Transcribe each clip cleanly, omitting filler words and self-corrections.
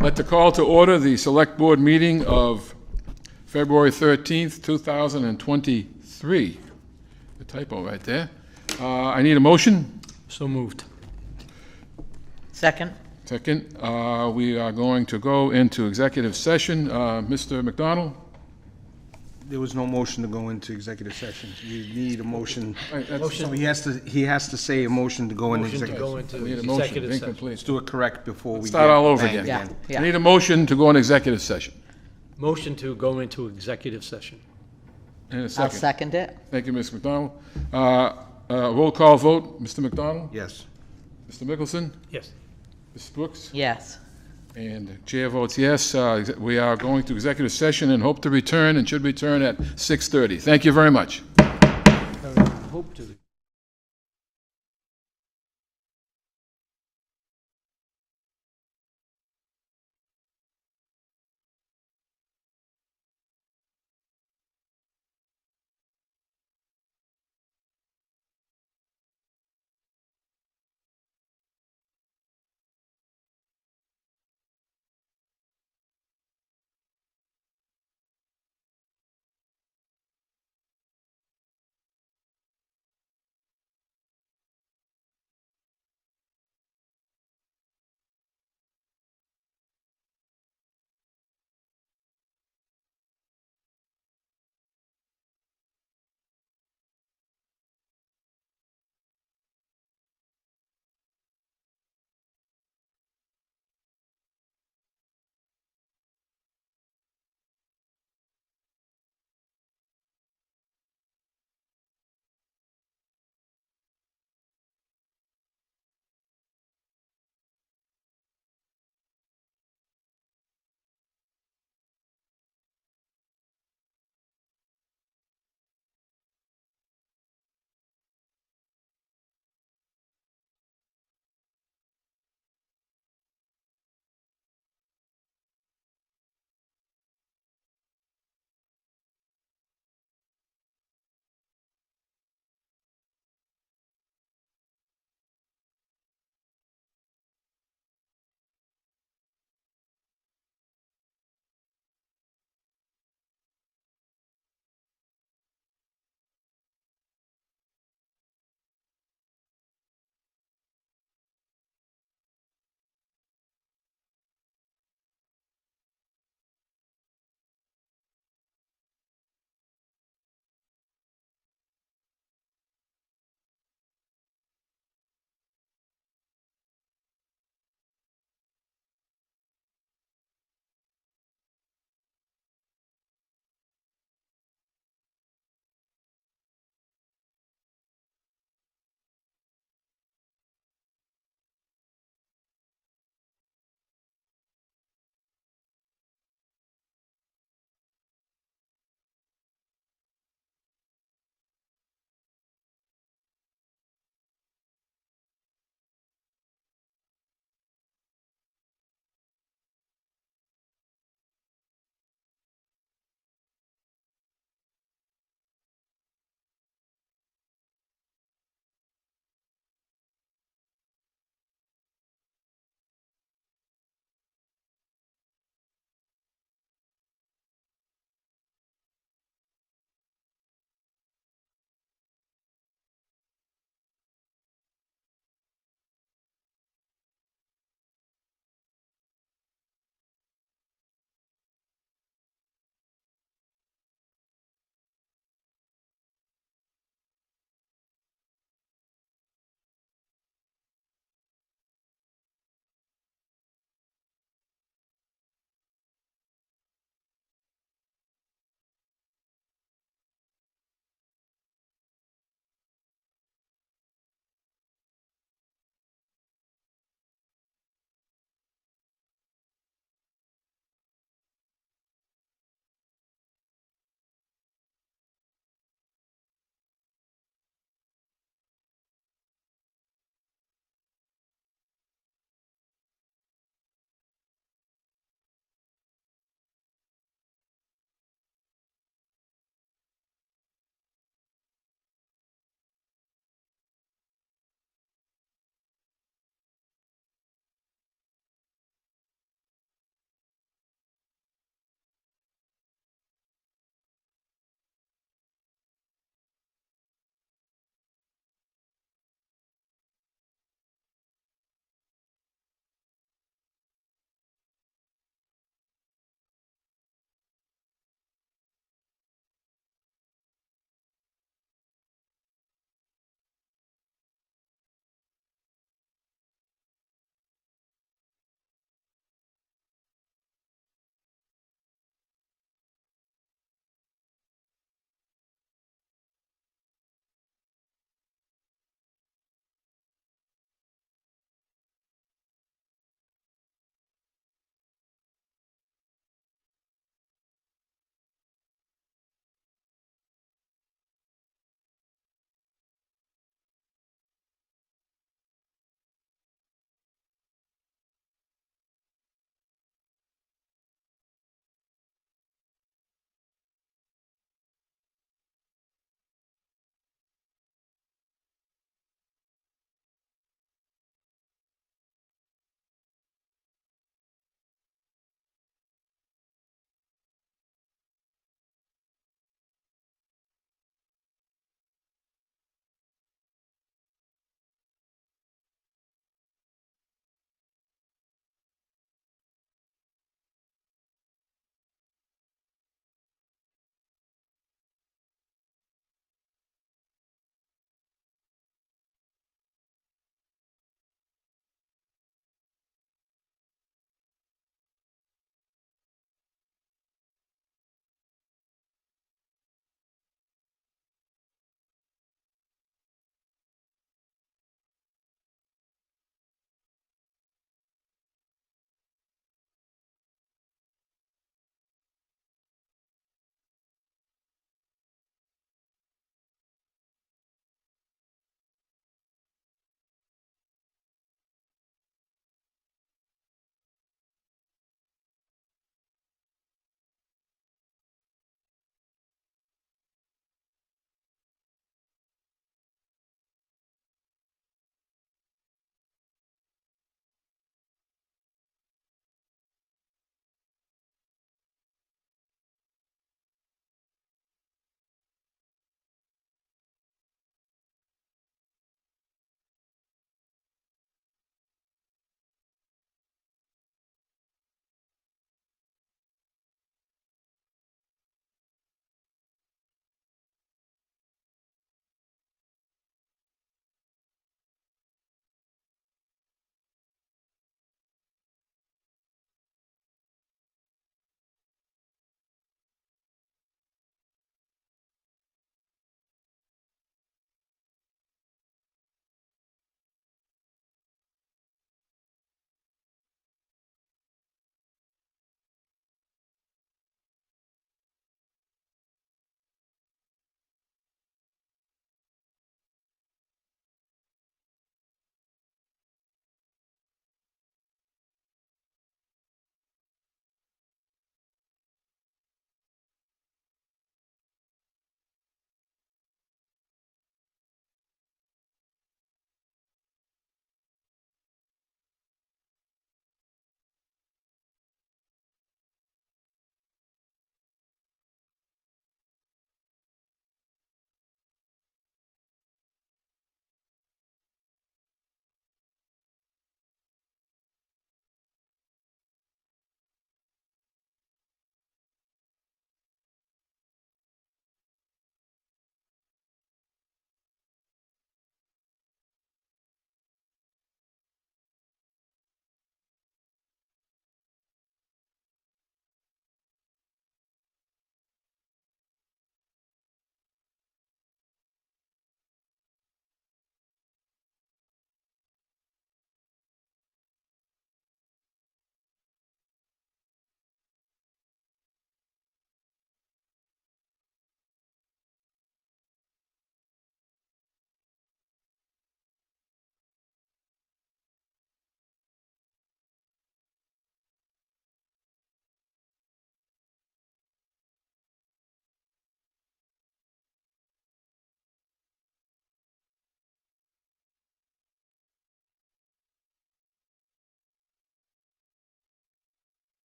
Let the call to order the Select Board meeting of February 13th, 2023. The typo right there. I need a motion. So moved. Second. Second. We are going to go into executive session. Mr. McDonald? There was no motion to go into executive session. You need a motion. Right, that's- So he has to say a motion to go into Motion to executive. go into Need a motion, executive session. incomplete. Let's do it correct before we Start get all over banged again. Yeah. I need a motion to go into executive session. Motion to go into executive session. And a I'll second. second it. Thank you, Ms. McDonald. Roll call vote. Mr. McDonald? Yes. Mr. Mickelson? Yes. Mrs. Brooks? Yes. And the chair votes yes. We are going to executive session and hope to return and should return at 6:30. Thank you very much. Hope to.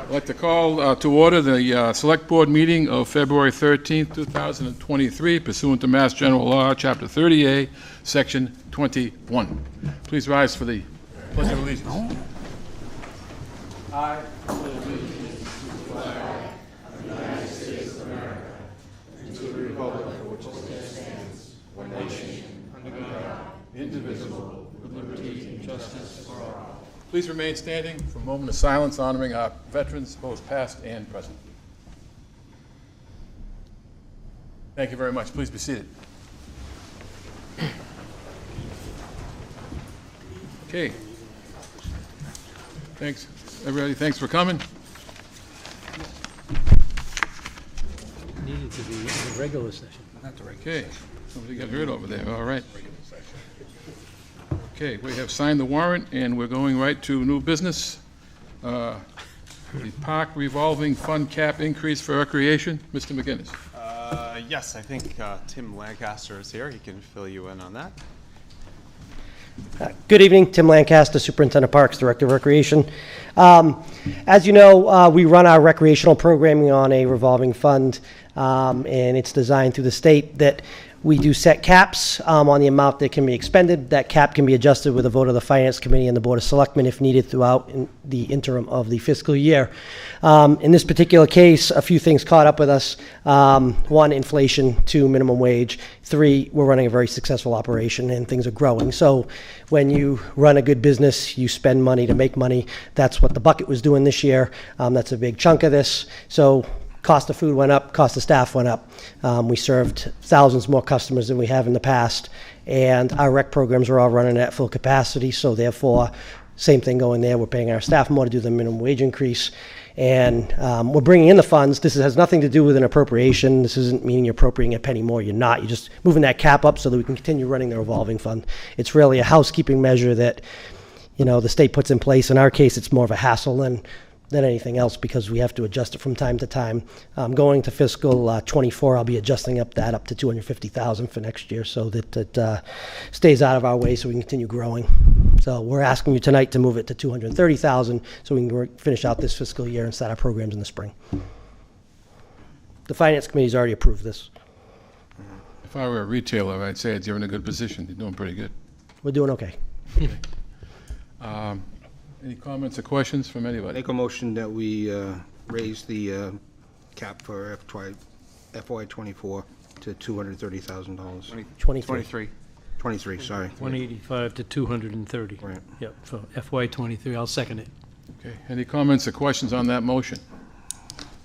I'd like to call to order the Select Board meeting of February 13th, 2023, pursuant to Mass General Law, Chapter 30A, Section 21. Please rise for the Pledge of Allegiance. Indivisible, with liberty and justice for all. Please remain standing for a moment of silence honoring our veterans, both past and present. Thank you very much. Please be seated. Okay. Thanks, everybody. Thanks for coming. Needed to be in the regular session. Okay. Somebody got hurt over there. All right. Okay, we have signed the warrant, and we're going right to new business. The park revolving fund cap increase for recreation. Mr. McGinnis. Yes, I think Tim Lancaster is here. He can fill you in on that. Good evening, Tim Lancaster, Superintendent of Parks, Director of Recreation. As you know, we run our recreational programming on a revolving fund, and it's designed through the state that we do set caps on the amount that can be expended. That cap can be adjusted with a vote of the Finance Committee and the Board of Selectmen if needed throughout the interim of the fiscal year. In this particular case, a few things caught up with us. One, inflation. Two, minimum wage. Three, we're running a very successful operation and things are growing. So when you run a good business, you spend money to make money. That's what the bucket was doing this year. That's a big chunk of this. So cost of food went up, cost of staff went up. We served thousands more customers than we have in the past, and our rec programs are all running at full capacity, so therefore, same thing going there. We're paying our staff more to do the minimum wage increase, and we're bringing in the funds. This has nothing to do with an appropriation. This isn't meaning you're appropriating a penny more. You're not. You're just moving that cap up so that we can continue running the revolving fund. It's really a housekeeping measure that, you know, the state puts in place. In our case, it's more of a hassle than anything else because we have to adjust it from time to time. Going to fiscal 24, I'll be adjusting up to $250,000 for next year so that it stays out of our way so we can continue growing. So we're asking you tonight to move it to $230,000 so we can finish out this fiscal year and start our programs in the spring. The Finance Committee's already approved this. If I were a retailer, I'd say you're in a good position. You're doing pretty good. We're doing okay. Any comments or questions from anybody? Make a motion that we raise the cap for FY '24 to $230,000. 23. 23, sorry. 185 to 230. Right. Yep, for FY '23. I'll second it. Okay. Any comments or questions on that motion?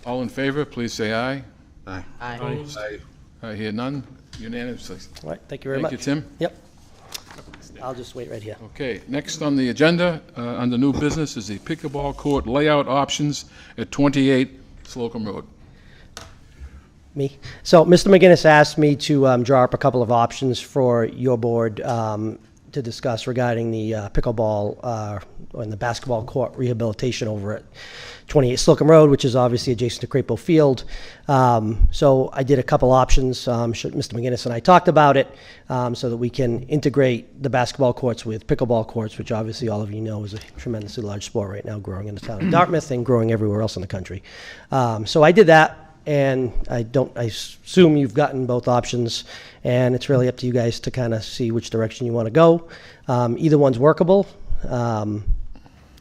All in favor, please say aye. Aye. Aye. I hear none. Unanimously. All right, thank you very much. Thank you, Tim. Yep. I'll just wait right here. Okay, next on the agenda, under new business, is the pickleball court layout options at 28 Slocum Road. Me. So Mr. McGinnis asked me to draw up a couple of options for your board to discuss regarding the pickleball and the basketball court rehabilitation over at 28 Slocum Road, which is obviously adjacent to Crapo Field. So I did a couple options. Mr. McGinnis and I talked about it so that we can integrate the basketball courts with pickleball courts, which obviously all of you know is a tremendously large sport right now, growing in the town of Dartmouth and growing everywhere else in the country. So I did that. And I assume you've gotten both options, and it's really up to you guys to kind of see which direction you want to go. Either one's workable.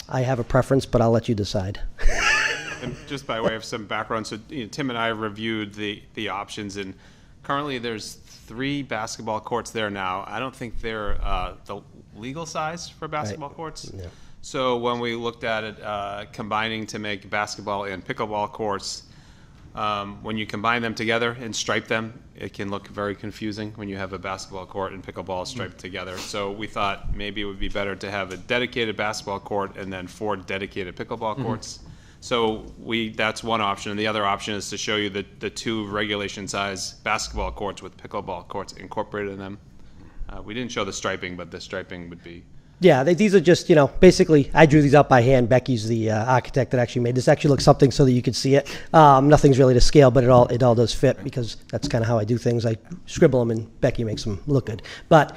I have a preference, but I'll let you decide. And just by way of some background, so Tim and I reviewed the options, and currently there's 3 basketball courts there now. I don't think they're the legal size for basketball courts. Yeah. So when we looked at it, combining to make basketball and pickleball courts, when you combine them together and stripe them, it can look very confusing when you have a basketball court and pickleball striped together. So we thought maybe it would be better to have a dedicated basketball court and then 4 dedicated pickleball courts. So that's one option. And the other option is to show you the 2 regulation size basketball courts with pickleball courts incorporated in them. We didn't show the striping, but the striping would be. Yeah, these are just, basically, I drew these out by hand. Becky's the architect that actually made this. Actually looks something so that you could see it. Nothing's really to scale, but it all does fit because that's kind of how I do things. I scribble them and Becky makes them look good. But,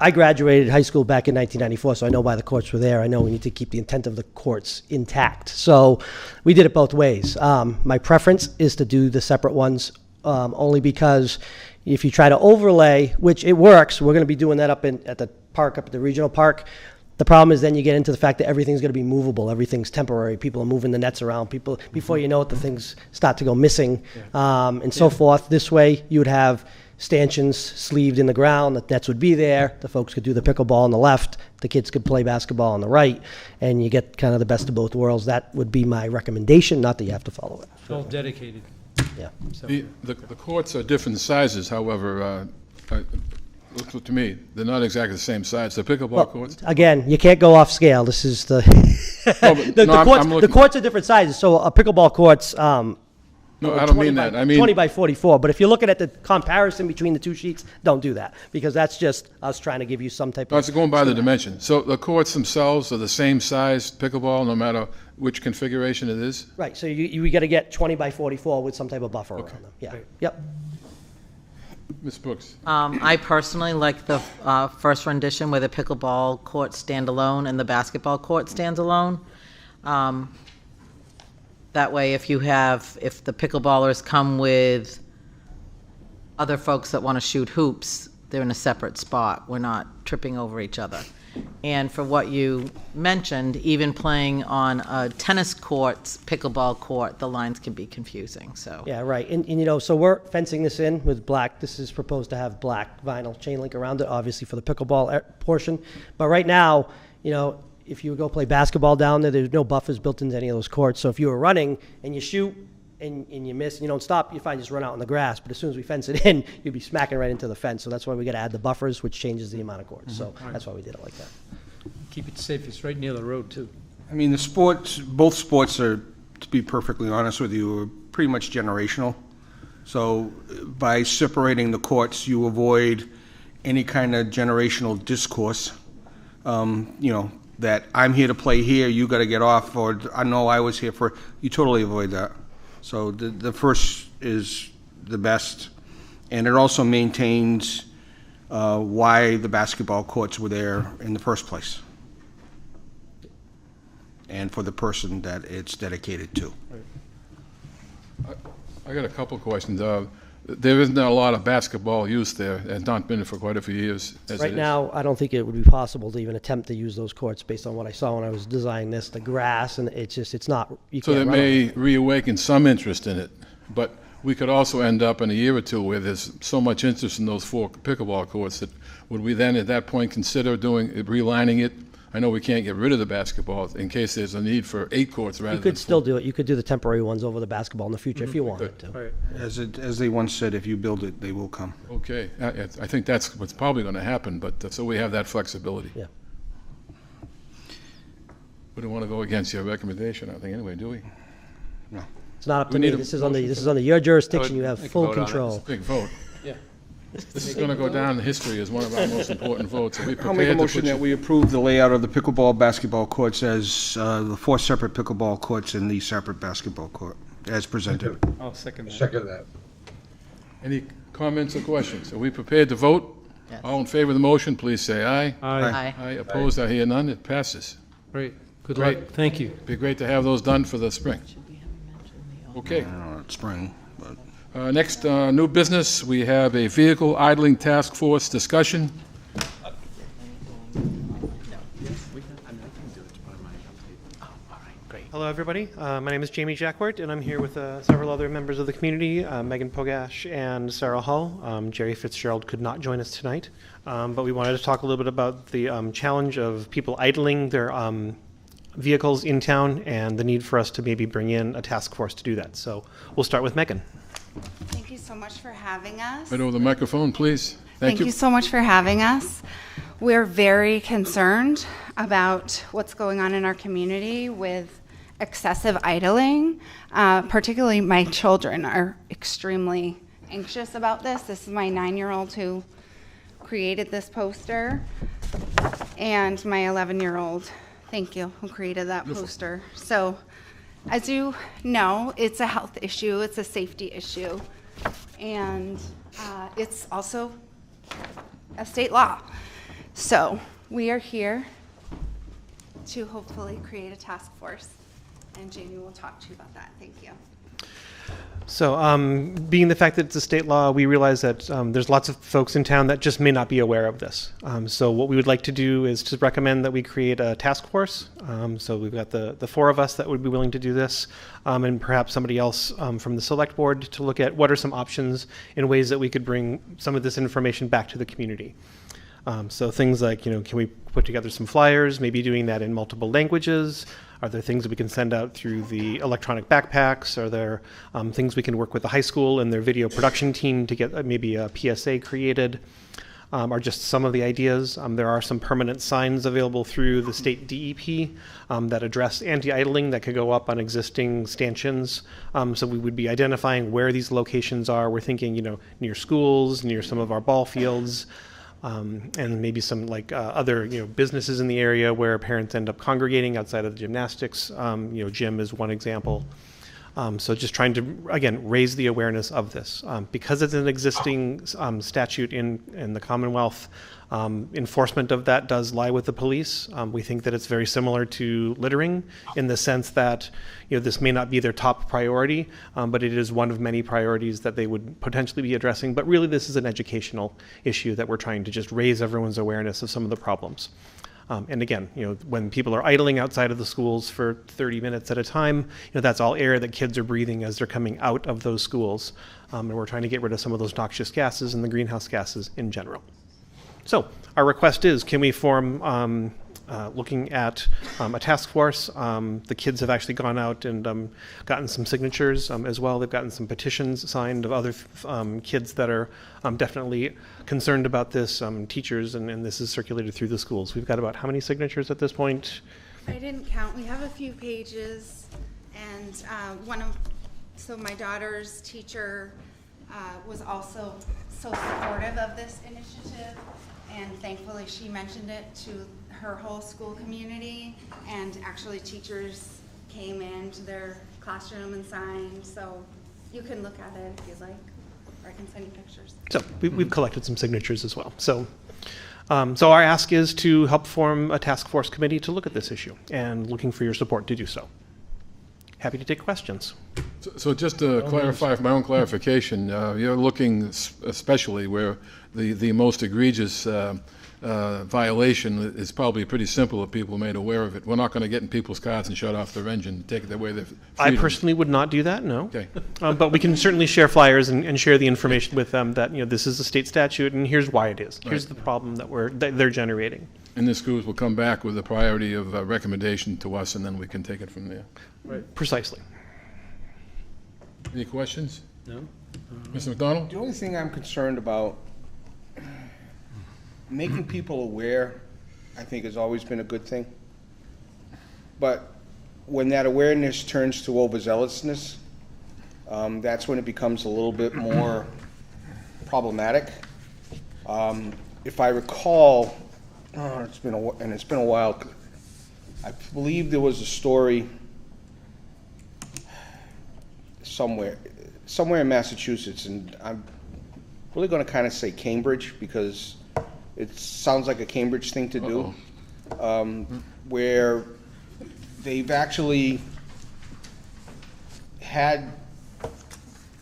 I graduated high school back in 1994, so I know why the courts were there. I know we need to keep the intent of the courts intact. So we did it both ways. My preference is to do the separate ones, only because if you try to overlay, which it works, we're going to be doing that up at the park, up at the regional park. The problem is then you get into the fact that everything's going to be movable. Everything's temporary. People are moving the nets around. People, before you know it, the things start to go missing, and so forth. This way, you would have stanchions sleeved in the ground. The nets would be there. The folks could do the pickleball on the left. The kids could play basketball on the right, and you get kind of the best of both worlds. That would be my recommendation. Not that you have to follow it. All dedicated. Yeah. So, The courts are different sizes, however, to me, they're not exactly the same size. The pickleball courts. Again, you can't go off scale. This is the but the, no, I'm courts. looking- The courts are different sizes. So a pickleball court's No, I don't mean that. I mean 20 by 44. But if you're looking at the comparison between the two sheets, don't do that, because that's just us trying to give you some type I of. was going by the dimension. So the courts themselves are the same size pickleball, no matter which configuration it is? Right. So you got to get 20 by 44 with some type of buffer around them. Yeah. Right. Yep. Ms. Brooks? I personally like the first rendition where the pickleball courts stand alone and the basketball court stands alone. That way, if the pickleballers come with other folks that want to shoot hoops, they're in a separate spot. We're not tripping over each other. And for what you mentioned, even playing on a tennis court's pickleball court, the lines can be confusing, so. Yeah, right. And so we're fencing this in with black. This is proposed to have black vinyl chain link around it, obviously for the pickleball portion. But right now, if you go play basketball down there, there's no buffers built into any of those courts. So if you were running and you shoot and you miss and you don't stop, you find just run out on the grass. But as soon as we fence it in, you'd be smacking right into the fence. So that's why we got to add the buffers, which changes the amount of courts. So that's why we did it like that. keep it safe. It's right near the road, too. I mean, both sports are, to be perfectly honest with you, are pretty much generational. So by separating the courts, you avoid any kind of generational discourse. That I'm here to play here, you got to get off, or I know I was here for, you totally avoid that. So the first is the best, and it also maintains why the basketball courts were there in the first place, and for the person that it's dedicated to. I got a couple questions. There isn't a lot of basketball use there, and it's not been for quite a few years as it Right is. now, I don't think it would be possible to even attempt to use those courts based on what I saw when I was designing this, the grass, and it's not, you So can't that run on may it. reawaken some interest in it, but we could also end up in a year or two where there's so much interest in those 4 pickleball courts that would we then at that point consider relining it? I know we can't get rid of the basketball in case there's a need for 8 courts rather You than could still 4. do it. You could do the temporary ones over the basketball in the future if you wanted to. All right. As they once said, if you build it, they will come. Okay, I think that's what's probably going to happen, but so we have that flexibility. Yeah. We don't want to go against your recommendation, I think, anyway, do we? It's not up to We me. need a This is under motion your jurisdiction. You Make have a full vote on it. control. Big vote. Yeah. This is going to go down in history as one of our most important votes. Are we I'll make a prepared to motion put that you? we approve the layout of the pickleball, basketball courts as the 4 separate pickleball courts and the separate basketball court, as presented. I'll second that. Second that. Any comments or questions? Are we prepared to vote? Yes. All in favor of the motion, please say aye. Aye. Aye. Opposed, I hear none, it passes. Great. Good Great. luck. Thank you. Be great to have those done for the spring. Okay. I don't know, it's spring, but Next, new business, we have a vehicle idling task force discussion. Hello, everybody. My name is Jamie Jacquart, and I'm here with several other members of the community, Megan Pogash and Sarah Hull. Jerry Fitzgerald could not join us tonight, but we wanted to talk a little bit about the challenge of people idling their vehicles in town and the need for us to maybe bring in a task force to do that. So we'll start with Megan. Thank you so much for having us. Right over the microphone, please. Thank you so much for having us. We're very concerned about what's going on in our community with excessive idling. Particularly my children are extremely anxious about this. This is my 9-year-old who created this poster, and my 11-year-old, thank you, who created that poster. So as you know, it's a health issue, it's a safety issue, and it's also a state law. So we are here to hopefully create a task force, and Jamie will talk to you about that. Thank you. So, being the fact that it's a state law, we realize that there's lots of folks in town that just may not be aware of this. So what we would like to do is to recommend that we create a task force. So we've got the four of us that would be willing to do this, and perhaps somebody else from the select board to look at what are some options in ways that we could bring some of this information back to the community. So things like, can we put together some flyers, maybe doing that in multiple languages? Are there things that we can send out through the electronic backpacks? Are there things we can work with the high school and their video production team to get maybe a PSA created? Are just some of the ideas. There are some permanent signs available through the state DEP that address anti-idling that could go up on existing stanchions. So we would be identifying where these locations are. We're thinking, near schools, near some of our ball fields, and maybe some other businesses in the area where parents end up congregating outside of the gymnastics. Gym is one example. So just trying to, again, raise the awareness of this. Because it's an existing statute in the Commonwealth, enforcement of that does lie with the police. We think that it's very similar to littering in the sense that this may not be their top priority, but it is one of many priorities that they would potentially be addressing. But really, this is an educational issue that we're trying to just raise everyone's awareness of some of the problems. And again, when people are idling outside of the schools for 30 minutes at a time, that's all air that kids are breathing as they're coming out of those schools. And we're trying to get rid of some of those noxious gases and the greenhouse gases in general. So our request is, can we form, looking at a task force? The kids have actually gone out and gotten some signatures as well. They've gotten some petitions signed of other kids that are definitely concerned about this, teachers, and this is circulated through the schools. We've got about how many signatures at this point? I didn't count. We have a few pages, and so my daughter's teacher was also so supportive of this initiative, and thankfully she mentioned it to her whole school community, and actually teachers came into their classroom and signed, so you can look at it if you'd like, or I can send you pictures. So we've collected some signatures as well. So our ask is to help form a task force committee to look at this issue, and looking for your support to do so. Happy to take questions. So just to clarify, for my own clarification, you're looking especially where the most egregious violation is probably pretty simple if people are made aware of it. We're not going to get in people's cars and shut off their engine, take away their freedom. I personally would not do that, no. Okay. But we can certainly share flyers and share the information with them that this is a state statute and here's why it is. Here's the problem that they're generating. And the schools will come back with a priority of recommendation to us, and then we can take it from there. Right. Precisely. Any questions? No? Mr. McDonald? The only thing I'm concerned about, making people aware, I think has always been a good thing. But when that awareness turns to overzealousness, that's when it becomes a little bit more problematic. If I recall, it's been a while. I believe there was a story somewhere in Massachusetts, and I'm really going to kind of say Cambridge because it sounds like a Cambridge thing to do, where they've actually had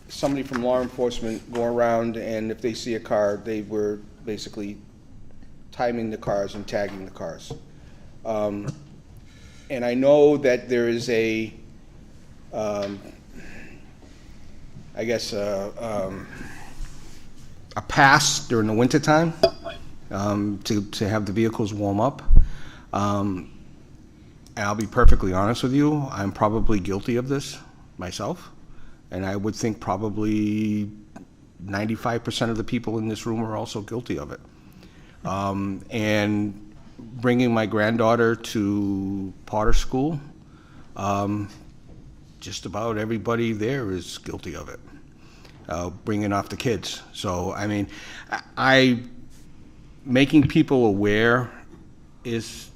somebody from law enforcement go around, and if they see a car, they were basically timing the cars and tagging the cars. And I know that there is a pass during the wintertime to have the vehicles warm up. And I'll be perfectly honest with you, I'm probably guilty of this myself. And I would think probably 95% of the people in this room are also guilty of it. And bringing my granddaughter to Potter School, just about everybody there is guilty of it, bringing off the kids. So, I mean, making people aware is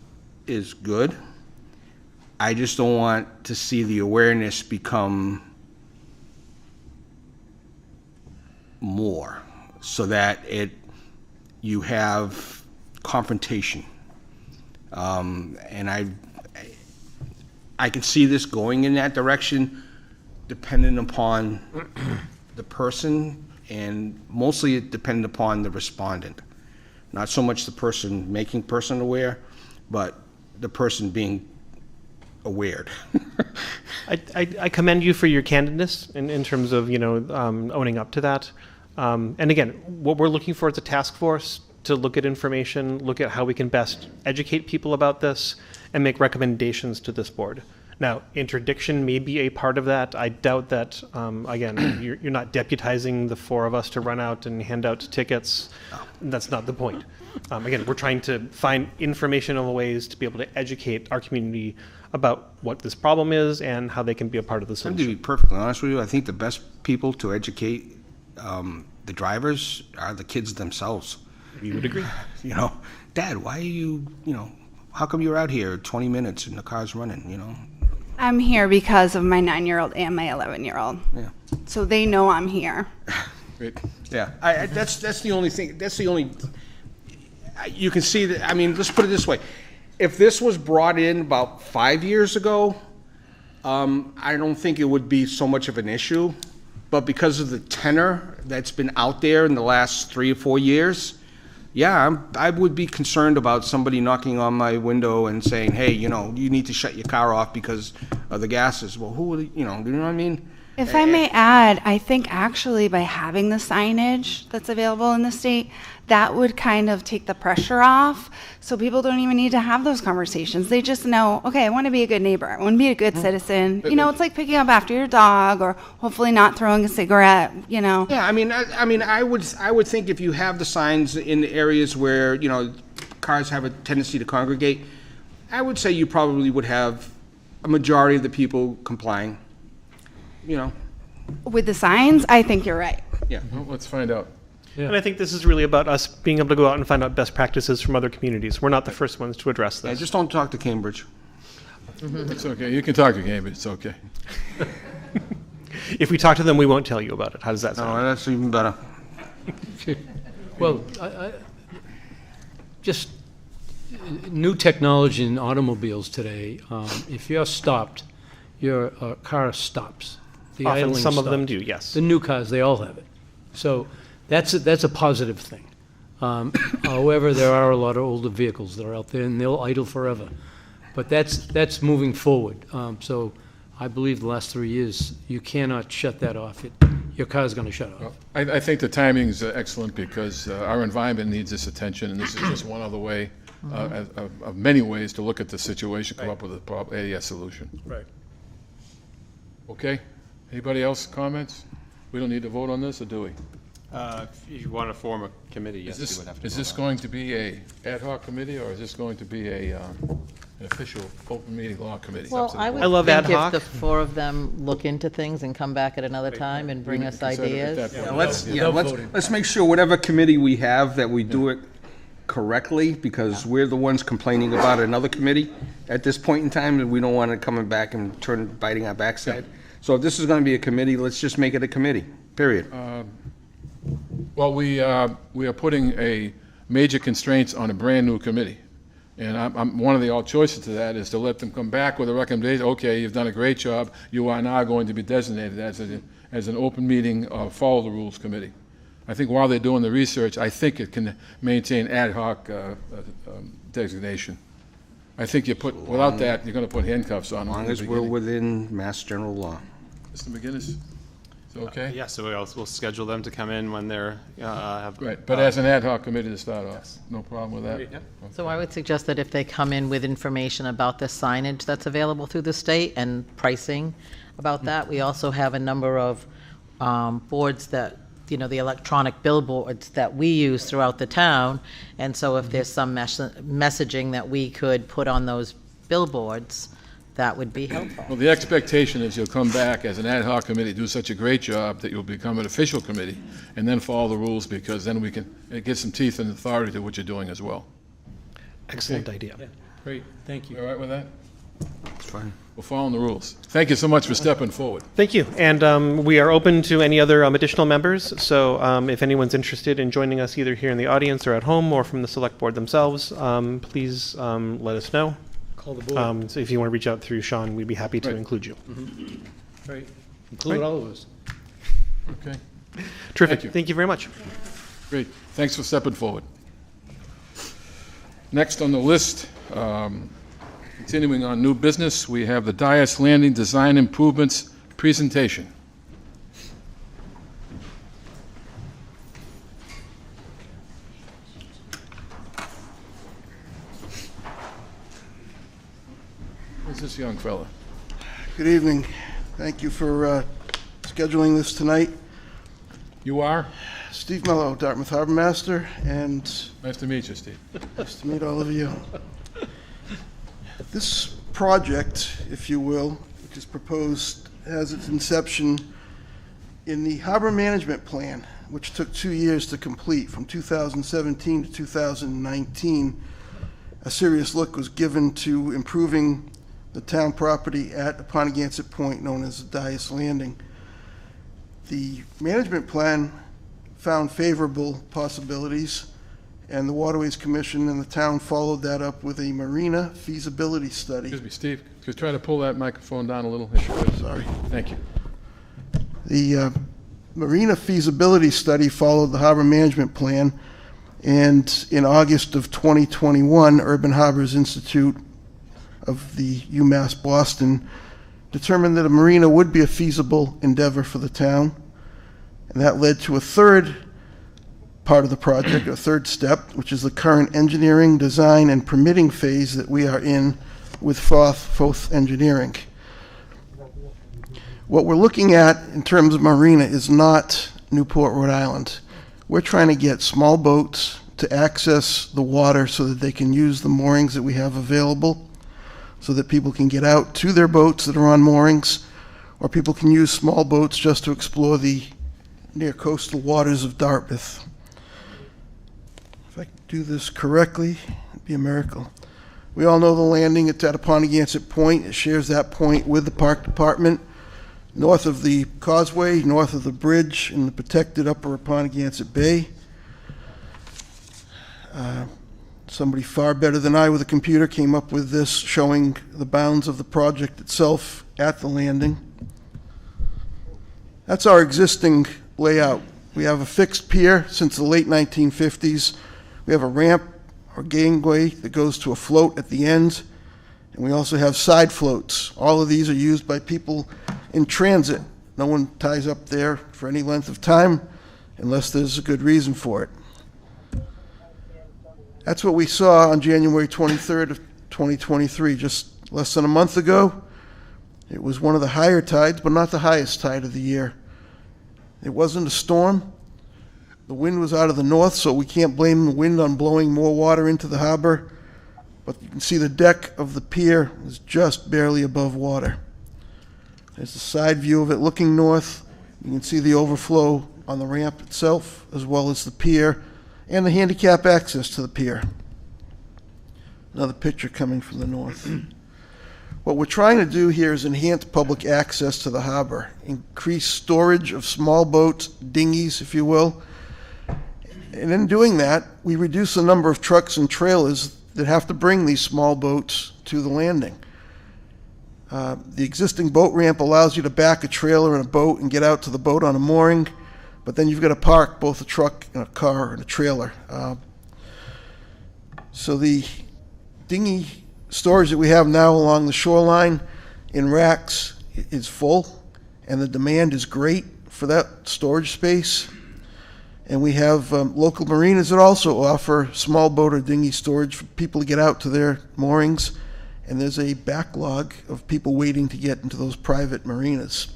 good. I just don't want to see the awareness become more, so that you have confrontation. And I can see this going in that direction, dependent upon the person, and mostly it depended upon the respondent. Not so much the person making person aware, but the person being aware. I commend you for your candidness in terms of, owning up to that. And again, what we're looking for is a task force to look at information, look at how we can best educate people about this, and make recommendations to this board. Now, interdiction may be a part of that. I doubt that, again, you're not deputizing the four of us to run out and hand out tickets. That's not the point. Again, we're trying to find informational ways to be able to educate our community about what this problem is and how they can be a part of the To solution. be perfectly honest with you, I think the best people to educate the drivers are the kids themselves. We would agree. Dad, why are you, how come you're out here 20 minutes and the car's running, I'm here because of my 9-year-old and my 11-year-old. Yeah. So they know I'm here. Great. Yeah, that's the only thing, you can see that, let's put it this way. If this was brought in about 5 years ago, I don't think it would be so much of an issue. But because of the tenor that's been out there in the last 3 or 4 years, yeah, I would be concerned about somebody knocking on my window and saying, hey, you need to shut your car off because of the gases. Well, who would, do you know what I mean? If I may add, I think actually by having the signage that's available in the state, that would kind of take the pressure off. So people don't even need to have those conversations. They just know, okay, I want to be a good neighbor. I want to be a good citizen. It's like picking up after your dog or hopefully not throwing a cigarette, Yeah, I would think if you have the signs in the areas where, cars have a tendency to congregate, I would say you probably would have a majority of the people complying. With the signs, I think you're right. Yeah. Well, let's find out. And I think this is really about us being able to go out and find out best practices from other communities. We're not the first ones to address Yeah, this. just don't talk to Cambridge. It's okay. You can talk to Cambridge. It's okay. If we talk to them, we won't tell you about it. How does that No, sound? that's even better. Well, just new technology in automobiles today, if you're stopped, your car stops. The Often idling some of them stops. do, yes. The new cars, they all have it. So that's a positive thing. However, there are a lot of older vehicles that are out there, and they'll idle forever. But that's moving forward. So I believe the last 3 years, you cannot shut that off. Your car's going to shut off. I think the timing is excellent because our environment needs this attention, and this is just one other way, of many ways to look at the situation, come up with a solution. Right. Okay? Anybody else comments? We don't need to vote on this, or do we? If you want to form a committee, yes, you would have to. Is this going to be a ad hoc committee, or is this going to be an official open meeting law committee? Well, I I love would ad think if hoc. the four of them look into things and come back at another time and bring us Consider it at ideas. that point. Let's make sure whatever committee we have, that we do it correctly, because we're the ones complaining about another committee at this point in time, and we don't want it coming back and biting our backside. So if this is going to be a committee, let's just make it a committee, period. Well, we are putting a major constraints on a brand-new committee. And one of the choices to that is to let them come back with a recommendation. Okay, you've done a great job. You are now going to be designated as an open meeting, follow the rules committee. I think while they're doing the research, I think it can maintain ad hoc designation. I think without that, you're going to put handcuffs on them. As long as we're within Mass General law. Mr. McGinnis, is it okay? Yeah, so we'll schedule them to come in when they're, Right, but as an ad hoc committee to start off, no problem with that? Yeah. So I would suggest that if they come in with information about the signage that's available through the state and pricing about that, we also have a number of boards that, the electronic billboards that we use throughout the town. And so if there's some messaging that we could put on those billboards, that would be helpful. Well, the expectation is you'll come back as an ad hoc committee, do such a great job that you'll become an official committee, and then follow the rules, because then it gets some teeth and authority to what you're doing as well. Excellent idea. Great, thank You you. all right with that? Fine. We're following the rules. Thank you so much for stepping forward. Thank you. And we are open to any other additional members. So if anyone's interested in joining us either here in the audience or at home or from the select board themselves, please let us know. Call the board. So if you want to reach out through Sean, we'd be happy to Right. include you. Right. Include all of us. Okay, Terrific. Thank you. Thank you very much. great. Thanks for stepping forward. Next on the list, continuing on new business, we have the Dias Landing Design Improvements presentation. Who's this young fella? Good evening. Thank you for scheduling this tonight. You are? Steve Mello, Dartmouth Harbor Master, and Nice to meet you, Steve. nice to meet all of you. This project, if you will, which is proposed, has its inception in the Harbor Management Plan, which took 2 years to complete, from 2017 to 2019. A serious look was given to improving the town property at Apponeganset Point, known as Dias Landing. The management plan found favorable possibilities, and the Waterways Commission and the town followed that up with a marina feasibility study. Excuse me, Steve, could you try to pull that microphone down a little? If you could. Sorry. Thank you. The marina feasibility study followed the harbor management plan, and in August of 2021, Urban Harbors Institute of the UMass Boston determined that a marina would be a feasible endeavor for the town, and that led to a third part of the project, a third step, which is the current engineering, design, and permitting phase that we are in with Foth Engineering. What we're looking at in terms of marina is not Newport, Rhode Island. We're trying to get small boats to access the water so that they can use the moorings that we have available, so that people can get out to their boats that are on moorings, or people can use small boats just to explore the near coastal waters of Dartmouth. If I could do this correctly, it'd be a miracle. We all know the landing, it's at Apponeganset Point. It shares that point with the Park Department. North of the causeway, north of the bridge, in the protected upper Apponeganset Bay. Somebody far better than I with a computer came up with this, showing the bounds of the project itself at the landing. That's our existing layout. We have a fixed pier since the late 1950s. We have a ramp or gangway that goes to a float at the end, and we also have side floats. All of these are used by people in transit. No one ties up there for any length of time unless there's a good reason for it. That's what we saw on January 23rd of 2023, just less than a month ago. It was one of the higher tides, but not the highest tide of the year. It wasn't a storm. The wind was out of the north, so we can't blame the wind on blowing more water into the harbor. But you can see the deck of the pier is just barely above water. There's a side view of it looking north. You can see the overflow on the ramp itself, as well as the pier and the handicap access to the pier. Another picture coming from the north. What we're trying to do here is enhance public access to the harbor, increase storage of small boats, dinghies, if you will. And in doing that, we reduce the number of trucks and trailers that have to bring these small boats to the landing. The existing boat ramp allows you to back a trailer and a boat and get out to the boat on a mooring, but then you've got to park both a truck and a car and a trailer. So the dinghy storage that we have now along the shoreline in racks is full, and the demand is great for that storage space. And we have local marinas that also offer small boat or dinghy storage for people to get out to their moorings. And there's a backlog of people waiting to get into those private marinas.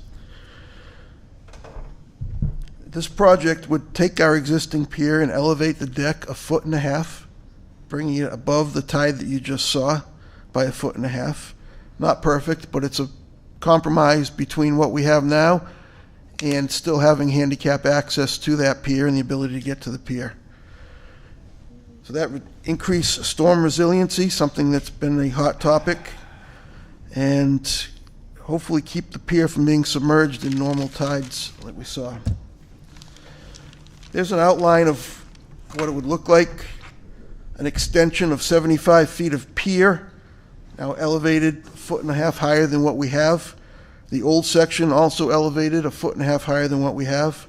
This project would take our existing pier and elevate the deck 1.5 feet, bringing it above the tide that you just saw by 1.5 feet. Not perfect, but it's a compromise between what we have now and still having handicap access to that pier and the ability to get to the pier. So that would increase storm resiliency, something that's been a hot topic. and hopefully keep the pier from being submerged in normal tides like we saw. There's an outline of what it would look like. An extension of 75 feet of pier, now elevated 1.5 feet higher than what we have. The old section also elevated 1.5 feet higher than what we have.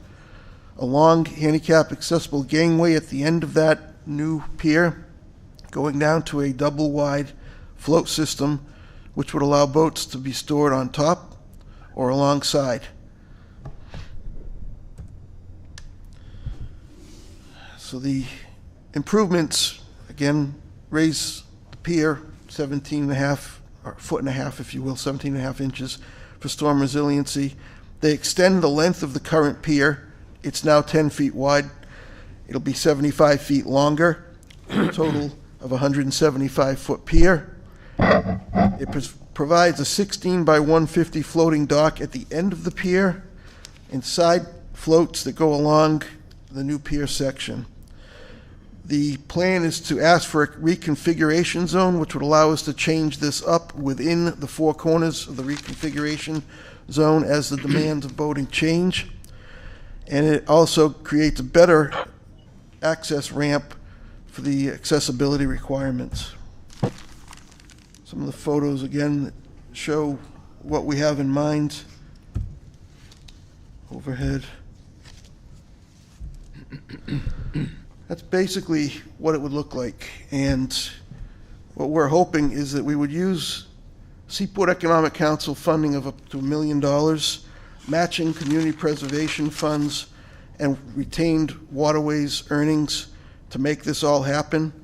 A long handicap accessible gangway at the end of that new pier, going down to a double wide float system, which would allow boats to be stored on top or alongside. So the improvements, again, raise the pier 17.5, or 1.5 feet, if you will, 17.5 inches for storm resiliency. They extend the length of the current pier. It's now 10 feet wide. It'll be 75 feet longer, a total of 175-foot pier. It provides a 16 by 150 floating dock at the end of the pier and side floats that go along the new pier section. The plan is to ask for a reconfiguration zone, which would allow us to change this up within the four corners of the reconfiguration zone as the demands of boating change. And it also creates a better access ramp for the accessibility requirements. Some of the photos, again, that show what we have in mind. Overhead. That's basically what it would look like. And what we're hoping is that we would use Seaport Economic Council funding of up to $1 million, matching community preservation funds, and retained waterways earnings to make this all happen.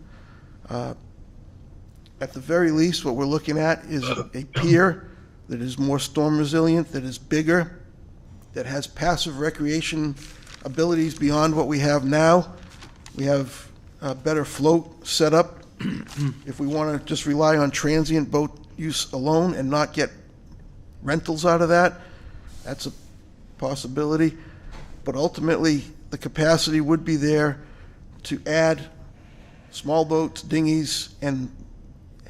At the very least, what we're looking at is a pier that is more storm resilient, that is bigger, that has passive recreation abilities beyond what we have now. We have a better float set up. If we want to just rely on transient boat use alone and not get rentals out of that, that's a possibility. But ultimately, the capacity would be there to add small boats, dinghies, and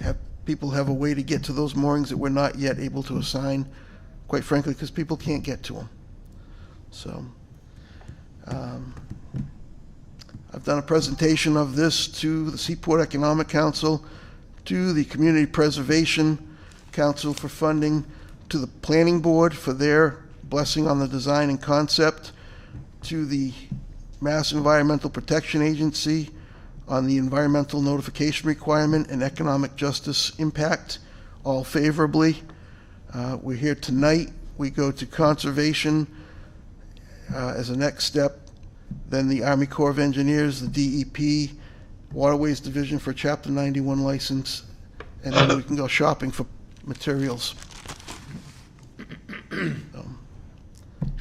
have people have a way to get to those moorings that we're not yet able to assign, quite frankly, because people can't get to them. So I've done a presentation of this to the Seaport Economic Council, to the Community Preservation Council for funding, to the Planning Board for their blessing on the design and concept, to the Mass Environmental Protection Agency on the environmental notification requirement and economic justice impact, all favorably. We're here tonight. We go to Conservation as a next step, then the Army Corps of Engineers, the DEP, Waterways Division for Chapter 91 license, and then we can go shopping for materials.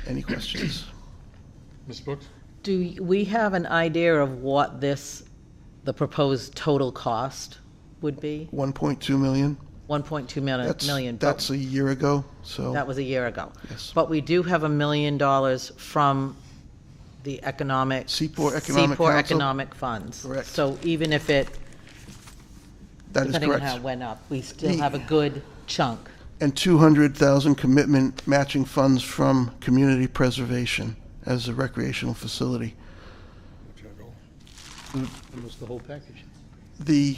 Any questions? Ms. Brooks? Do we have an idea of what the proposed total cost would be? 1.2 million. 1.2 million. That's a year ago, so. That was a year ago. Yes. But we do have $1 million from the Seaport Economic Council. Economic Funds. Correct. So even if it, That is depending on correct. how it went up, we still have a good chunk. And 200,000 commitment matching funds from Community Preservation as a recreational facility. Almost the whole package. The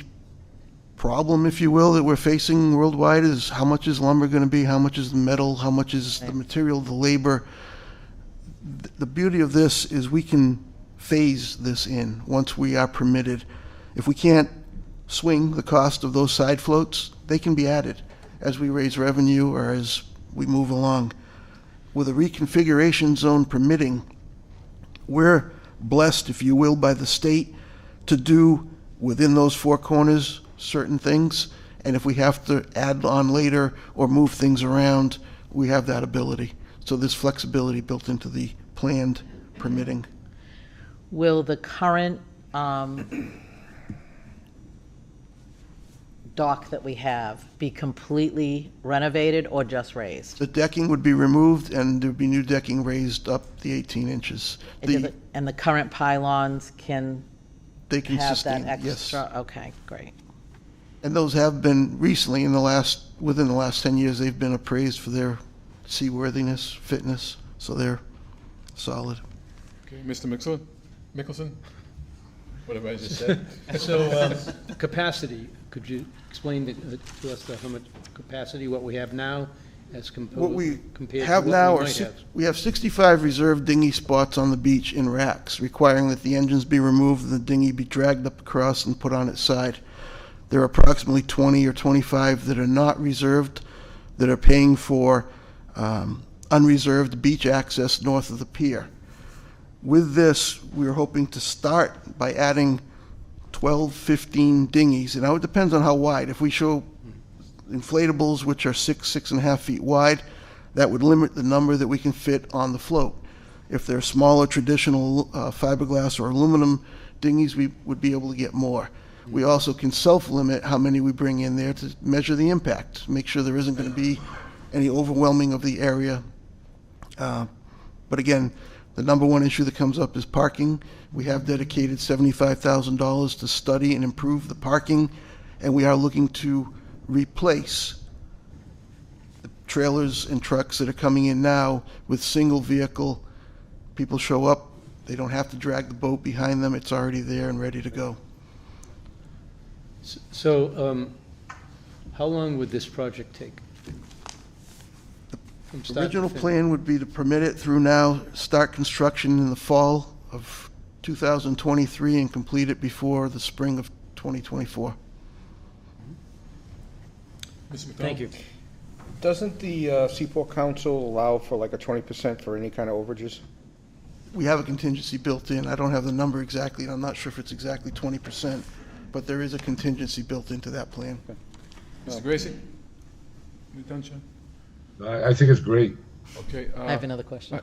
problem, if you will, that we're facing worldwide is how much is lumber going to be, how much is the metal, how much is the material, the labor. The beauty of this is we can phase this in once we are permitted. If we can't swing the cost of those side floats, they can be added as we raise revenue or as we move along. With a reconfiguration zone permitting, we're blessed, if you will, by the state to do within those four corners certain things, and if we have to add on later or move things around, we have that ability. So there's flexibility built into the planned permitting. Will the current dock that we have be completely renovated or just raised? The decking would be removed and there'd be new decking raised up the 18 inches. And the current pylons can They can have sustain, that yes. extra? Okay, great. And those have been recently, within the last 10 years, they've been appraised for their seaworthiness, fitness, so they're solid. Okay, Mr. Mickelson? Whatever I just said. So, capacity, could you explain to us how much capacity, what we have now as What we compared to have what now we are, might have? we have 65 reserved dinghy spots on the beach in racks, requiring that the engines be removed and the dinghy be dragged up across and put on its side. There are approximately 20 or 25 that are not reserved, that are paying for unreserved beach access north of the pier. With this, we're hoping to start by adding 12, 15 dinghies, and now it depends on how wide. If we show inflatables which are 6.5 feet wide, that would limit the number that we can fit on the float. If they're smaller traditional fiberglass or aluminum dinghies, we would be able to get more. We also can self-limit how many we bring in there to measure the impact, make sure there isn't going to be any overwhelming of the area. But again, the number one issue that comes up is parking. We have dedicated $75,000 to study and improve the parking, and we are looking to replace the trailers and trucks that are coming in now with single vehicle. People show up, they don't have to drag the boat behind them, it's already there and ready to go. So, how long would this project take? From The start to original finish? plan would be to permit it through now, start construction in the fall of 2023 and complete it before the spring of 2024. Mr. McDonald? Thank you. Doesn't the Seaport Council allow for like a 20% for any kind of overages? We have a contingency built in. I don't have the number exactly, and I'm not sure if it's exactly 20%, but there is a contingency built into that plan. Mr. Gracie? You done, Sean? I think it's great. Okay. I have another question.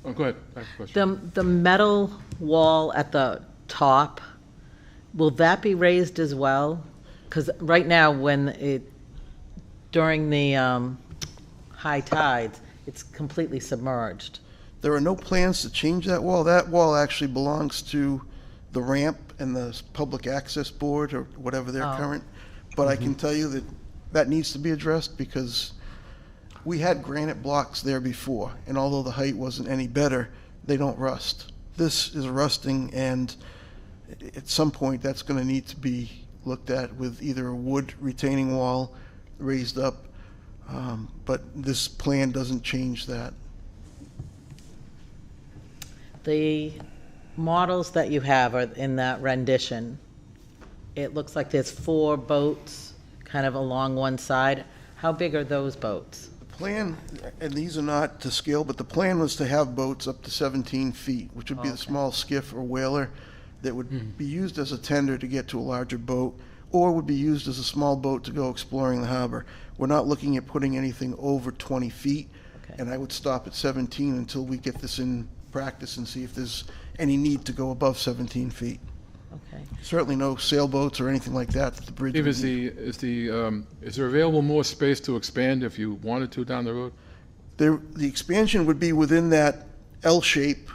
Oh, go ahead. I have a question. The metal wall at the top, will that be raised as well? Because right now, during the high tides, it's completely submerged. There are no plans to change that wall. That wall actually belongs to the ramp and the public access board or whatever their Oh. current. But I can tell you that that needs to be addressed because we had granite blocks there before, and although the height wasn't any better, they don't rust. This is rusting, and at some point, that's going to need to be looked at with either a wood retaining wall raised up, but this plan doesn't change that. The models that you have are in that rendition. It looks like there's 4 boats kind of along one side. How big are those boats? The plan, and these are not to scale, but the plan was to have boats up to 17 feet, which would be the Okay. small skiff or whaler that would be used as a tender to get to a larger boat, or would be used as a small boat to go exploring the harbor. We're not looking at putting anything over 20 feet, Okay. and I would stop at 17 until we get this in practice and see if there's any need to go above 17 feet. Okay. Certainly no sailboats or anything like that that the bridge Steve, would need. is there available more space to expand if you wanted to down the road? The expansion would be within that L shape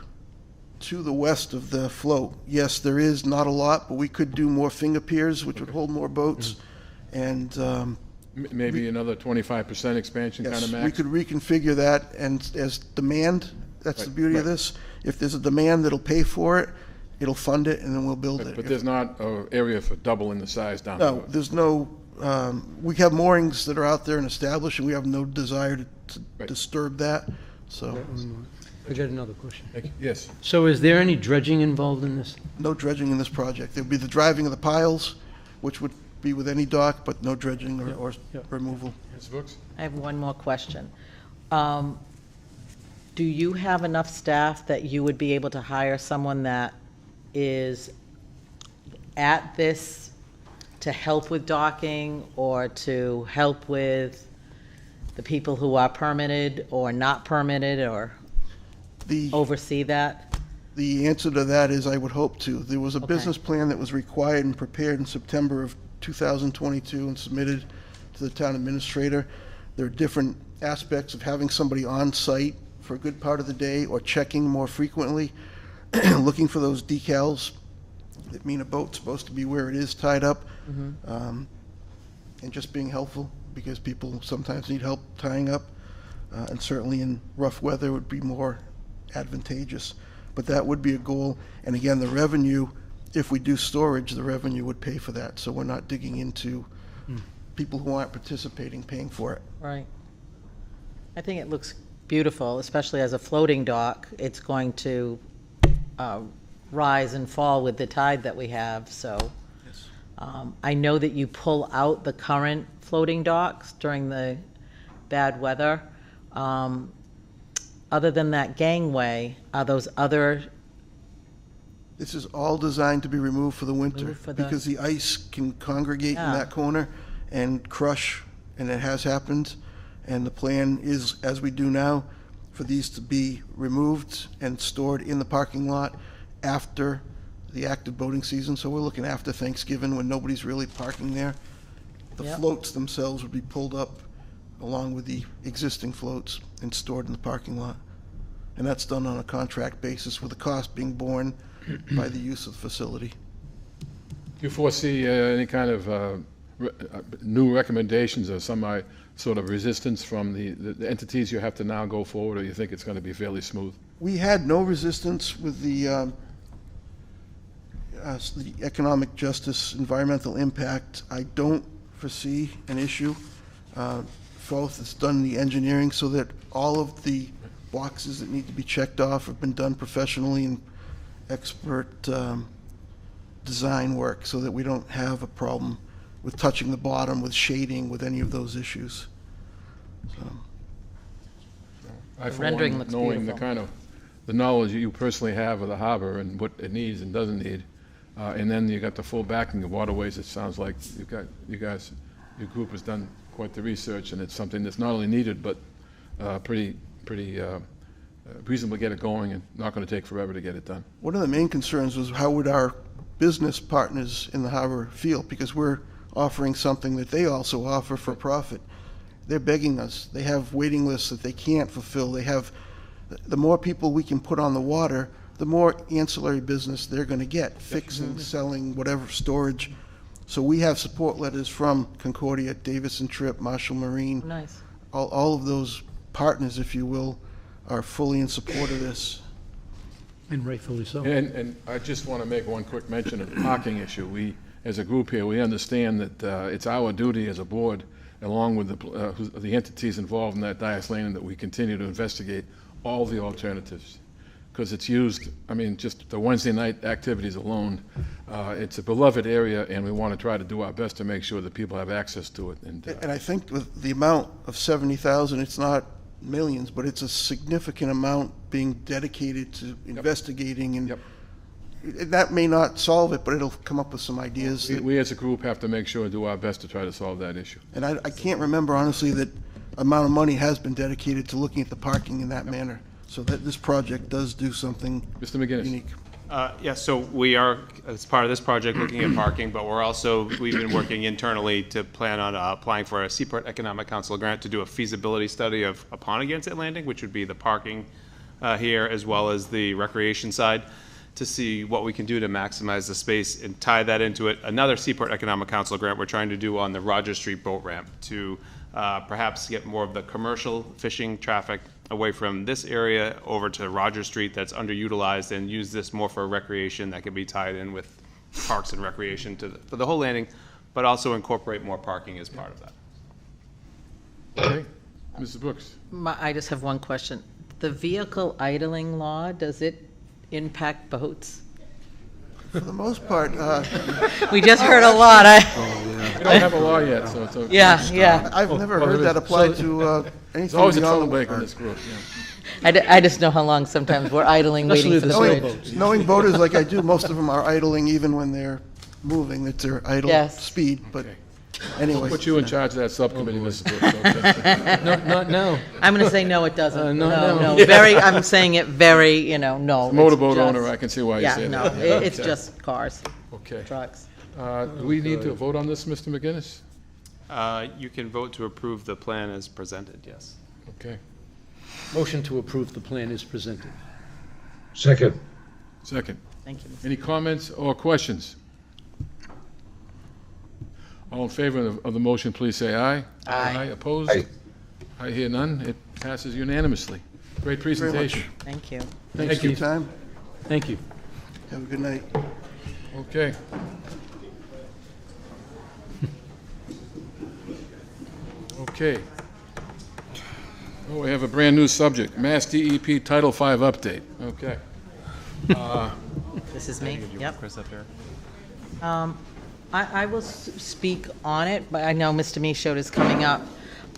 to the west of the float. Yes, there is not a lot, but we could do more finger piers, which would hold more boats. And Maybe another 25% expansion kind yes, of we max? could reconfigure that, and as demand, that's the Right, beauty of right. this. If there's a demand that'll pay for it, it'll fund it, and then we'll build it. But there's not an area for doubling the size down the No, road? there's no, we have moorings that are out there and established, and we have no desire to Right. disturb that, so I got another question. Thank you. Yes. So is there any dredging involved in this? no dredging in this project. There'd be the driving of the piles, which would be with any dock, but no dredging or yeah. removal. Ms. Brooks? I have one more question. Do you have enough staff that you would be able to hire someone that is at this to help with docking or to help with the people who are permitted or not permitted or The, oversee that? the answer to that is I would hope to. There was a Okay. business plan that was required and prepared in September of 2022 and submitted to the town administrator. There are different aspects of having somebody on site for a good part of the day or checking more frequently, looking for those decals that mean a boat's supposed to be where it is tied up. and just being helpful, because people sometimes need help tying up, and certainly in rough weather would be more advantageous. But that would be a goal. And again, the revenue, if we do storage, the revenue would pay for that. So we're not digging into people who aren't participating paying for it. Right. I think it looks beautiful, especially as a floating dock. It's going to rise and fall with the tide that we have, so. I know that you pull out the current floating docks during the bad weather. Other than that gangway, are those other? This is all designed to be removed for the winter, Removed for the- because the ice can congregate in Yeah. that corner and crush, and it has happened. And the plan is, as we do now, for these to be removed and stored in the parking lot after the active boating season. So we're looking after Thanksgiving, when nobody's really parking there. The Yep. floats themselves would be pulled up along with the existing floats and stored in the parking lot. And that's done on a contract basis, with the cost being borne by the use of the facility. Do you foresee any kind of new recommendations or some sort of resistance from the entities you have to now go forward, or you think it's going to be fairly smooth? We had no resistance with the economic justice, environmental impact. I don't foresee an issue. Both has done the engineering so that all of the boxes that need to be checked off have been done professionally and expert design work, so that we don't have a problem with touching the bottom, with shading, with any of those issues. So, I, for rendering one, looks knowing beautiful. the kind of, the knowledge you personally have of the harbor and what it needs and doesn't need, and then you got the full backing of waterways, it sounds like your group has done quite the research, and it's something that's not only needed, but pretty reasonable to get it going, and not going to take forever to get it done. one of the main concerns was, how would our business partners in the harbor feel? Because we're offering something that they also offer for profit. They're begging us. They have waiting lists that they can't fulfill. They have, the more people we can put on the water, the more ancillary business they're going to get, fixing, selling, whatever, storage. So we have support letters from Concordia, Davison Trip, Marshall Marine. Nice. All of those partners, if you will, are fully in support of this. And rightfully so. And I just want to make one quick mention of the parking issue. We, as a group here, we understand that it's our duty as a board, along with the entities involved in that Dias Landing, that we continue to investigate all the alternatives. Because it's used, I mean, just the Wednesday night activities alone, it's a beloved area, and we want to try to do our best to make sure that people have access to it. And I think with the amount of 70,000, it's not millions, but it's a significant amount being dedicated to investigating, and that may not solve it, but it'll come up with some ideas. We as a group have to make sure and do our best to try to solve that issue. And I can't remember honestly that amount of money has been dedicated to looking at the parking in that manner. So that this project does do something Mr. McGinnis. unique. Yeah, so we are, as part of this project, looking at parking, but we've been working internally to plan on applying for a Seaport Economic Council grant to do a feasibility study of Upon-Agansett Landing, which would be the parking here, as well as the recreation side, to see what we can do to maximize the space and tie that into it. Another Seaport Economic Council grant we're trying to do on the Rogers Street boat ramp to perhaps get more of the commercial fishing traffic away from this area over to Rogers Street that's underutilized, and use this more for recreation that could be tied in with parks and recreation for the whole landing, but also incorporate more parking as part of that. Okay. Mrs. Brooks. I just have one question. The vehicle idling law, does it impact boats? For the most part, We just heard a lot. We don't have a law yet, so it's okay. Yeah. I've never heard that apply to There's anything always a beyond the troublemaker in water. this group, yeah. I just know how long sometimes we're idling, waiting Especially for the the bridge. sailboats. Knowing boaters like I do, most of them are idling even when they're moving. It's their idle Yes. speed, but Okay. anyway. Put you in charge of that subcommittee, Mrs. Brooks. Okay. Not now. I'm going to say no, it doesn't. no. I'm saying it very, no. Motorboat it's just- owner, I can see why you say Yeah, that. no, it's just cars, Okay. trucks. Do we need to vote on this, Mr. McGinnis? You can vote to approve the plan as presented, yes. Okay. Motion to approve the plan is presented. Second. Second. Thank you. Any comments or questions? All in favor of the motion, please say aye. Aye. Opposed? Aye. I hear none. It passes unanimously. Great presentation. Thank you. Thanks, Thank you, Steve. Tom. Thank you. Have a good night. Okay. Okay. Oh, we have a brand-new subject, Mass DEP Title V update. Okay. This is me? Yep. Chris up here. I will speak on it, but I know Mr. Michaud is coming up.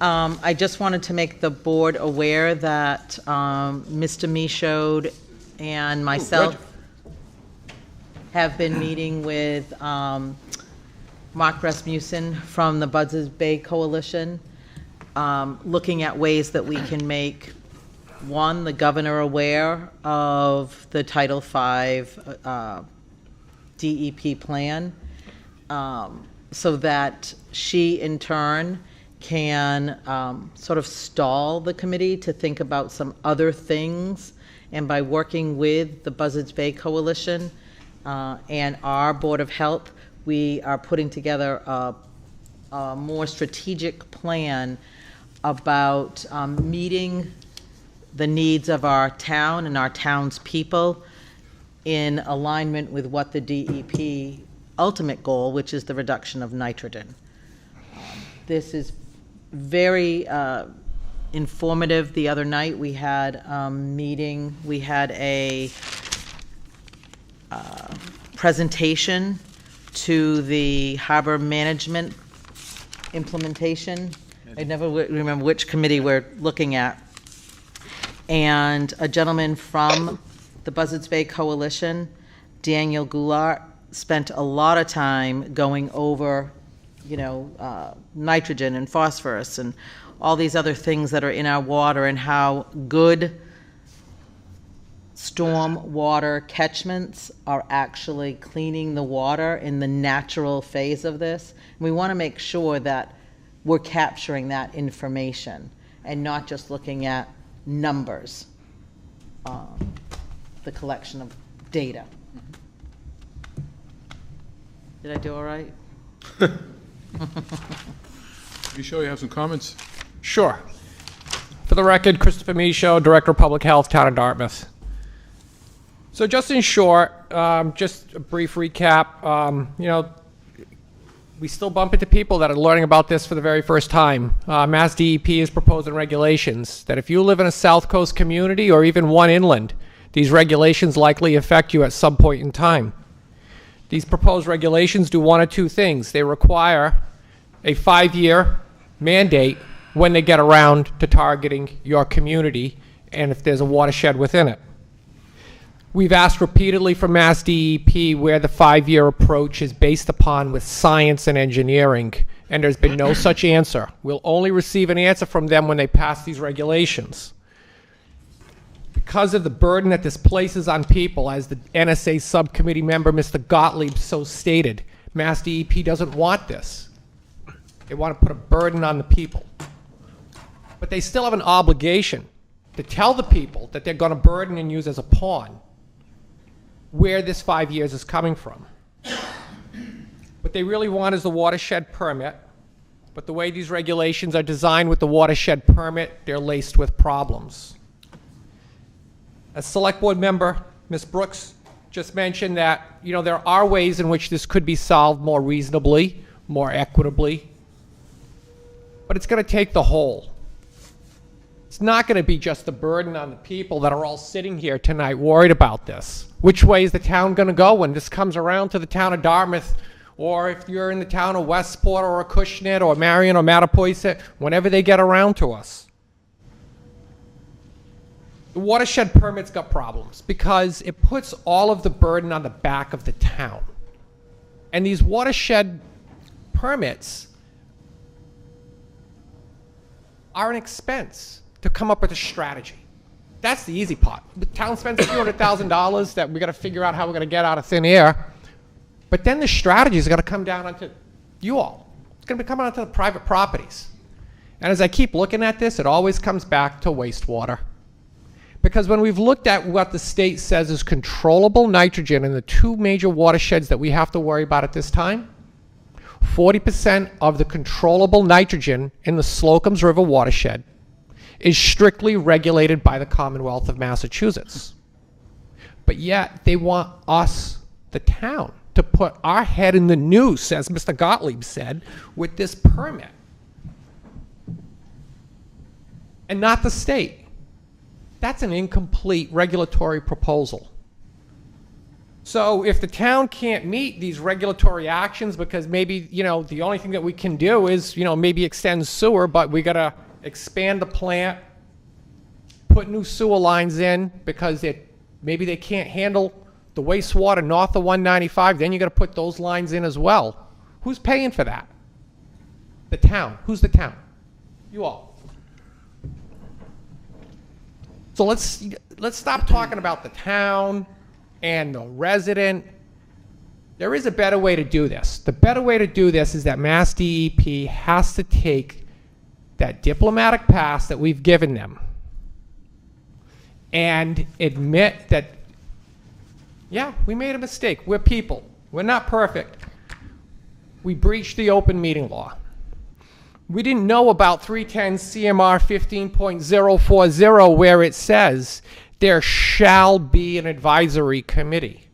I just wanted to make the board aware that Mr. Michaud and myself have been meeting with Mark Rasmussen from the Buzzards Bay Coalition, looking at ways that we can make, one, the governor aware of the Title V DEP plan, so that she in turn can sort of stall the committee to think about some other things. And by working with the Buzzards Bay Coalition and our Board of Health, we are putting together a more strategic plan about meeting the needs of our town and our townspeople in alignment with what the DEP ultimate goal, which is the reduction of nitrogen. This is very informative. The other night we had a meeting, we had a presentation to the harbor management implementation. I never remember which committee we're looking at. And a gentleman from the Buzzards Bay Coalition, Daniel Goulart, spent a lot of time going over, nitrogen and phosphorus and all these other things that are in our water and how good storm water catchments are actually cleaning the water in the natural phase of this. And we want to make sure that we're capturing that information and not just looking at numbers, the collection of data. Did I do all right? You sure you have some comments? Sure. For the record, Christopher Michaud, Director of Public Health, Town of Dartmouth. So just in short, just a brief recap, we still bump into people that are learning about this for the very first time. Mass DEP is proposing regulations that if you live in a South Coast community or even one inland, these regulations likely affect you at some point in time. These proposed regulations do one of two things. They require a 5-year mandate when they get around to targeting your community and if there's a watershed within it. We've asked repeatedly from Mass DEP where the 5-year approach is based upon with science and engineering, and there's been no such answer. We'll only receive an answer from them when they pass these regulations. Because of the burden that this places on people, as the NSA subcommittee member, Mr. Gottlieb, so stated, Mass DEP doesn't want this. They want to put a burden on the people. But they still have an obligation to tell the people that they're going to burden and use as a pawn where this 5 years is coming from. What they really want is the watershed permit, but the way these regulations are designed with the watershed permit, they're laced with problems. As Select Board member, Ms. Brooks just mentioned that, there are ways in which this could be solved more reasonably, more equitably, but it's going to take the whole. It's not going to be just the burden on the people that are all sitting here tonight worried about this. Which way is the town going to go when this comes around to the town of Dartmouth, or if you're in the town of Westport or Acushnet or Marion or Mattapoisett, whenever they get around to us? The watershed permit's got problems because it puts all of the burden on the back of the town. And these watershed permits are an expense to come up with a strategy. That's the easy part. The town spends a few $100,000 that we got to figure out how we're going to get out of thin air. But then the strategy is going to come down onto you all. It's going to be coming onto the private properties. And as I keep looking at this, it always comes back to wastewater. Because when we've looked at what the state says is controllable nitrogen in the two major watersheds that we have to worry about at this time, 40% of the controllable nitrogen in the Slocum's River watershed is strictly regulated by the Commonwealth of Massachusetts. But yet they want us, the town, to put our head in the noose, as Mr. Gottlieb said, with this permit. And not the state. That's an incomplete regulatory proposal. So if the town can't meet these regulatory actions because maybe, the only thing that we can do is, maybe extend sewer, but we got to expand the plant, put new sewer lines in because maybe they can't handle the wastewater north of 195, then you got to put those lines in as well. Who's paying for that? The town. Who's the town? You all. So let's stop talking about the town and the resident. There is a better way to do this. The better way to do this is that Mass DEP has to take that diplomatic pass that we've given them and admit that, yeah, we made a mistake. We're people. We're not perfect. We breached the open meeting law. We didn't know about 310 CMR 15.040 where it says there shall be an advisory committee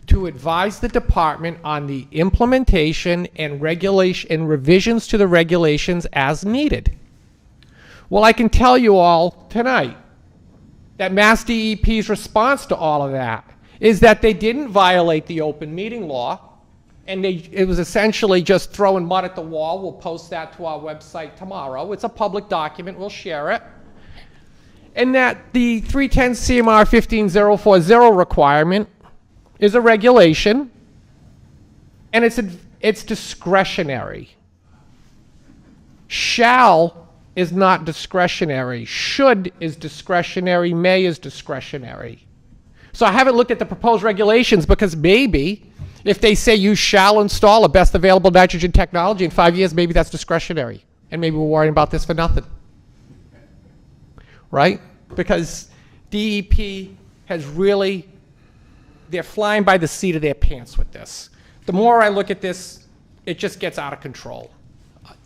to advise the department on the implementation and regulation and revisions to the regulations as needed. Well, I can tell you all tonight that Mass DEP's response to all of that is that they didn't violate the open meeting law, and it was essentially just throwing mud at the wall. We'll post that to our website tomorrow. It's a public document. We'll share it. And that the 310 CMR 15040 requirement is a regulation, and it's discretionary. Shall is not discretionary. Should is discretionary. May is discretionary. So I haven't looked at the proposed regulations because maybe if they say you shall install a best available nitrogen technology in 5 years, maybe that's discretionary. And maybe we're worrying about this for nothing. Right? Because DEP has really, they're flying by the seat of their pants with this. The more I look at this, it just gets out of control.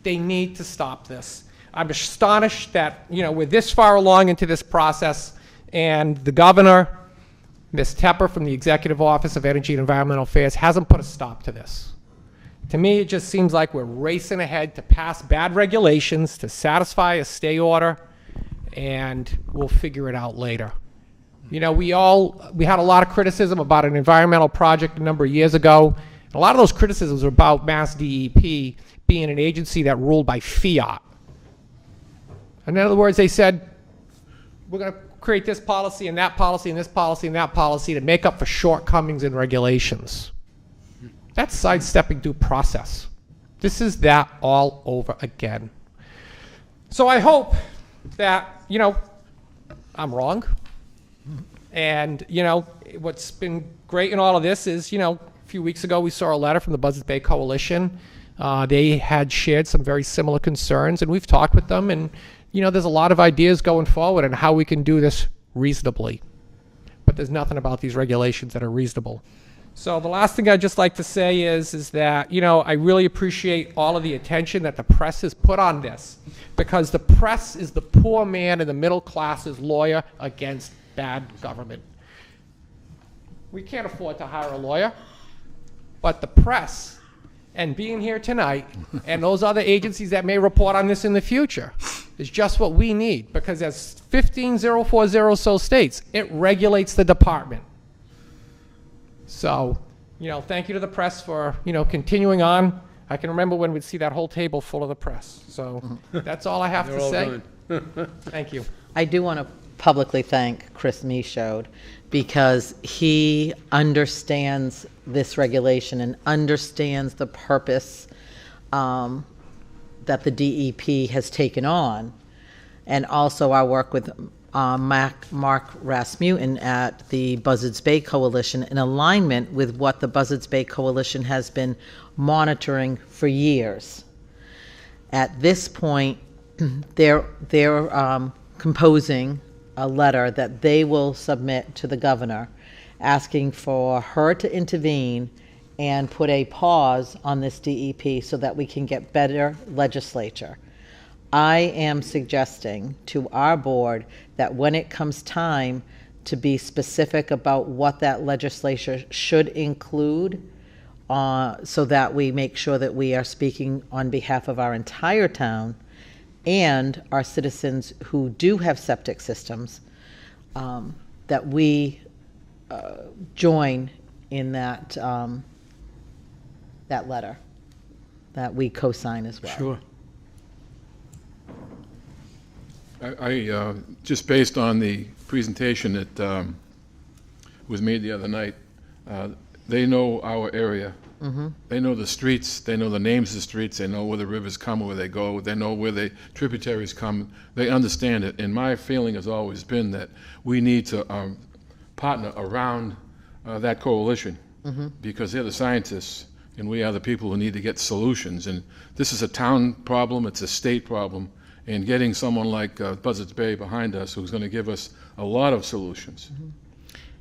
They need to stop this. I'm astonished that, we're this far along into this process and the governor, Ms. Tepper from the Executive Office of Energy and Environmental Affairs, hasn't put a stop to this. To me, it just seems like we're racing ahead to pass bad regulations to satisfy a stay order, and we'll figure it out later. We had a lot of criticism about an environmental project a number of years ago. A lot of those criticisms were about Mass DEP being an agency that ruled by fiat. In other words, they said, we're going to create this policy and that policy and this policy and that policy to make up for shortcomings in regulations. That's sidestepping due process. This is that all over again. So I hope that, I'm wrong. And, what's been great in all of this is, a few weeks ago we saw a letter from the Buzzards Bay Coalition. They had shared some very similar concerns, and we've talked with them, and there's a lot of ideas going forward on how we can do this reasonably. But there's nothing about these regulations that are reasonable. So the last thing I'd just like to say is that, I really appreciate all of the attention that the press has put on this, because the press is the poor man and the middle class's lawyer against bad government. We can't afford to hire a lawyer, but the press and being here tonight and those other agencies that may report on this in the future is just what we need, because as 15040 so states, it regulates the department. So, thank you to the press for, continuing on. I can remember when we'd see that whole table full of the press. So that's all I have to say. Thank you. I do want to publicly thank Chris Michaud because he understands this regulation and understands the purpose that the DEP has taken on. And also our work with Mark Rasmussen at the Buzzards Bay Coalition in alignment with what the Buzzards Bay Coalition has been monitoring for years. At this point, they're composing a letter that they will submit to the governor asking for her to intervene and put a pause on this DEP so that we can get better legislature. I am suggesting to our board that when it comes time to be specific about what that legislature should include, so that we make sure that we are speaking on behalf of our entire town and our citizens who do have septic systems, that we join in that that letter, that we co-sign as well. Sure. I just based on the presentation that was made the other night, they know our area. They know the streets, they know the names of the streets, they know where the rivers come, where they go, they know where the tributaries come, they understand it. And my feeling has always been that we need to partner around that coalition, because they're the scientists and we are the people who need to get solutions. And this is a town problem, it's a state problem, and getting someone like Buzzards Bay behind us who's going to give us a lot of solutions.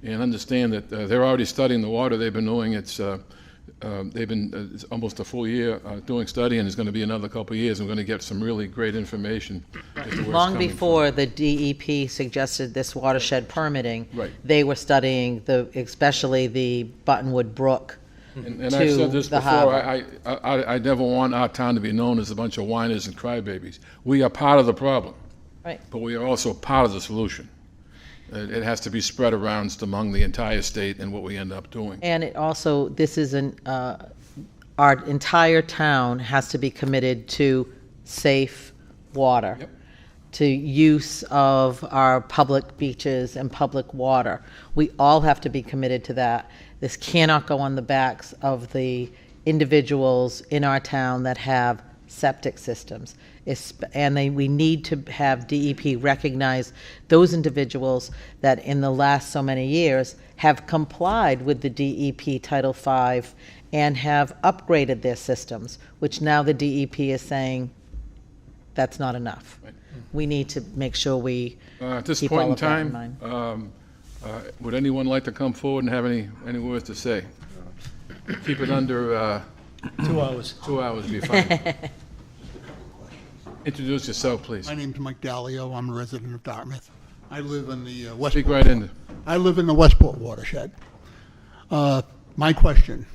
And understand that they're already studying the water. They've been doing it's almost a full year doing study, and it's going to be another couple of years. And we're going to get some really great information as to where it's Long coming before from. the DEP suggested this watershed permitting, Right. they were studying especially the Buttonwood Brook. And I've to said this the before, harbor. I never want our town to be known as a bunch of whiners and crybabies. We are part of the problem, Right. but we are also part of the solution. It has to be spread around among the entire state and what we end up doing. And it also, this is our entire town has to be committed to safe water, Yep. to use of our public beaches and public water. We all have to be committed to that. This cannot go on the backs of the individuals in our town that have septic systems. And we need to have DEP recognize those individuals that in the last so many years have complied with the DEP Title V and have upgraded their systems, which now the DEP is saying that's not enough. Right. We need to make sure we At this keep point all in of that in time, mind. would anyone like to come forward and have any words to say? Keep it under 2 hours. 2 hours, would be fine. Introduce yourself, please. My name's Mike Dallio. I'm a resident of Dartmouth. I live in the Westport. Speak right in. I live in the Westport watershed. My question,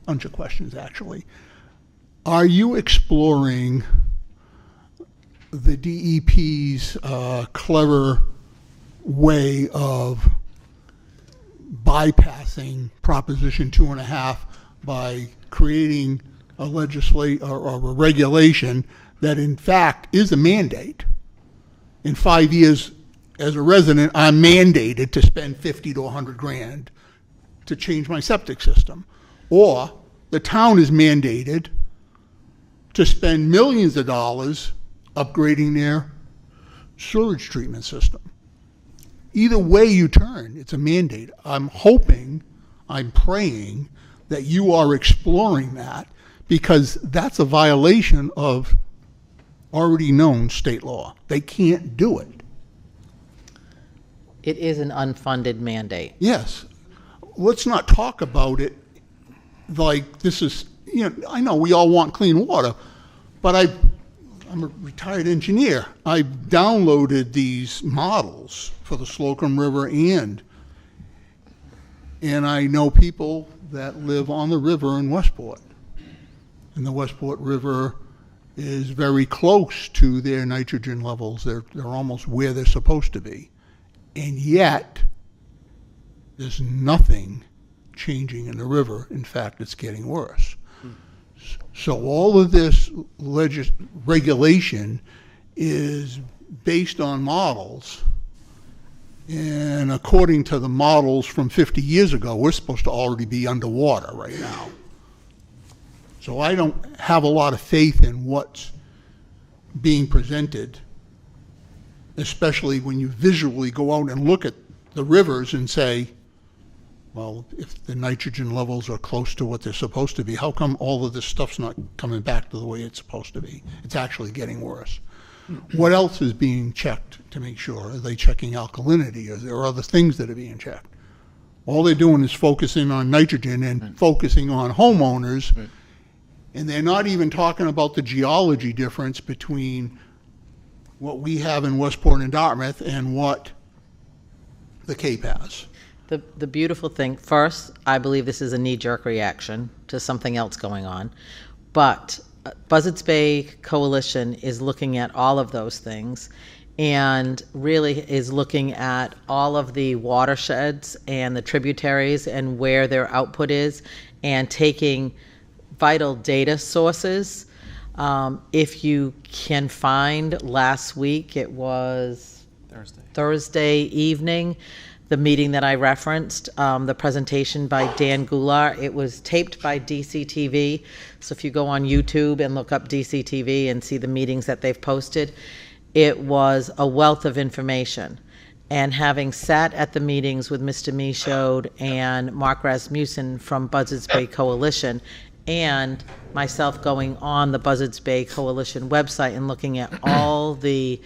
bunch of questions actually. Are you exploring the DEP's clever way of bypassing Proposition 2.5 by creating a or a regulation that in fact is a mandate? In 5 years as a resident, I'm mandated to spend 50 to 100 grand to change my septic system. Or the town is mandated to spend millions of dollars upgrading their sewage treatment system. Either way you turn, it's a mandate. I'm hoping, I'm praying that you are exploring that, because that's a violation of already known state law. They can't do it. It is an unfunded mandate. Yes. Let's not talk about it like this is, I know we all want clean water, but I'm a retired engineer. I downloaded these models for the Slocum River and I know people that live on the river in Westport. And the Westport River is very close to their nitrogen levels. They're almost where they're supposed to be. And yet, there's nothing changing in the river. In fact, it's getting worse. So all of this regulation is based on models. And according to the models from 50 years ago, we're supposed to already be underwater right now. So I don't have a lot of faith in what's being presented, especially when you visually go out and look at the rivers and say, well, if the nitrogen levels are close to what they're supposed to be, how come all of this stuff's not coming back to the way it's supposed to be? It's actually getting worse. What else is being checked to make sure? Are they checking alkalinity? Are there other things that are being checked? All they're doing is focusing on nitrogen and focusing on homeowners. Right. And they're not even talking about the geology difference between what we have in Westport and Dartmouth and what the Cape has. The beautiful thing, first, I believe this is a knee-jerk reaction to something else going on, but Buzzards Bay Coalition is looking at all of those things and really is looking at all of the watersheds and the tributaries and where their output is and taking vital data sources. If you can find, last week, it was Thursday evening, the meeting that I referenced, the presentation by Dan Goulart. It was taped by DCTV. So if you go on YouTube and look up DCTV and see the meetings that they've posted, it was a wealth of information. And having sat at the meetings with Mr. Michaud and Mark Rasmussen from Buzzards Bay Coalition, and myself going on the Buzzards Bay Coalition website and looking at all the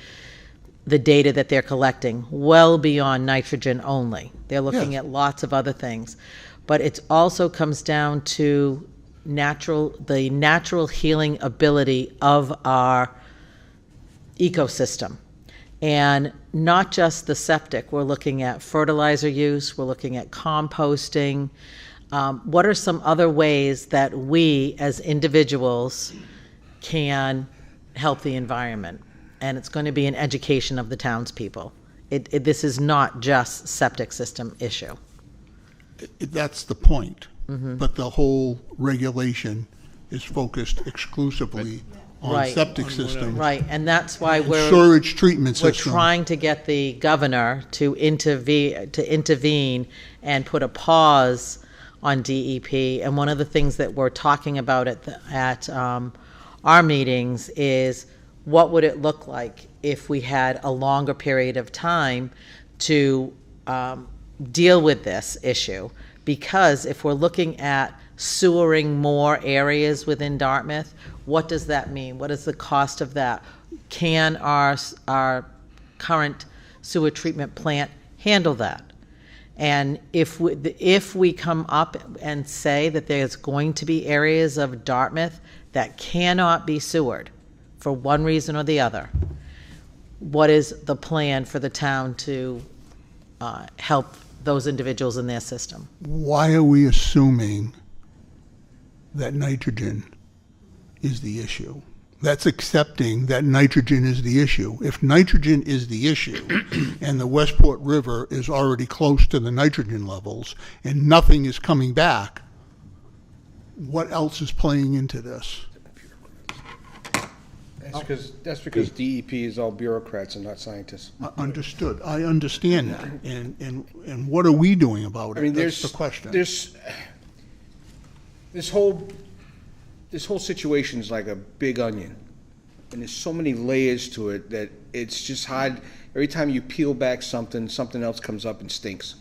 data that they're collecting, well beyond nitrogen only. They're looking at lots of other things. But it also comes down to the natural healing ability of our ecosystem. And not just the septic. We're looking at fertilizer use, we're looking at composting. What are some other ways that we as individuals can help the environment? And it's going to be an education of the townspeople. This is not just septic system issue. That's the point. But the whole regulation is focused exclusively on Right. septic systems. Right, and that's why and we're storage treatment we're system. trying to get the governor to intervene and put a pause on DEP. And one of the things that we're talking about at our meetings is, what would it look like if we had a longer period of time to deal with this issue? Because if we're looking at sewering more areas within Dartmouth, what does that mean? What is the cost of that? Can our current sewer treatment plant handle that? And if we come up and say that there's going to be areas of Dartmouth that cannot be sewered for one reason or the other, what is the plan for the town to help those individuals in their system? Why are we assuming that nitrogen is the issue? That's accepting that nitrogen is the issue. If nitrogen is the issue and the Westport River is already close to the nitrogen levels and nothing is coming back, what else is playing into this? That's because DEP is all bureaucrats and not scientists. Understood. I understand that. And what are we doing about it? I mean, That's the question. This whole situation is like a big onion, and there's so many layers to it that it's just hard. Every time you peel back something else comes up and stinks.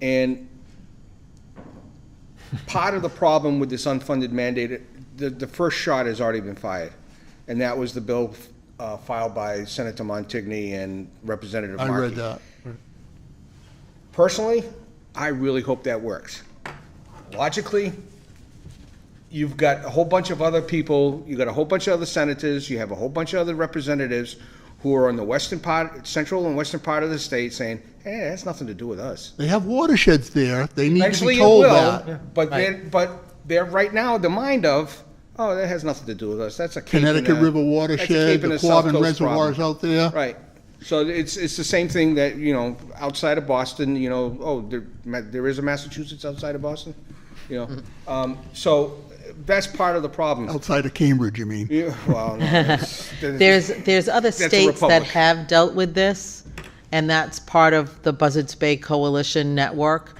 And part of the problem with this unfunded mandate, the first shot has already been fired, and that was the bill filed by Senator Montigny and Representative Markey. I read that. Personally, I really hope that works. Logically, you've got a whole bunch of other people, you've got a whole bunch of other senators, you have a whole bunch of other representatives who are on the central and western part of the state saying, hey, that has nothing to do with us. They have watersheds there. They need Eventually to be told it will, that. but they're right now the mind of, oh, that has nothing to do with us. That's a Cape Connecticut River that's a watershed, Cape and the a South Quabbin Coast reservoirs problem. out there. Right. So it's the same thing that, outside of Boston, there is a Massachusetts outside of Boston, so that's part of the problem. Outside of Cambridge, you mean? Yeah, well, no, There's other a states that republic. have dealt with this, and that's part of the Buzzards Bay Coalition network,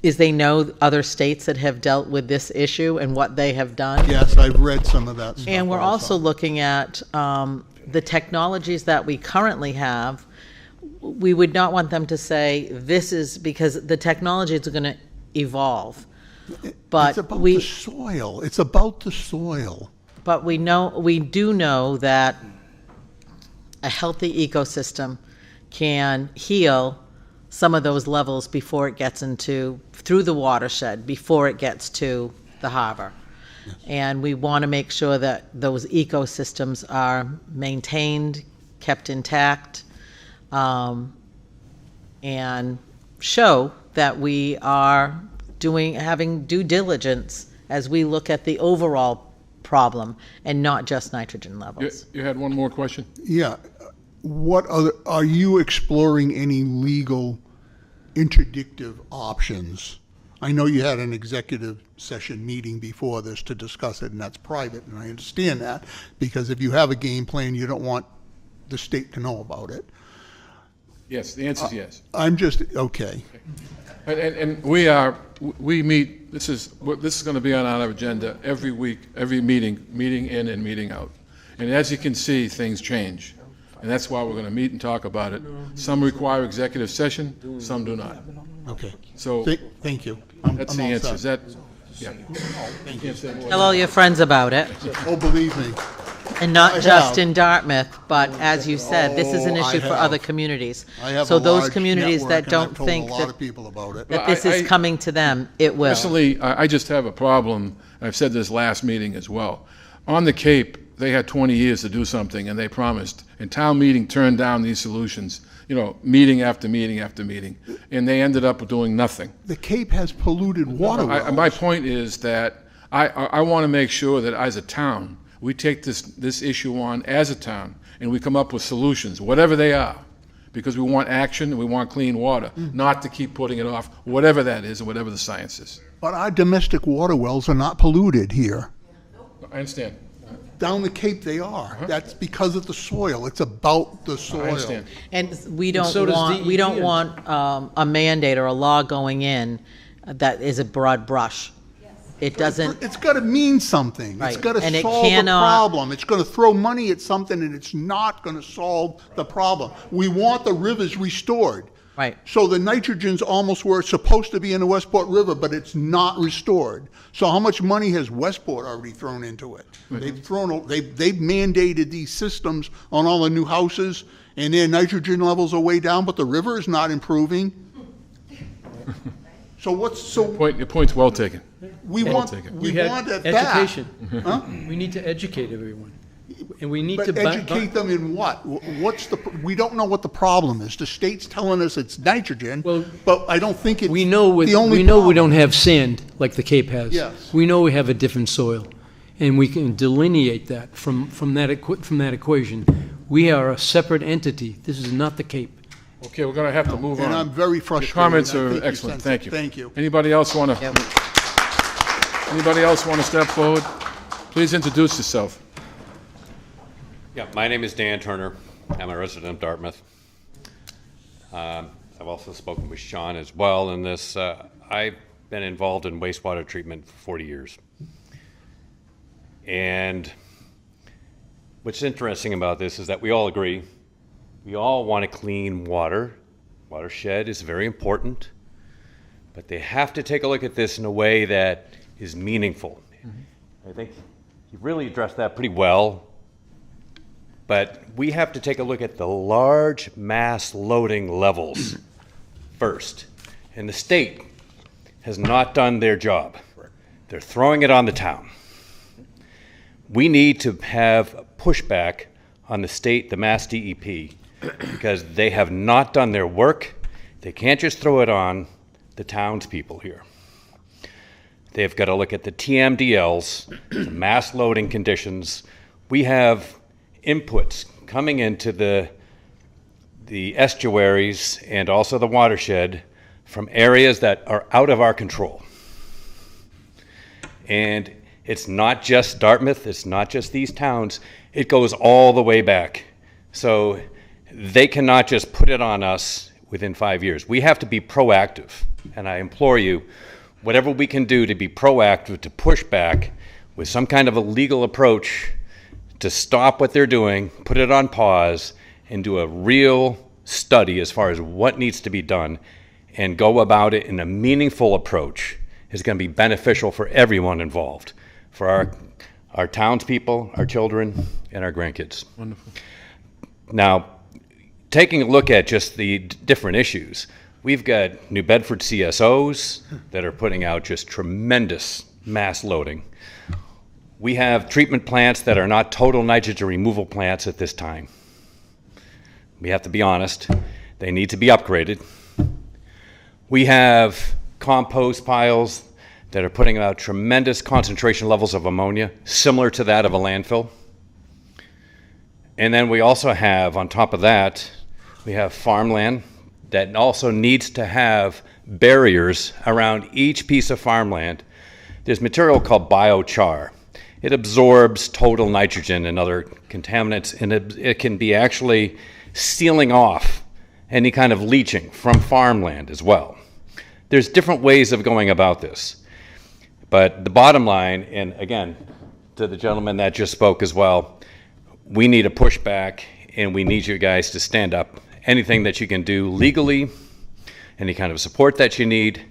is they know other states that have dealt with this issue and what they have done. Yes, I've read some of that stuff. And we're also looking at the technologies that we currently have. We would not want them to say this is because the technologies are going to evolve. But it's about the soil. It's about the soil. But we do know that a healthy ecosystem can heal some of those levels before it gets through the watershed, before it gets to the harbor. And we want to make sure that those ecosystems are maintained, kept intact, and show that we are having due diligence as we look at the overall problem and not just nitrogen levels. You had one more question? Yeah. Are you exploring any legal interdictive options? I know you had an executive session meeting before this to discuss it, and that's private, and I understand that, because if you have a game plan, you don't want the state to know about it. Yes, the answer is yes. I'm just, okay. And we meet, this is going to be on our agenda every week, every meeting in and meeting out. And as you can see, things change. And that's why we're going to meet and talk about it. Some require executive session, some do not. Okay. So thank you. that's I'm the all answer. set. Is that, yeah. Thank you. Tell all your friends about it. Oh, believe me. And not I just have. in Dartmouth, but as you said, this is an Oh, I issue for have. other communities. I have So a those large communities network, that and don't I've told think a lot that of people about it. that this is coming to them, it will. Personally, I just have a problem. I've said this last meeting as well. On the Cape, they had 20 years to do something, and they promised. And town meeting turned down these solutions, meeting after meeting after meeting, and they ended up doing nothing. The Cape has polluted water wells. My point is that I want to make sure that as a town, we take this issue on as a town, and we come up with solutions, whatever they are, because we want action and we want clean water, not to keep putting it off, whatever that is and whatever the science is. But our domestic water wells are not polluted here. I understand. Down the Cape, they are. That's because of the soil. It's about the soil. I understand. And we don't so does want, we don't DEP. want a mandate or a law going in that is a broad brush. It doesn't, It's got to mean something. It's Right. got to And it solve a cannot- problem. It's going to throw money at something, and it's not going to solve the problem. We want the rivers restored. right. So the nitrogen's almost where it's supposed to be in the Westport River, but it's not restored. So how much money has Westport already thrown into it? They've mandated these systems on all the new houses, and their nitrogen levels are way down, but the river is not improving. Your point's well taken. We Well want taken. we had want it back. education. Huh? We need to educate everyone. And we need But to. educate them in what? We don't know what the problem is. The state's telling us it's nitrogen, Well, but I don't think it's We know the only we problem. don't have sand like the Cape has. Yes. We know we have a different soil, and we can delineate that from that equation. We are a separate entity. This is not the Cape. Okay, we're going to have to move on. And I'm very Your frustrated. comments I are think you excellent. sense it. Thank you. Thank you. Anybody else want to? Anybody else want to step forward? Please introduce yourself. Yeah, my name is Dan Turner. I'm a resident of Dartmouth. I've also spoken with Sean as well in this. I've been involved in wastewater treatment for 40 years. And what's interesting about this is that we all agree. We all want a clean water. Watershed is very important. But they have to take a look at this in a way that is meaningful. I think you really addressed that pretty well. But we have to take a look at the large mass loading levels first. And the state has not done their job. They're throwing it on the town. We need to have pushback on the state, the Mass DEP, because they have not done their work. They can't just throw it on the townspeople here. They've got to look at the TMDLs, the mass loading conditions. We have inputs coming into the estuaries and also the watershed from areas that are out of our control. And it's not just Dartmouth, it's not just these towns, it goes all the way back. So they cannot just put it on us within 5 years. We have to be proactive, and I implore you, whatever we can do to be proactive, to push back with some kind of a legal approach to stop what they're doing, put it on pause, and do a real study as far as what needs to be done, and go about it in a meaningful approach is going to be beneficial for everyone involved, for our townspeople, our children, and our grandkids. Wonderful. Now, taking a look at just the different issues, We've got New Bedford CSOs that are putting out just tremendous mass loading. We have treatment plants that are not total nitrogen removal plants at this time. We have to be honest. They need to be upgraded. We have compost piles that are putting out tremendous concentration levels of ammonia, similar to that of a landfill. And then we also have, on top of that, we have farmland that also needs to have barriers around each piece of farmland. There's material called biochar. It absorbs total nitrogen and other contaminants, and it can be actually sealing off any kind of leaching from farmland as well. There's different ways of going about this. But the bottom line, and again, to the gentleman that just spoke as well, we need a pushback, and we need you guys to stand up. Anything that you can do legally, any kind of support that you need,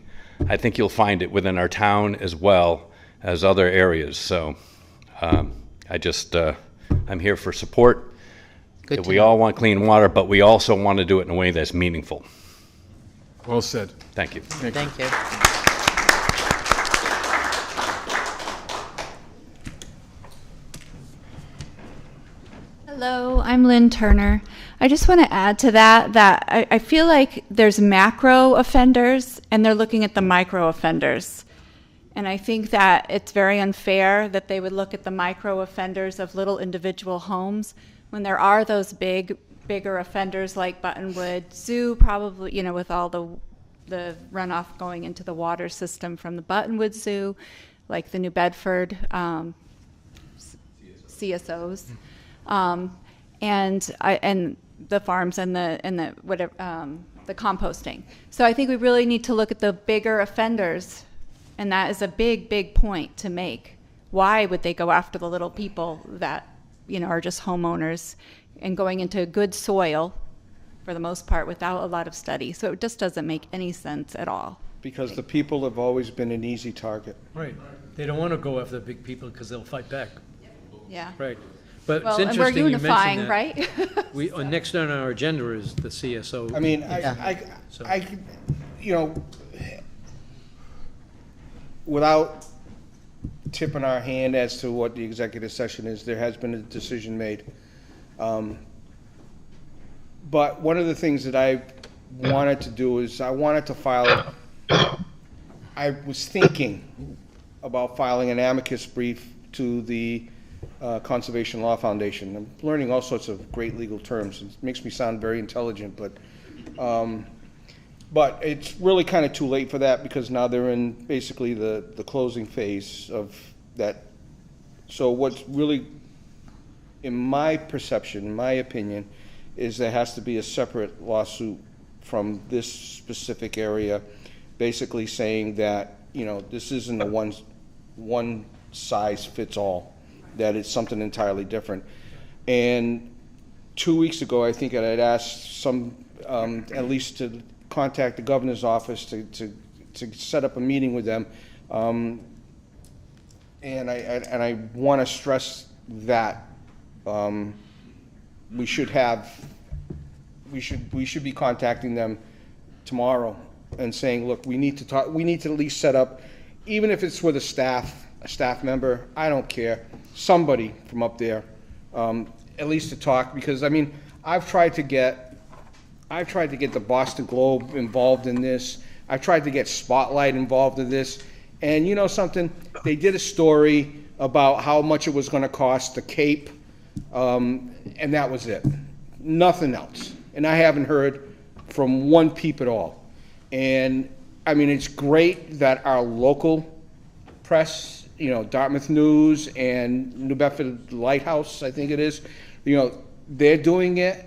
I think you'll find it within our town as well as other areas. So I'm here for support. Good to We know. all want clean water, but we also want to do it in a way that's meaningful. Well said. Thank you. Thank you. Hello, I'm Lynn Turner. I just want to add to that I feel like there's macro offenders and they're looking at the micro offenders. And I think that it's very unfair that they would look at the micro offenders of little individual homes when there are those bigger offenders like Buttonwood Zoo, probably, with all the runoff going into the water system from the Buttonwood Zoo, like the New Bedford CSOs. And the farms and the whatever the composting. So I think we really need to look at the bigger offenders, and that is a big point to make. Why would they go after the little people that are just homeowners and going into good soil for the most part without a lot of study? So it just doesn't make any sense at all. Because the people have always been an easy target. Right. They don't want to go after the big people because they'll fight back. Yeah. Right. But Well, it's and we're interesting you unifying, mentioned that. right? We, next on our agenda is the CSO. I mean, So- without tipping our hand as to what the executive session is, there has been a decision made. But one of the things that I wanted to do is I wanted to file, I was thinking about filing an amicus brief to the Conservation Law Foundation. I'm learning all sorts of great legal terms. It makes me sound very intelligent, but it's really kind of too late for that because now they're in basically the closing phase of that. So what's really, in my perception, in my opinion, is there has to be a separate lawsuit from this specific area, basically saying that, this isn't a one size fits all, that it's something entirely different. And 2 weeks ago, I think I had asked some, at least to contact the governor's office to set up a meeting with them. And I want to stress that we should be contacting them tomorrow and saying, look, we need to talk. We need to at least set up, even if it's with a staff member. I don't care. Somebody from up there, at least to talk, because I mean, I've tried to get the Boston Globe involved in this. I've tried to get Spotlight involved in this. And you know something? They did a story about how much it was going to cost the Cape, and that was it. Nothing else. And I haven't heard from one peep at all. And I mean, it's great that our local press, Dartmouth News and New Bedford Lighthouse, I think it is, they're doing it.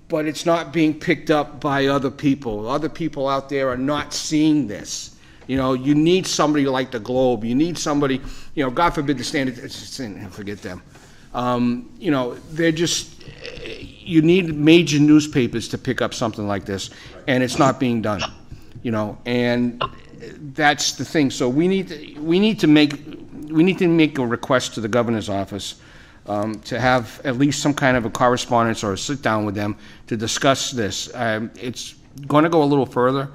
But it's not being picked up by other people. Other people out there are not seeing this. You need somebody like the Globe. You need somebody, God forbid the Standard, forget them. They're just, you need major newspapers to pick up something like this, and it's not being done, and that's the thing. So we need to make a request to the governor's office to have at least some kind of a correspondence or a sit-down with them to discuss this. It's going to go a little further,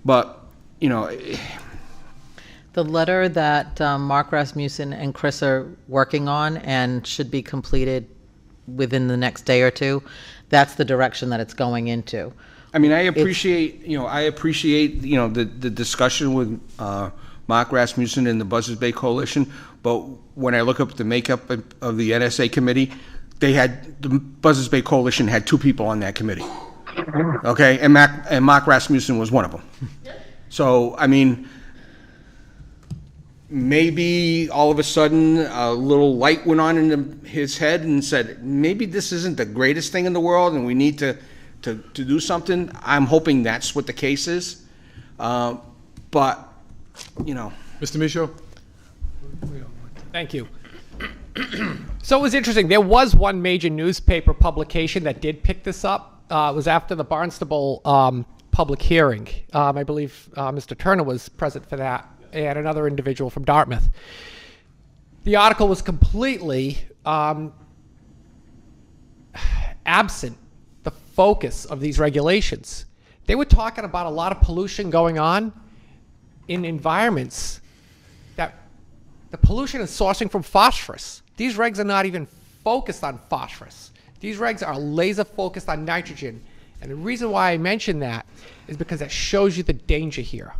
but, you know, The letter that Mark Rasmussen and Chris are working on and should be completed within the next day or two, that's the direction that it's going into. I mean, I appreciate the discussion with Mark Rasmussen and the Buzzards Bay Coalition, but when I look up the makeup of the NSA committee, the Buzzards Bay Coalition had 2 people on that committee. Okay, and Mark Rasmussen was one of them. So, I mean, maybe all of a sudden a little light went on in his head and said, maybe this isn't the greatest thing in the world and we need to do something. I'm hoping that's what the case is. But, you know. Mr. Michaud? Thank you. So it was interesting. There was one major newspaper publication that did pick this up. It was after the Barnstable public hearing. I believe Mr. Turner was present for that, and another individual from Dartmouth. The article was completely absent the focus of these regulations. They were talking about a lot of pollution going on in environments that the pollution is sourcing from phosphorus. These regs are not even focused on phosphorus. These regs are laser focused on nitrogen. And the reason why I mention that is because that shows you the danger here.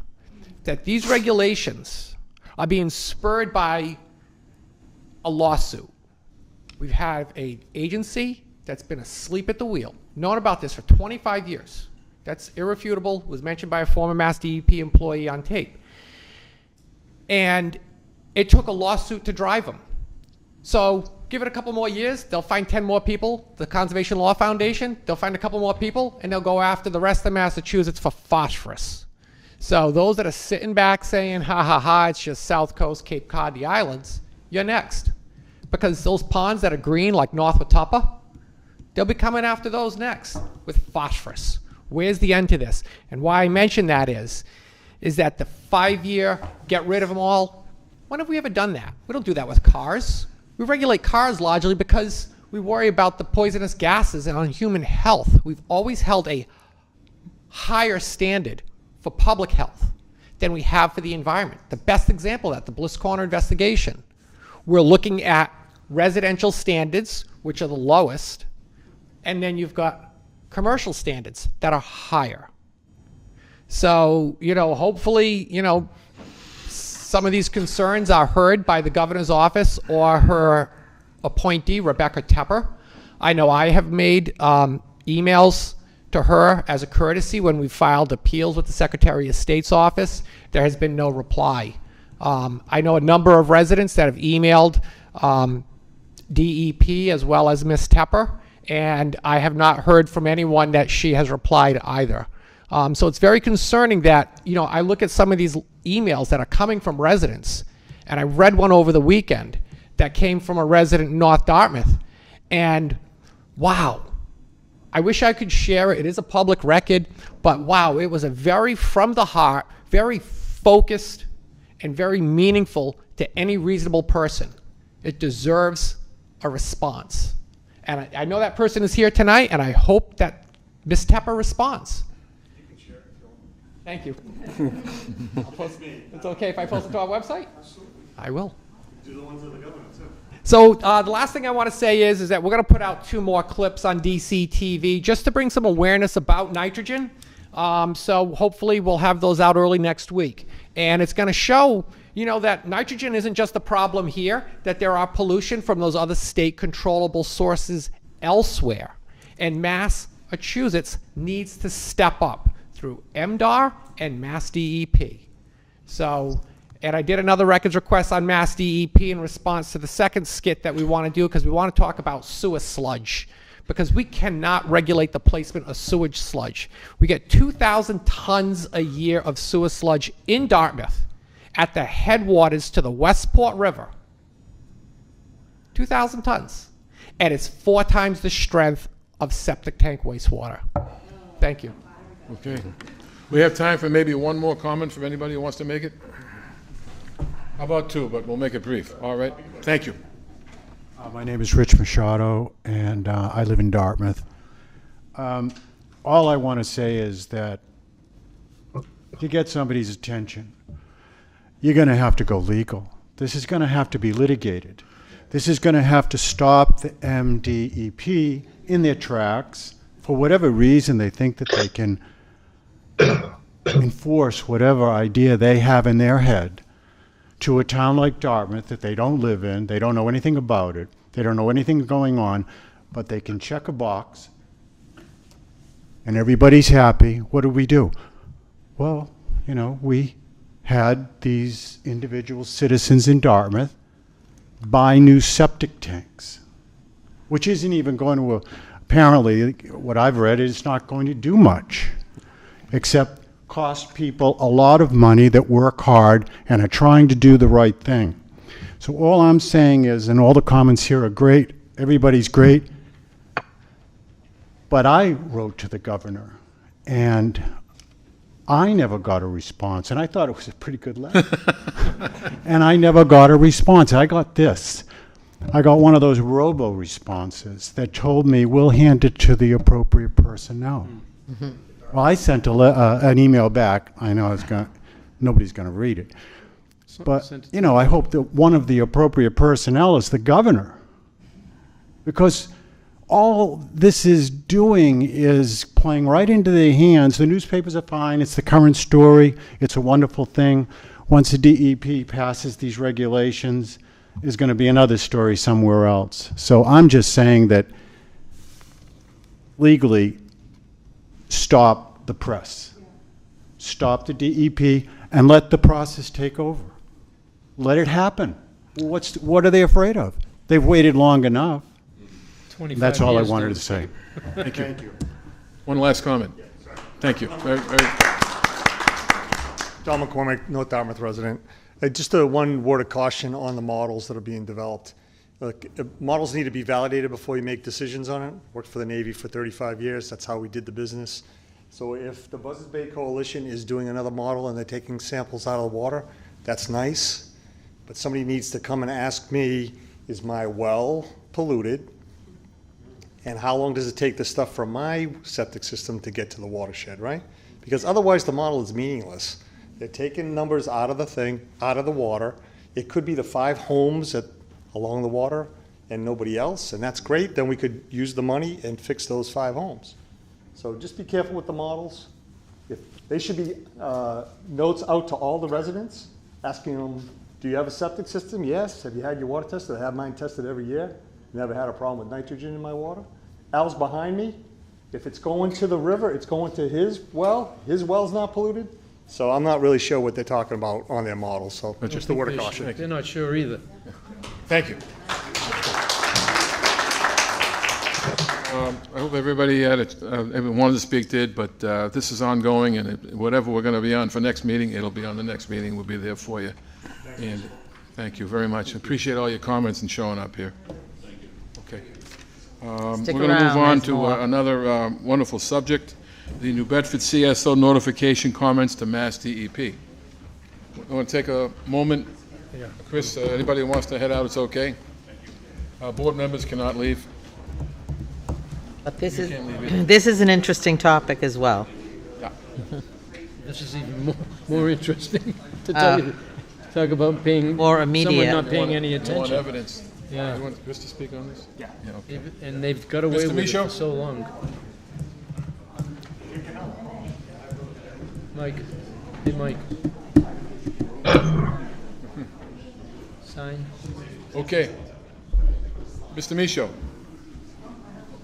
That these regulations are being spurred by a lawsuit. We've had an agency that's been asleep at the wheel, known about this for 25 years. That's irrefutable, was mentioned by a former Mass DEP employee on tape. And it took a lawsuit to drive them. So give it a couple more years, they'll find 10 more people, the Conservation Law Foundation, they'll find a couple more people, and they'll go after the rest of Massachusetts for phosphorus. So those that are sitting back saying, ha ha ha, it's just South Coast, Cape Cod, the islands, you're next. Because those ponds that are green, like North Watuppa, they'll be coming after those next with phosphorus. Where's the end to this? And why I mention that is that the 5-year get rid of them all, when have we ever done that? We don't do that with cars. We regulate cars largely because we worry about the poisonous gases and on human health. We've always held a higher standard for public health than we have for the environment. The best example of that, the Bliss Corner investigation. We're looking at residential standards, which are the lowest, and then you've got commercial standards that are higher. So, you know, hopefully, you know, some of these concerns are heard by the governor's office or her appointee, Rebecca Tepper. I know I have made emails to her as a courtesy when we filed appeals with the Secretary of State's office. There has been no reply. I know a number of residents that have emailed DEP as well as Ms. Tepper, and I have not heard from anyone that she has replied either. So it's very concerning that, you know, I look at some of these emails that are coming from residents, and I read one over the weekend that came from a resident in North Dartmouth, and wow, I wish I could share it. It is a public record, but wow, it was a very from the heart, very focused, and very meaningful to any reasonable person. It deserves a response. And I know that person is here tonight, and I hope that Ms. Tepper responds. Thank you. It's okay if I post it to our website? I will. Do the ones of the government, too. So the last thing I want to say is that we're going to put out 2 more clips on DC TV just to bring some awareness about nitrogen. So hopefully we'll have those out early next week. And it's going to show, you know, that nitrogen isn't just a problem here, that there are pollution from those other state controllable sources elsewhere. And Massachusetts needs to step up through MDR and Mass DEP. So, and I did another records request on Mass DEP in response to the second skit that we want to do, because we want to talk about sewer sludge, because we cannot regulate the placement of sewage sludge. We get 2,000 tons a year of sewer sludge in Dartmouth at the headwaters to the Westport River. 2,000 tons. And it's 4 times the strength of septic tank wastewater. Thank you. Okay. We have time for maybe one more comment from anybody who wants to make it. How about 2, but we'll make it brief. All right. Thank you. My name is Rich Machado, and I live in Dartmouth. All I want to say is that to get somebody's attention, you're going to have to go legal. This is going to have to be litigated. This is going to have to stop the MDEP in their tracks for whatever reason they think that they can enforce whatever idea they have in their head to a town like Dartmouth that they don't live in, they don't know anything about it, they don't know anything going on, but they can check a box and everybody's happy. What do? Well, you know, we had these individual citizens in Dartmouth buy new septic tanks, which isn't even going to, apparently, what I've read is not going to do much, except cost people a lot of money that work hard and are trying to do the right thing. So all I'm saying is, and all the comments here are great, everybody's great, but I wrote to the governor, and I never got a response, and I thought it was a pretty good letter. And I never got a response. I got this. I got one of those robo-responses that told me, we'll hand it to the appropriate personnel. Mm-hmm. Well, I sent an email back. I know nobody's going to read it. But, you know, I hope that one of the appropriate personnel is the governor. Because all this is doing is playing right into their hands. The newspapers are fine. It's the current story. It's a wonderful thing. Once the DEP passes these regulations, there's going to be another story somewhere else. So I'm just saying that legally, stop the press. Stop the DEP and let the process take over. Let it happen. What are they afraid of? They've waited long enough. That's all I wanted to say. Thank you. Thank you. One last comment. Thank you. Don McCormick, North Dartmouth resident. Just one word of caution on the models that are being developed. Look, models need to be validated before you make decisions on it. Worked for the Navy for 35 years. That's how we did the business. So if the Buzzards Bay Coalition is doing another model and they're taking samples out of the water, that's nice. But somebody needs to come and ask me, is my well polluted? And how long does it take the stuff from my septic system to get to the watershed, right? Because otherwise the model is meaningless. They're taking numbers out of the thing, out of the water. It could be the 5 homes along the water and nobody else, and that's great. Then we could use the money and fix those 5 homes. So just be careful with the models. They should be notes out to all the residents, asking them, do you have a septic system? Yes. Have you had your water tested? I have mine tested every year. Never had a problem with nitrogen in my water. Al's behind me. If it's going to the river, it's going to his well. His well's not polluted. So I'm not really sure what they're talking about on their models. So just a word of caution. They're not sure either. Thank you. I hope everybody everyone wanted to speak did, but this is ongoing, and whatever we're going to be on for next meeting, it'll be on the next meeting. We'll be there for you. And thank you very much. Appreciate all your comments and showing up here. Okay. We're going to move on to another wonderful subject, the New Bedford CSO notification comments to Mass DEP. I want to take a moment. Chris, anybody who wants to head out, it's okay. Board members cannot leave. But this is an interesting topic as well. Yeah. This is even more interesting, to tell you. Talk about paying, more immediate. Someone not paying any attention. More evidence. Yeah. You want Chris to speak on this? Yeah. Okay. And they've got away with it for so long. Mike. Hey, Mike. Sign. Okay. Mr. Michaud,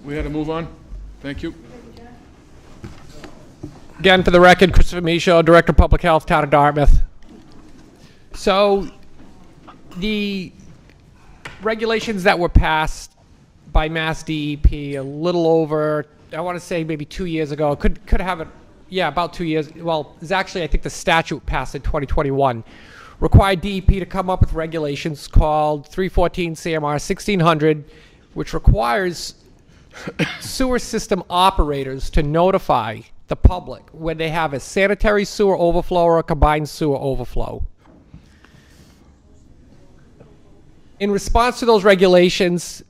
we had to move on. Thank you. Again, for the record, Christopher Michaud, Director of Public Health, Town of Dartmouth. So, the regulations that were passed by Mass DEP a little over, I want to say maybe 2 years ago, could have it, yeah, about 2 years. Well, it's actually, I think the statute passed in 2021, required DEP to come up with regulations called 314 CMR 1600, which requires sewer system operators to notify the public when they have a sanitary sewer overflow or a combined sewer overflow. In response to those regulations,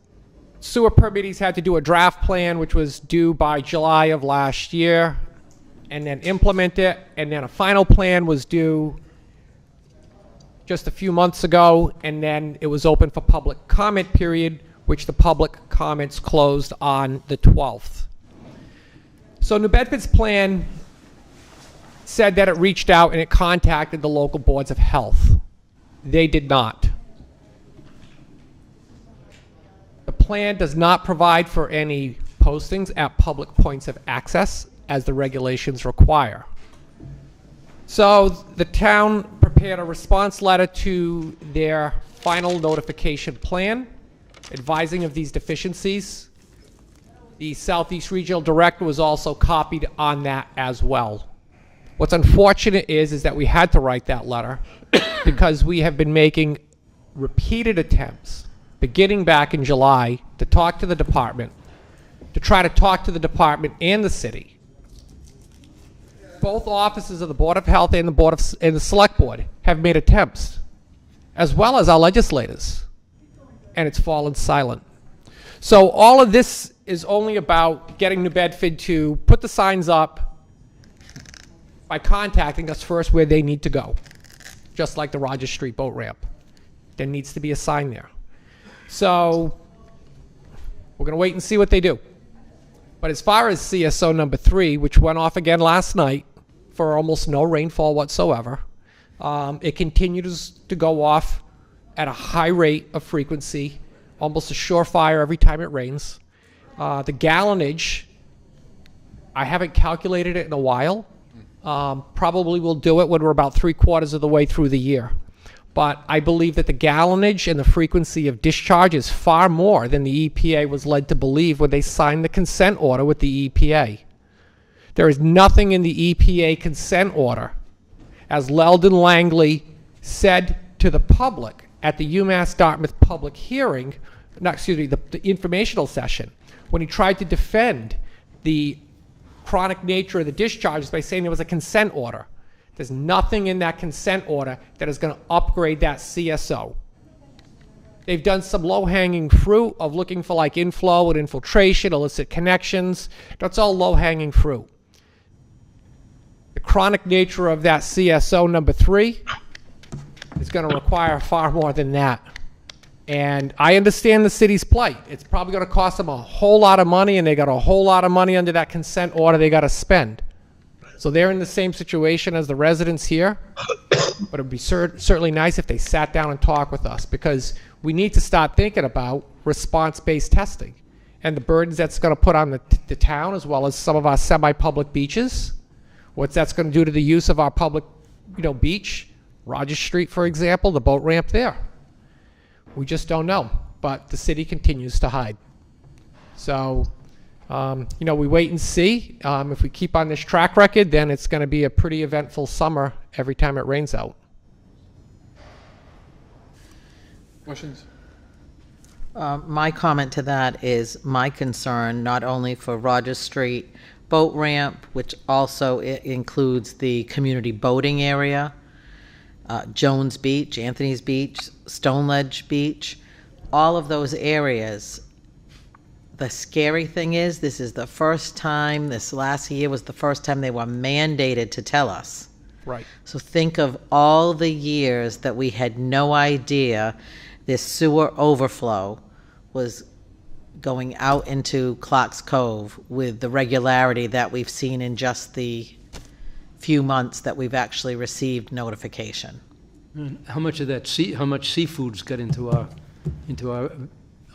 sewer permittees had to do a draft plan, which was due by July of last year, and then implement it, and then a final plan was due just a few months ago, and then it was open for public comment period, which the public comments closed on the 12th. So New Bedford's plan said that it reached out and it contacted the local boards of health. They did not. The plan does not provide for any postings at public points of access as the regulations require. So the town prepared a response letter to their final notification plan advising of these deficiencies. The Southeast Regional Director was also copied on that as well. What's unfortunate is that we had to write that letter because we have been making repeated attempts, beginning back in July, to talk to the department, to try to talk to the department and the city. Both offices of the Board of Health and the Select Board have made attempts, as well as our legislators, and it's fallen silent. So all of this is only about getting New Bedford to put the signs up by contacting us first where they need to go, just like the Rogers Street boat ramp. There needs to be a sign there. So we're going to wait and see what they do. But as far as CSO number 3, which went off again last night for almost no rainfall whatsoever, it continues to go off at a high rate of frequency, almost a surefire every time it rains. The gallonage, I haven't calculated it in a while. Probably will do it when we're about 3/4 of the way through the year. But I believe that the gallonage and the frequency of discharge is far more than the EPA was led to believe when they signed the consent order with the EPA. There is nothing in the EPA consent order, as Leldon Langley said to the public at the UMass Dartmouth public hearing, the informational session, when he tried to defend the chronic nature of the discharges by saying there was a consent order. There's nothing in that consent order that is going to upgrade that CSO. They've done some low-hanging fruit of looking for like inflow and infiltration, illicit connections. That's all low-hanging fruit. The chronic nature of that CSO number 3 is going to require far more than that. And I understand the city's plight. It's probably going to cost them a whole lot of money, and they got a whole lot of money under that consent order they got to spend. So they're in the same situation as the residents here, but it'd be certainly nice if they sat down and talked with us, because we need to start thinking about response-based testing and the burdens that's going to put on the town, as well as some of our semi-public beaches. What that's going to do to the use of our public, beach, Rogers Street, for example, the boat ramp there. We just don't know, but the city continues to hide. So, we wait and see. If we keep on this track record, then it's going to be a pretty eventful summer every time it rains out. Questions? My comment to that is my concern, not only for Rogers Street boat ramp, which also includes the community boating area, Jones Beach, Anthony's Beach, Stone Ledge Beach, all of those areas. The scary thing is, this is the first time, this last year was the first time they were mandated to tell us. Right. So think of all the years that we had no idea this sewer overflow was going out into Clark's Cove with the regularity that we've seen in just the few months that we've actually received notification. And how much of that how much seafood's got into our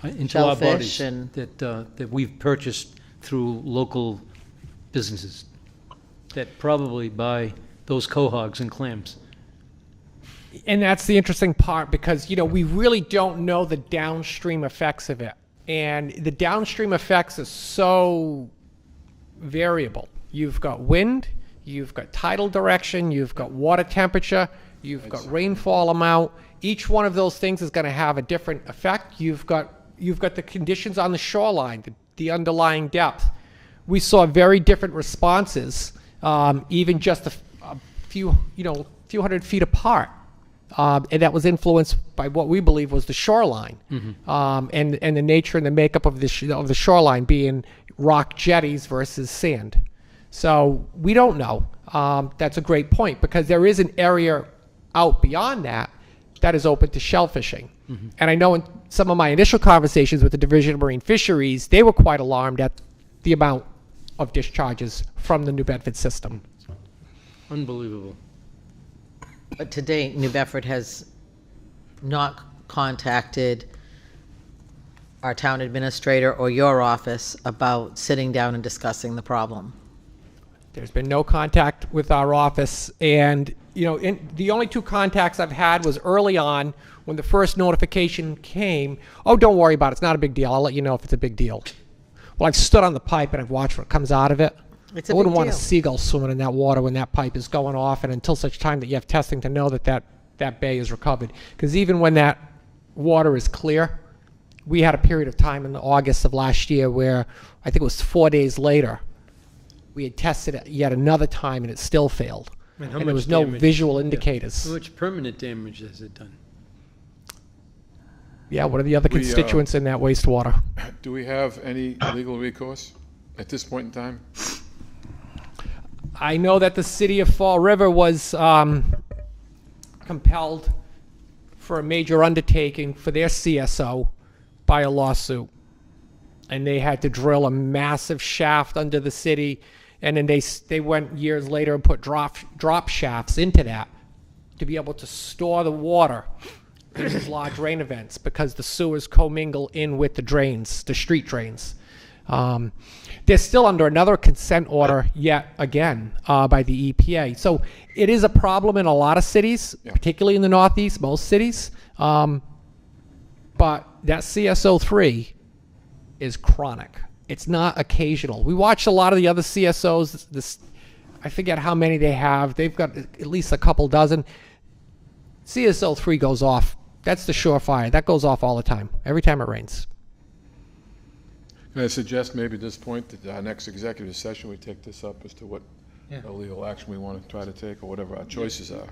Shellfish bodies and that we've purchased through local businesses that probably buy those quahogs and clams. And that's the interesting part, because, we really don't know the downstream effects of it. And the downstream effects are so variable. You've got wind, you've got tidal direction, you've got water temperature, you've got rainfall amount. Each one of those things is going to have a different effect. You've got the conditions on the shoreline, the underlying depth. We saw very different responses, even just a few hundred feet apart and that was influenced by what we believe was the shoreline, and the nature and the makeup of the shoreline being rock jetties versus sand. So we don't know. That's a great point, because there is an area out beyond that is open to shellfishing. And I know in some of my initial conversations with the Division of Marine Fisheries, they were quite alarmed at the amount of discharges from the New Bedford system. Unbelievable. But to date, New Bedford has not contacted our town administrator or your office about sitting down and discussing the problem. There's been no contact with our office, and the only two contacts I've had was early on when the first notification came. Oh, don't worry about it. It's not a big deal. I'll let you know if it's a big deal. Well, I've stood on the pipe and I've watched what comes out of it. I wouldn't want a seagull swimming in that water when that pipe is going off, and until such time that you have testing to know that bay is recovered. Because even when that water is clear, we had a period of time in August of last year where I think it was 4 days later, we had tested it yet another time and it still failed. And there was no visual indicators. How much permanent damage has it done? Yeah, what are the other constituents in that wastewater? Do we have any legal recourse at this point in time? I know that the city of Fall River was compelled for a major undertaking for their CSO by a lawsuit. And they had to drill a massive shaft under the city, and then they went years later and put drop shafts into that to be able to store the water in these large rain events, because the sewers commingle in with the drains, the street drains. They're still under another consent order yet again by the EPA. So it is a problem in a lot of cities, particularly in the Northeast, most cities. But that CSO3 is chronic. It's not occasional. We watched a lot of the other CSOs. I forget how many they have. They've got at least a couple dozen. CSO3 goes off. That's the surefire. That goes off all the time, every time it rains. Can I suggest maybe at this point that our next executive session, we take this up as to what legal action we want to try to take, or whatever our choices are.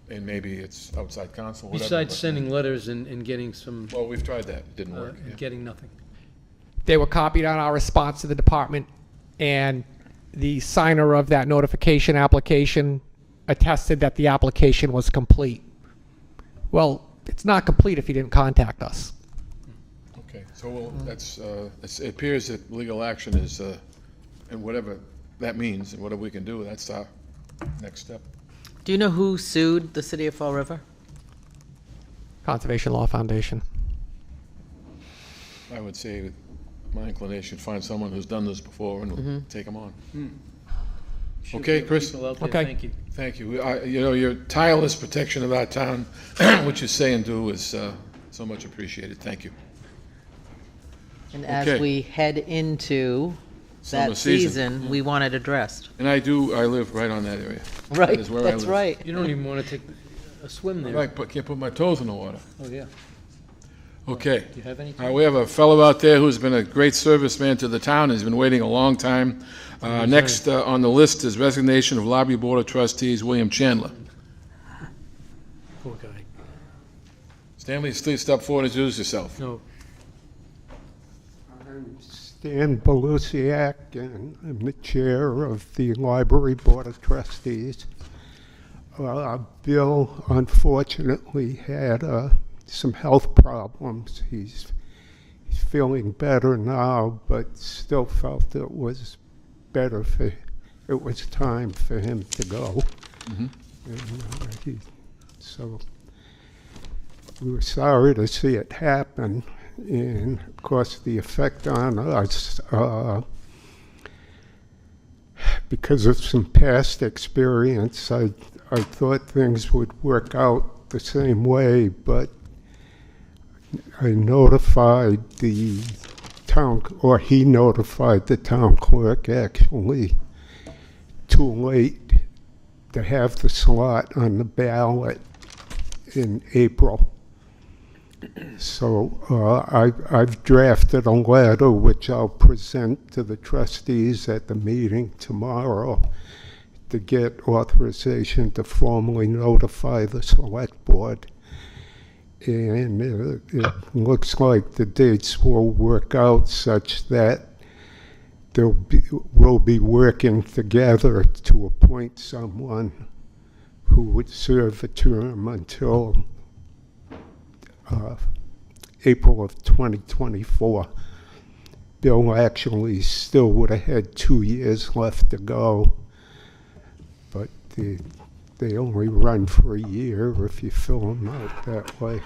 And maybe it's outside counsel, whatever. Besides sending letters and getting some... Well, we've tried that. It didn't work. Getting nothing. They were copied on our response to the department, and the signer of that notification application attested that the application was complete. Well, it's not complete if you didn't contact us. Okay, so it appears that legal action is, and whatever that means, and whatever we can do, that's our next step. Do you know who sued the city of Fall River? Conservation Law Foundation. I would say, my inclination, find someone who's done this before and we'll take them on. Okay, Chris? Okay. Thank you. Thank you. Your tireless protection of our town, what you say and do is so much appreciated. Thank you. And as we head into that season, we want it addressed. And I live right on that area. Right, That is where I that's live. right. You don't even want to take a swim there. Right, but can't put my toes in the water. Oh, yeah. Okay. Do you have anything? We have a fellow out there who's been a great serviceman to the town. He's been waiting a long time. Next on the list is resignation of Lobby Board of Trustees, William Chandler. Poor guy. Stanley, please step forward and introduce yourself. No. I'm Stan Belusiak, and I'm the chair of the Library Board of Trustees. Bill unfortunately had some health problems. He's feeling better now, but still felt it was time for him to go. And, so we were sorry to see it happen, and of course the effect on us, because of some past experience, I thought things would work out the same way, but I notified the town, or he notified the town clerk actually too late to have the slot on the ballot in April. So I've drafted a letter which I'll present to the trustees at the meeting tomorrow to get authorization to formally notify the select board. And it looks like the dates will work out such that we'll be working together to appoint someone who would serve a term until April of 2024. Bill actually still would have had 2 years left to go, but they only run for a year if you fill them out that way.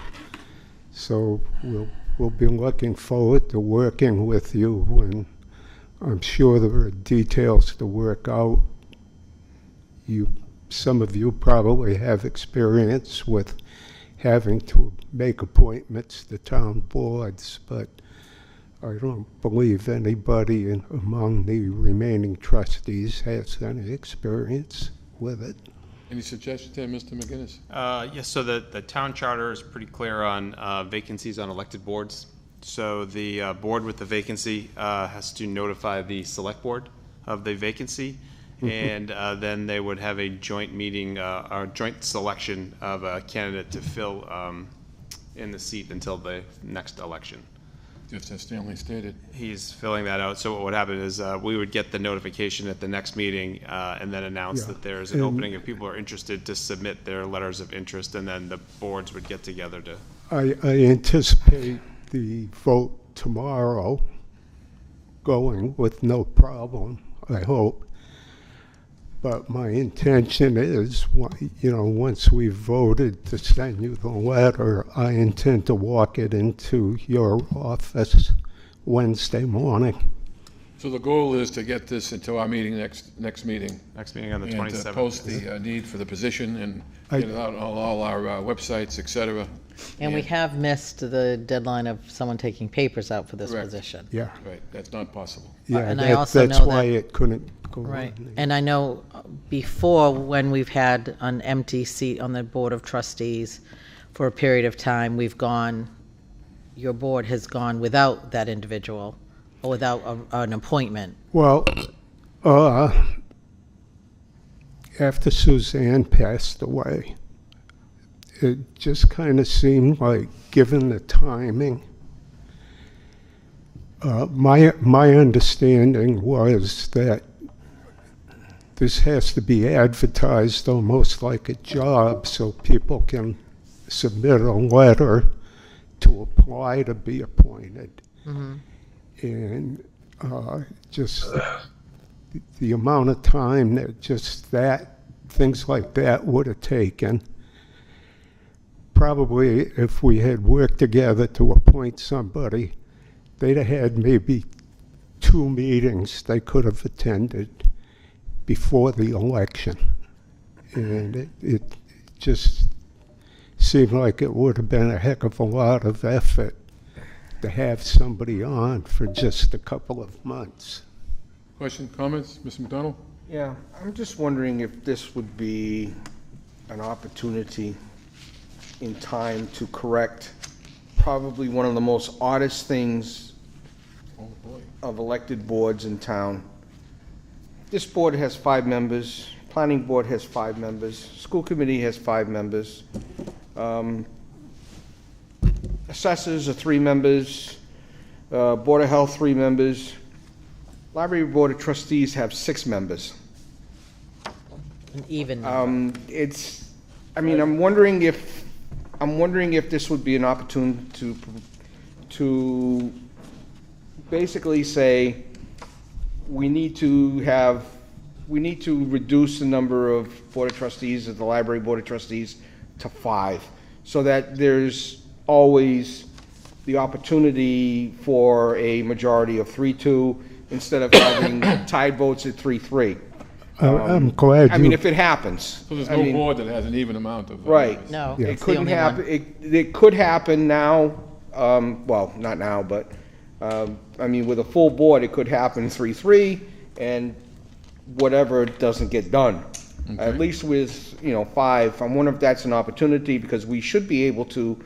So we'll be looking forward to working with you, and I'm sure there are details to work out. Some of you probably have experience with having to make appointments to town boards, but I don't believe anybody among the remaining trustees has any experience with it. Any suggestions there, Mr. McGinnis? Yes, so the town charter is pretty clear on vacancies on elected boards. So the board with the vacancy has to notify the select board of the vacancy, and then they would have a joint meeting, or joint selection of a candidate to fill in the seat until the next election. Just as Stanley stated. He's filling that out. So what would happen is we would get the notification at the next meeting and then announce that there's an opening if people are interested to submit their letters of interest, and then the boards would get together to. I anticipate the vote tomorrow going with no problem, I hope. But my intention is, once we've voted to send you the letter, I intend to walk it into your office Wednesday morning. So the goal is to get this into our meeting next meeting. Next meeting on the 27th. And to post the need for the position and get it out on all our websites, et cetera. And we have missed the deadline of someone taking papers out for this Correct. position. Yeah. Right, that's not possible. Yeah, And I also that's know why that- it couldn't go Right. on. And I know before, when we've had an empty seat on the Board of Trustees for a period of time, your board has gone without that individual, or without an appointment. Well, after Suzanne passed away, it just kind of seemed like, given the timing, my understanding was that this has to be advertised almost like a job, so people can submit a letter to apply to be appointed. And just the amount of time that things like that would have taken. Probably if we had worked together to appoint somebody, they'd have had maybe 2 meetings they could have attended before the election. And it just seemed like it would have been a heck of a lot of effort to have somebody on for just a couple of months. Question, comments, Mr. McDonald? Yeah, I'm just wondering if this would be an opportunity in time to correct probably one of the most oddest things of elected boards in town. This board has 5 members, planning board has 5 members, school committee has 5 members, assessors are 3 members, board of health 3 members, library board of trustees have 6 members. An even number. I'm wondering if this would be an opportunity to basically say, we need to reduce the number of board of trustees of the library board of trustees to 5, so that there's always the opportunity for a majority of 3-2 instead of having tied votes at 3-3. I'm glad if it happens. So there's no board that has an even amount of. Right. No, It it's the couldn't only happen, one. it could happen now, well, not now, but, with a full board, it could happen 3-3, and whatever doesn't get done. At least with, 5, I'm wondering if that's an opportunity, because we should be able to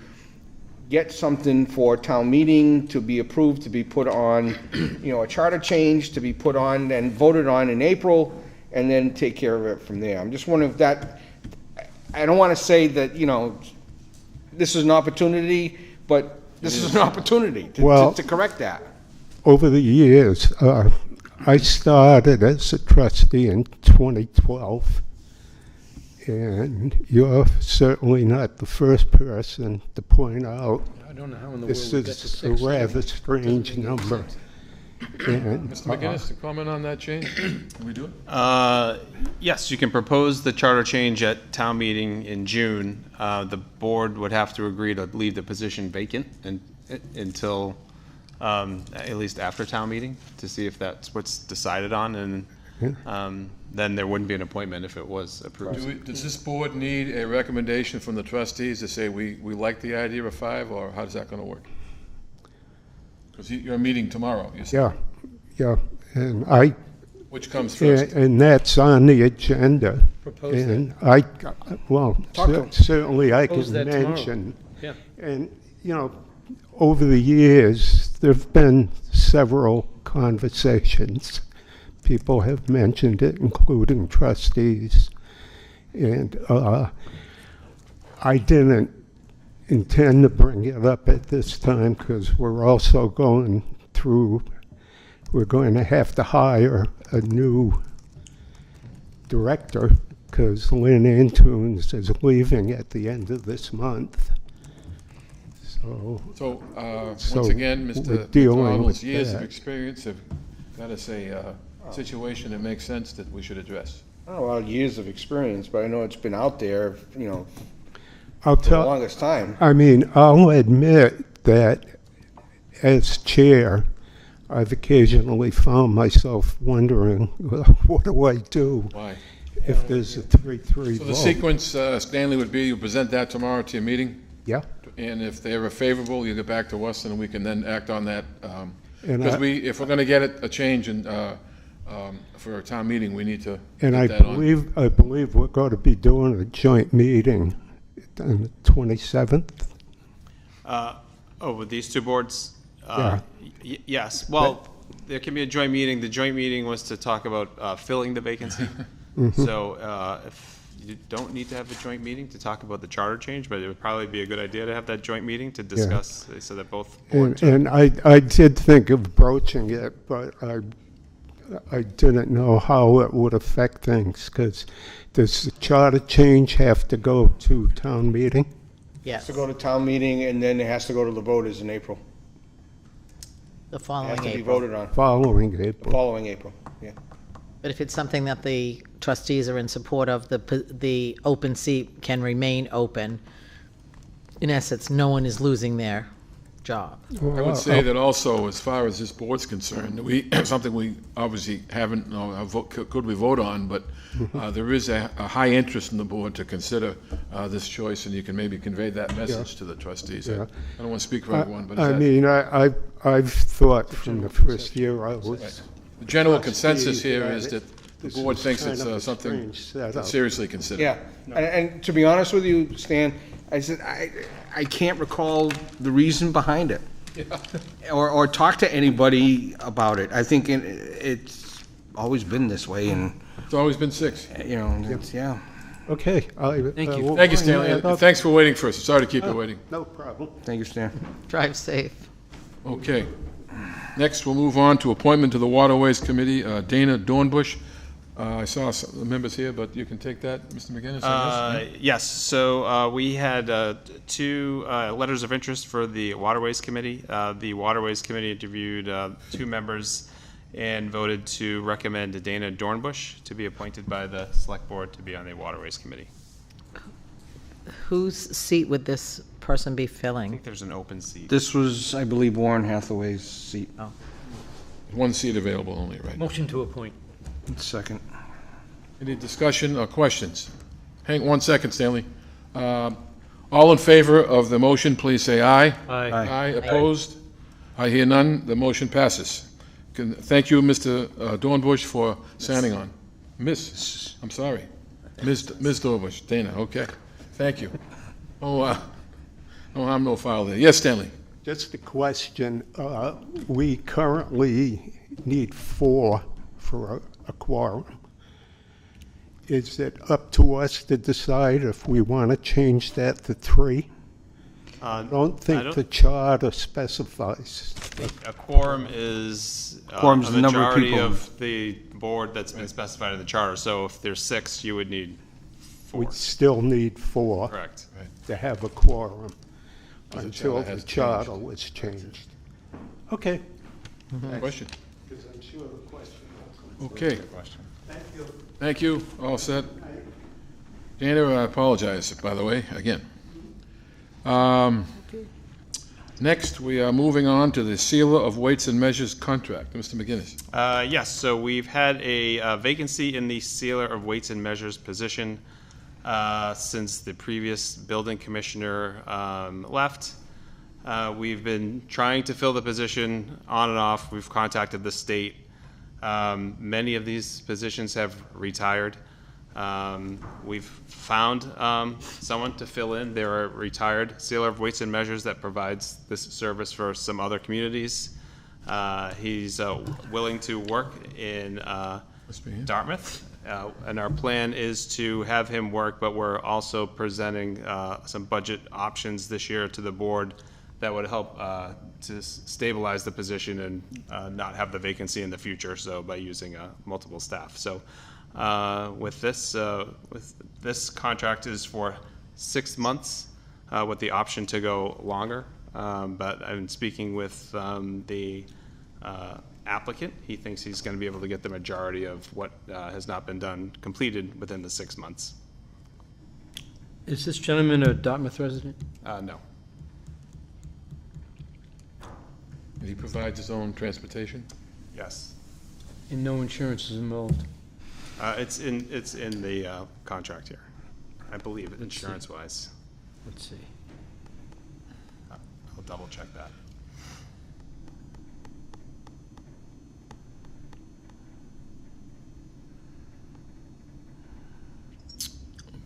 get something for town meeting to be approved, to be put on, a charter change to be put on and voted on in April, and then take care of it from there. I'm just wondering if that, I don't want to say that, this is an opportunity, but this is an opportunity to correct that. Over the years, I started as a trustee in 2012, and you're certainly not the first person to point out I don't know how in the this world we got to is a 6. rather strange number. And, Mr. McGinnis, to comment on that change? Can we do it? Yes, you can propose the charter change at town meeting in June. The board would have to agree to leave the position vacant until at least after town meeting to see if that's what's decided on, and then there wouldn't be an appointment if it was approved. Does this board need a recommendation from the trustees to say we like the idea of 5, or how's that going to work? Because you're meeting tomorrow, you said. Yeah, and Which comes first? and that's on the agenda. Propose and that. Certainly I Propose can that tomorrow. mention. Yeah. And, over the years, there've been several conversations. People have mentioned it, including trustees. And I didn't intend to bring it up at this time because we're also going to have to hire a new director because Lynn Antunes is leaving at the end of this month. So, So once again, we're Mr. dealing McDonald's with years of that. experience have got us a situation that makes sense that we should address. I don't know about years of experience, but I know it's been out there, I'll for the tell. longest time. I mean, I'll admit that as chair, I've occasionally found myself wondering, well, what do I do Why? if there's a 3-3 So vote? the sequence, Stanley, would be you present that tomorrow to your meeting, Yeah. and if they are favorable, you get back to us, and we can then act on that. And Because I- if we're going to get a change for a town meeting, we need to And get I that on. believe we're going to be doing a joint meeting on the 27th. With these two boards? Yeah. Yes, well, there can be a joint meeting. The joint meeting was to talk about filling the vacancy. So if you don't need to have a joint meeting to talk about the charter change, but it would probably be a good idea to have that joint meeting to discuss, so that both boards. And I did think of broaching it, but I didn't know how it would affect things, because does the charter change have to go to town meeting? Yes, To go to town meeting, and then it has to go to the voters in April. the It has following to be April. voted on, Following the April. following April, yeah. But if it's something that the trustees are in support of, the open seat can remain open. In essence, no one is losing their job. I would say that also, as far as this board's concerned, something we obviously haven't, could we vote on, but there is a high interest in the board to consider this choice, and you can maybe convey that message to the trustees. I don't want to speak for everyone, but I mean, I've thought from the first year I was. the general consensus trustee here that is that the this board is thinks kind it's of a something strange setup. to seriously consider. Yeah, and to be honest with you, Stan, I said, I can't recall the reason behind it. Or talk to anybody about it. I think it's always been this way, and, It's always been 6. it's, yeah. Okay. Thank you. we'll Thank you, bring Stanley. that up. Thanks for waiting for us. Sorry to keep you waiting. No problem. Thank you, Stan. Drive safe. Okay. Next, we'll move on to appointment to the Waterways Committee, Dana Dornbush. I saw some members here, but you can take that, Mr. McGinnis, I guess? Yes, so we had 2 letters of interest for the Waterways Committee. The Waterways Committee interviewed 2 members and voted to recommend Dana Dornbush to be appointed by the Select Board to be on the Waterways Committee. Whose seat would this person be I filling? think there's an open seat. This was, I believe, Warren Hathaway's seat. One seat available only right now. Motion to appoint. Second. Any discussion or questions? Hang 1 second, Stanley. All in favor of the motion, please say aye. Aye. Aye, opposed? I hear none, the motion passes. Thank you, Mr. Dornbush, for signing on. Miss, I'm sorry. Ms. Dornbush, Dana, okay. Thank you. I'm no foul there. Yes, Stanley? Just a question. We currently need 4 for a quorum. is it up to us to decide if we want to change that to 3? I don't think the charter specifies. A quorum is Quorum's a the number of majority people. of the board that's been specified in the charter. So if there's 6, you would need 4. We still need 4 Correct. to have a quorum Because the until charter the has charter changed. was changed. Okay. Question? Because I'm sure the question Okay. Thank you. Thank you. All set. Dana, I apologize, by the way, again. Next, we are moving on to the Sealer of Weights and Measures contract. Mr. McGinnis. Yes, so we've had a vacancy in the Sealer of Weights and Measures position since the previous building commissioner left. We've been trying to fill the position on and off. We've contacted the state. Many of these positions have retired. We've found someone to fill in. They're a retired Sealer of Weights and Measures that provides this service for some other communities. He's willing to work in Dartmouth, and our plan is to have him work, but we're also presenting some budget options this year to the board that would help to stabilize the position and not have the vacancy in the future, so by using multiple staff. So with this contract is for 6 months with the option to go longer. But I'm speaking with the applicant. He thinks he's going to be able to get the majority of what has not been done completed within the 6 months. Is this gentleman a Dartmouth resident? No. He provides his own transportation? Yes. And no insurance is involved? It's in the contract here, I believe, insurance-wise. Let's see. I'll double check that.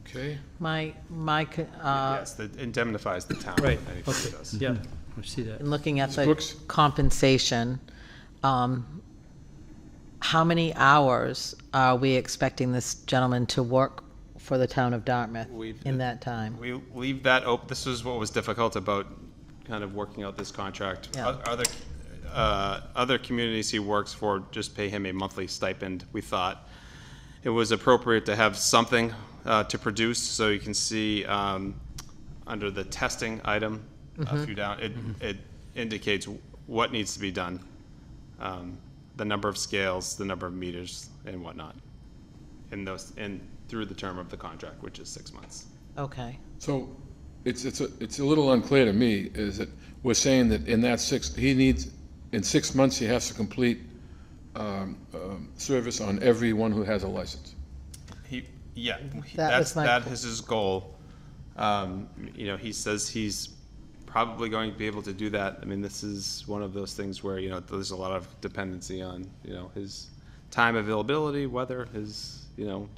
Okay. Yes, that indemnifies the town. Right, Anything okay, it does. yeah, I see that. In looking at Ms. the Brooks? compensation, how many hours are we expecting this gentleman to work for the town of Dartmouth in that time? We leave that open. This is what was difficult about kind of working out this contract. Yeah. Other communities he works for just pay him a monthly stipend. We thought it was appropriate to have something to produce, so you can see under the testing item, a few down, it indicates what needs to be done, the number of scales, the number of meters, and whatnot, through the term of the contract, which is 6 months. Okay. So it's a little unclear to me, is that we're saying that in that in 6 months, he has to complete service on everyone who has a license. That is his goal. He says he's probably going to be able to do that. I mean, this is one of those things where, there's a lot of dependency on, his time availability, weather, his,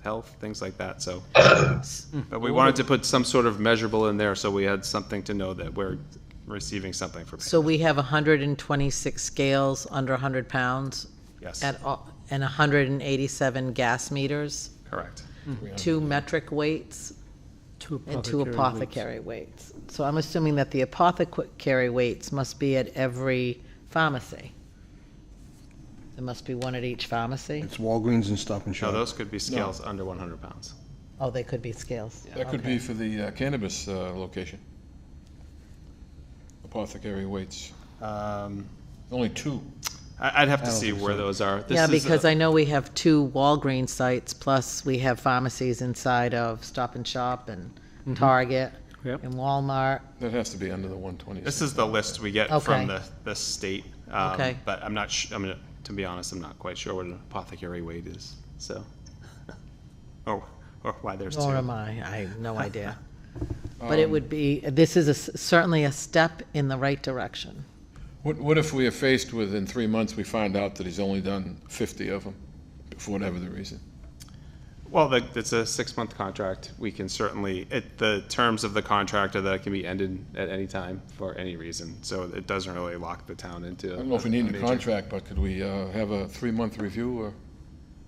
health, things like that. So, but we wanted to put some sort of measurable in there so we had something to know that we're receiving something from him. So we have 126 scales under 100 pounds? Yes. And 187 gas meters? Correct. 2 metric weights? And 2 apothecary weights. So I'm assuming that the apothecary weights must be at every pharmacy. There must be one at each pharmacy? It's Walgreens and Stop and No, Shop. those could be scales under 100 pounds. Oh, they could be scales. That could be for the cannabis location. Apothecary weights. Only 2. I'd have to see where those are. Yeah, because I know we have 2 Walgreens sites, plus we have pharmacies inside of Stop and Shop and Target and Walmart. That has to be under the 120. This is the list we get from the state. Okay. But I'm not to be honest, I'm not quite sure what an apothecary weight is, so. or why there's 2. Nor am I. I have no idea. But it would be, this is certainly a step in the right direction. What if we are faced with, in 3 months, we find out that he's only done 50 of them, for whatever the reason? Well, it's a 6-month contract. We can certainly, the terms of the contract are that it can be ended at any time for any reason. So it doesn't really lock the town into. I don't know if we need a contract, but could we have a 3-month review, or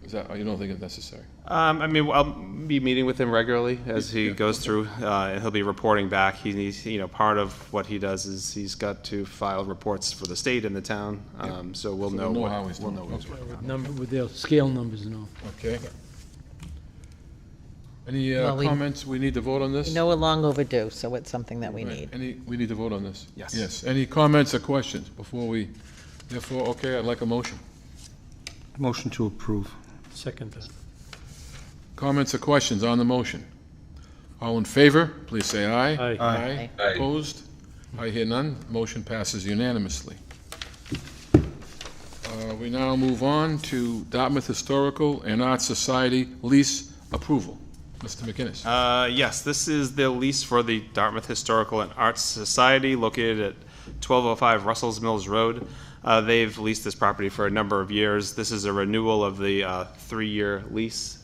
Is that, you don't think it's necessary? I mean, I'll be meeting with him regularly as he goes through, and he'll be reporting back. He needs, part of what he does is he's got to file reports for the state and the town, so we'll know how he's we'll doing. know what he's working on. Number, with their scale numbers and all. Okay. Any Well, comments? We need to vote on this? We know we're long overdue, so it's something that we Right. need. We need to vote on this? Yes. Yes. Any comments or questions before we, therefore, okay, I'd like a motion. Motion to approve. Second. Comments or questions on the motion? All in favor, please say aye. Aye. Aye. Aye. Opposed? I hear none. Motion passes unanimously. We now move on to Dartmouth Historical and Arts Society lease approval. Mr. McInnes. Yes, this is the lease for the Dartmouth Historical and Arts Society located at 1205 Russell's Mills Road. They've leased this property for a number of years. This is a renewal of the 3-year lease.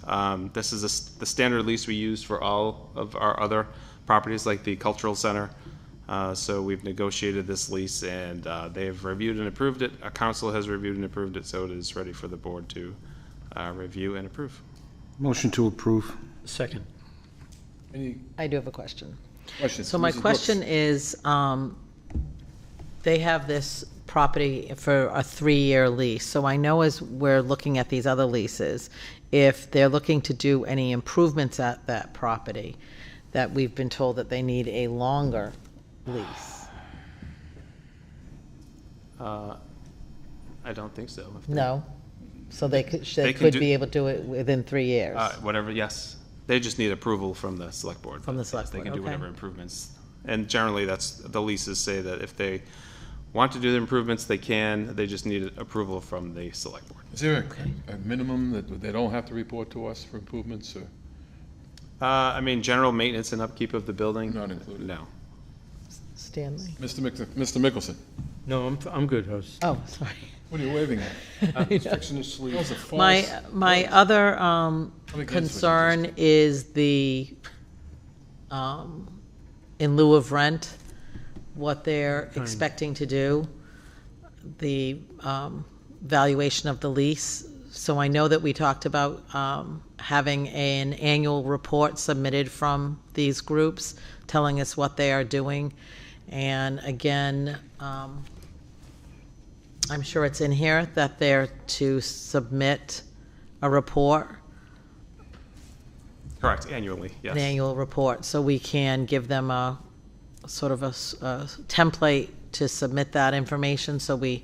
This is the standard lease we use for all of our other properties like the Cultural Center. So we've negotiated this lease and they've reviewed and approved it. Our council has reviewed and approved it, so it is ready for the board to review and approve. Motion to approve. Second. Any I do have a question. questions? So my Mrs. question Brooks? is, they have this property for a 3-year lease. So I know as we're looking at these other leases, if they're looking to do any improvements at that property, that we've been told that they need a longer lease. I don't think so. No? So they could, They they can could do- be able to do it within 3 years? Whatever, yes. They just need approval from the select board. From the but yes, select They board, can do okay. whatever improvements. And generally, that's, the leases say that if they want to do the improvements, they can. They just need approval from the select board. Is there a minimum that they don't have to report to us for improvements, or I mean, general maintenance and upkeep of the building? not included? No. Stanley? Mr. Mickelson, No, I'm good, Host. Oh, sorry. what are you waving at? Fixing his sleeve. Those are false. My other against what you concern is the, in lieu of rent, what they're expecting to do, the valuation of the lease. So I know that we talked about having an annual report submitted from these groups, telling us what they are doing. And again, I'm sure it's in here that they're to submit a report, Correct, annually, yes. an annual report, so we can give them a sort of a template to submit that information, so we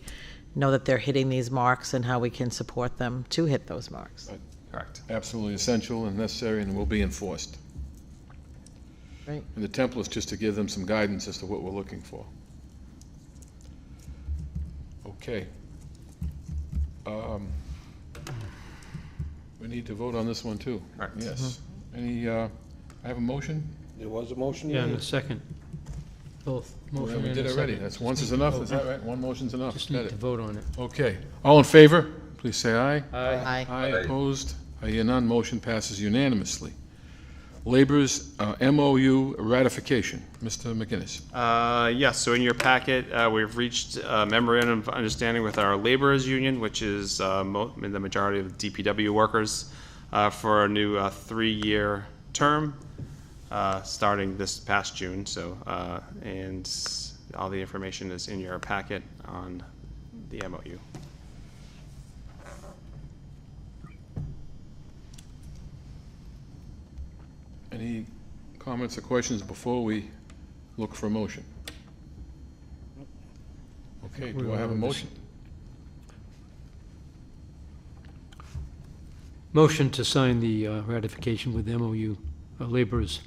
know that they're hitting these marks and how we can support them to hit those marks. Correct. Absolutely essential and necessary and will be enforced. Right. And the template is just to give them some guidance as to what we're looking for. Okay. We need to vote on this one, too. Correct. Yes. Any, I have a motion? There was a motion? Yeah, and made? a second. Both. Motion We and did a already. second. That's once is enough, is that right? One motion's enough. Just Got need to it. vote on it. Okay. All in favor, please say aye. Aye. Aye, opposed? I hear none. Motion passes unanimously. Labor's MOU ratification. Mr. McInnes. Yes, so in your packet, we've reached a memorandum of understanding with our laborers union, which is the majority of DPW workers, for a new 3-year term, starting this past June. So, and all the information is in your packet on the MOU. Any comments or questions before we look for a motion? Okay, do I have a motion? Motion to sign the ratification with MOU laborers.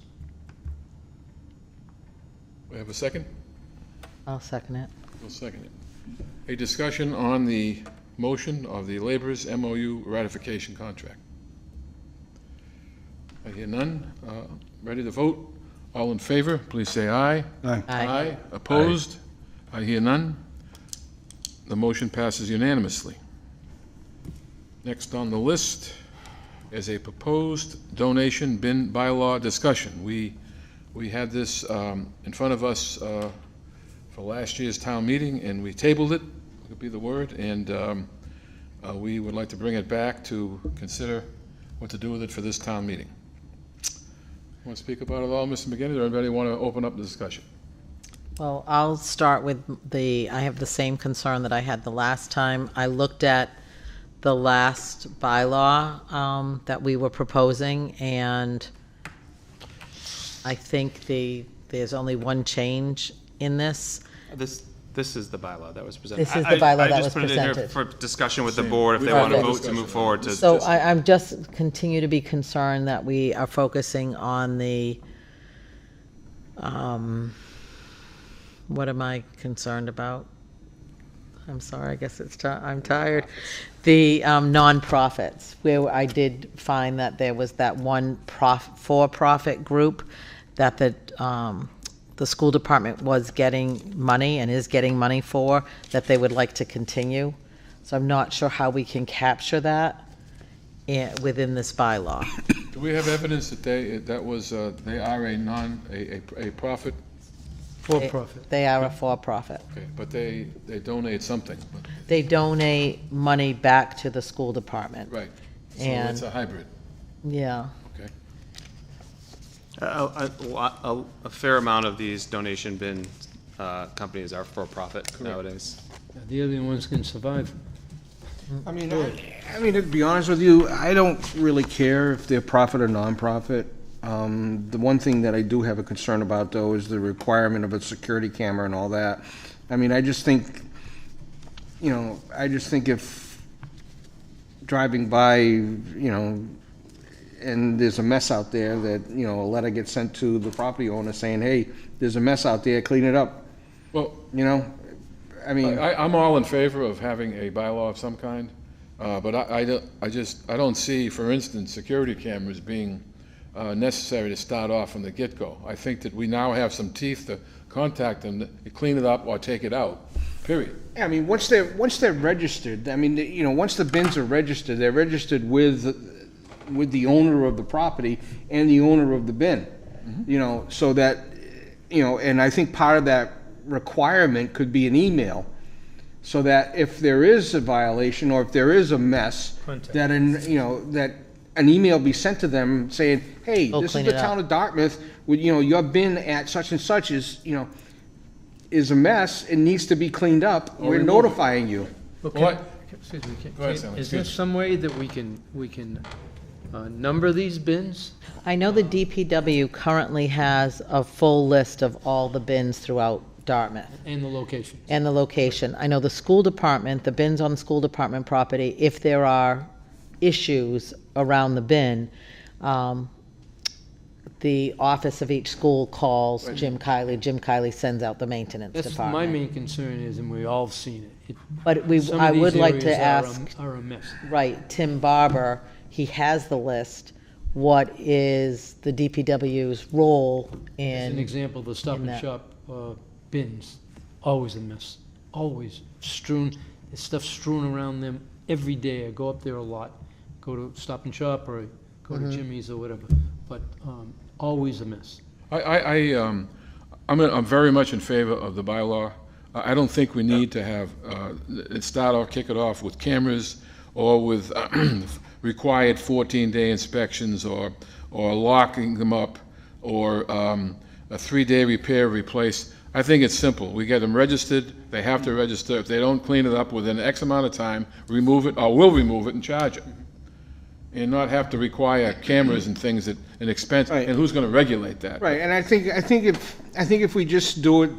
We have a second? I'll second it. We'll second it. A discussion on the motion of the laborers MOU ratification contract. I hear none. Ready to vote? All in favor, please say aye. Aye. Aye. Opposed? I hear none. The motion passes unanimously. Next on the list is a proposed donation bin bylaw discussion. We had this in front of us for last year's town meeting, and we tabled it, would be the word, and we would like to bring it back to consider what to do with it for this town meeting. Want to speak about it all, Mr. McGinnis, or anybody want to open up the discussion? Well, I'll start with I have the same concern that I had the last time. I looked at the last bylaw that we were proposing, and I think there's only one change in this. This is the bylaw that was presented. This is the bylaw that was I just put it in here presented. for discussion with the board if they want to vote to move forward. So I'm just continue to be concerned that we are focusing on the, what am I concerned about? I'm sorry, I guess I'm tired. The nonprofits, where I did find that there was that one for-profit group that the school department was getting money and is getting money for, that they would like to continue. So I'm not sure how we can capture that within this bylaw. Do we have evidence that they are a profit? For-profit. They are a for-profit. Okay, but they donate something. They donate money back to the school department. Right, so And it's a hybrid. yeah. Okay. A fair amount of these donation bin companies are for-profit nowadays. The other ones can survive. I mean, to be honest with you, I don't really care if they're profit or non-profit. The one thing that I do have a concern about, though, is the requirement of a security camera and all that. I mean, I just think if driving by, and there's a mess out there, that, a letter gets sent to the property owner saying, hey, there's a mess out there, clean it up. Well, I mean, I'm all in favor of having a bylaw of some kind, but I don't see, for instance, security cameras being necessary to start off from the get-go. I think that we now have some teeth to contact them, to clean it up or take it out, period. Yeah, I mean, once they're registered, I mean, once the bins are registered, they're registered with the owner of the property and the owner of the bin, so that, and I think part of that requirement could be an email, so that if there is a violation or if there is a mess, that an email be sent to them saying, hey, this is the town of Dartmouth, your bin at such and such is a mess, it needs to be cleaned up, we're notifying you. Okay. Excuse me, is there some way that we can number these bins? I know the DPW currently has a full list of all the bins throughout Dartmouth. And the location. And the location. I know the school department, the bins on the school department property, if there are issues around the bin, the office of each school calls Jim Kiley. Jim Kiley sends out the maintenance department. My main concern is, and we've all seen it. But I would like to ask, are a mess. right, Tim Barber, he has the list. What is the DPW's role in? As an example, the Stop and Shop bins, always a mess, always strewn. There's stuff strewn around them every day. I go up there a lot, go to Stop and Shop or go to Jimmy's or whatever, but always a mess. I'm very much in favor of the bylaw. I don't think we need to have kick it off with cameras or with required 14-day inspections or locking them up or a 3-day repair, replace. I think it's simple. We get them registered. They have to register. If they don't clean it up within X amount of time, remove it, or we'll remove it and charge it. And not have to require cameras and things at an expense. Right. And who's going to regulate that? Right. And I think if we just do it,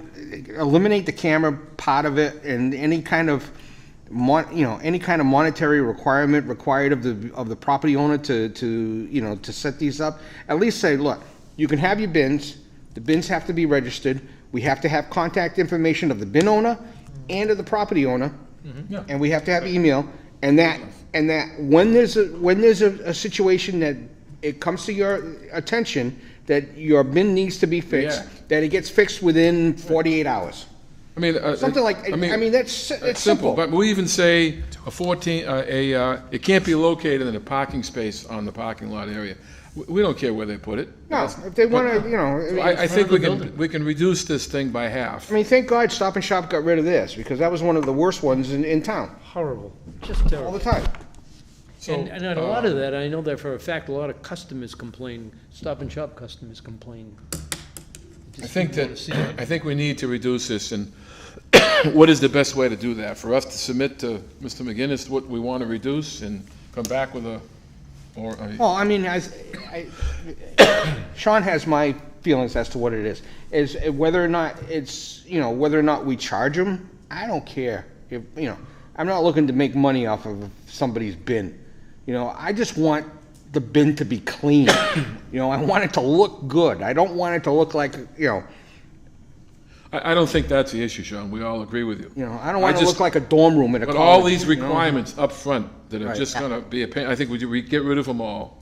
eliminate the camera part of it, and any kind of monetary requirement required of the property owner to set these up. At least say, look, you can have your bins. The bins have to be registered. We have to have contact information of the bin owner and of the property owner, and we have to have email. And that when there's a situation that it comes to your attention that your bin needs to be fixed, that it gets fixed within 48 hours. I mean, something like. I mean, it's simple. But we even say it can't be located in a parking space on the parking lot area. We don't care where they put it. No, if they want to, you know. I think we can reduce this thing by half. I mean, thank God Stop and Shop got rid of this, because that was one of the worst ones in town, Horrible, just terrible. all the time. And a lot of that, I know that for a fact, a lot of customers complain, Stop and Shop customers complain. I think we need to reduce this, and what is the best way to do that? For us to submit to Mr. McGinnis what we want to reduce and come back with Well, I mean, Sean has my feelings as to what it is whether or not it's, you know, whether or not we charge them, I don't care. If, you know, I'm not looking to make money off of somebody's bin. You know, I just want the bin to be clean. You know, I want it to look good. I don't want it to look like, you know. I don't think that's the issue, Sean. We all agree with you. You know, I don't want it to look like a dorm room at a But college. all these requirements up front that are Right. just going to be a pain, I think we get rid of them all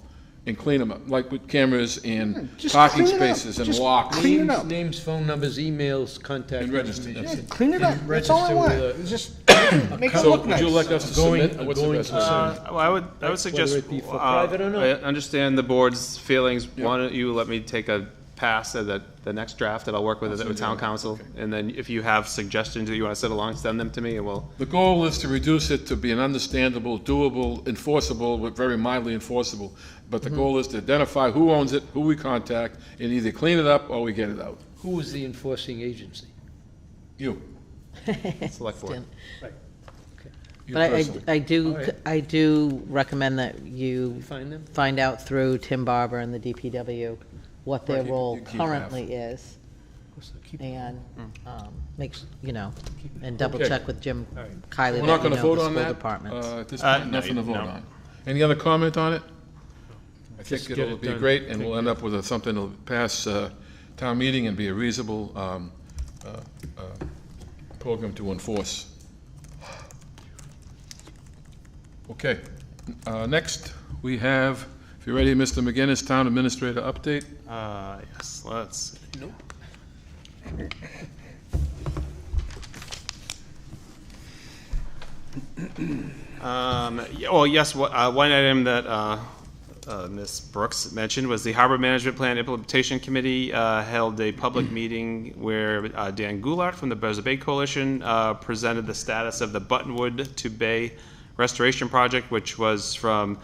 and clean them up, like with cameras and just parking clean it up. spaces and Just locks. clean it up. Names, phone numbers, emails, contact And register, information. that's it. Clean it up. And That's all I register want. with a- It's just make it So look would nice. you like us to Going- submit, or what's the going best to way? Well, I would suggest, Whether it be for private or not. I understand the board's feelings. Why don't you let me take a pass at the next draft that I'll work with the town council? And then if you have suggestions that you want to send along, send them to me and we'll. The goal is to reduce it to be an understandable, doable, enforceable, but very mildly enforceable. But the goal is to identify who owns it, who we contact, and either clean it up or we get it out. Who is the enforcing agency? You. Select board. You But personally. I do recommend that you Find them? find out through Tim Barber and the DPW what their Right, you- role you keep currently is, and makes, you know, and double check with Jim Kiley We're that not you going to know vote the on school that? departments. At this No, point, nothing to vote no. on. Any other comment on it? I Just think get it'll it be done. great, and we'll end up with something that'll pass town meeting and be a reasonable program to enforce. Okay. Next, we have, if you're ready, Mr. McGinnis, Town Administrator update. Yes, let's. Nope. Well, yes, one item that Ms. Brooks mentioned was the Harbor Management Plan Implementation Committee held a public meeting where Dan Goulart from the Bears Bay Coalition presented the status of the Buttonwood to Bay Restoration Project, which was from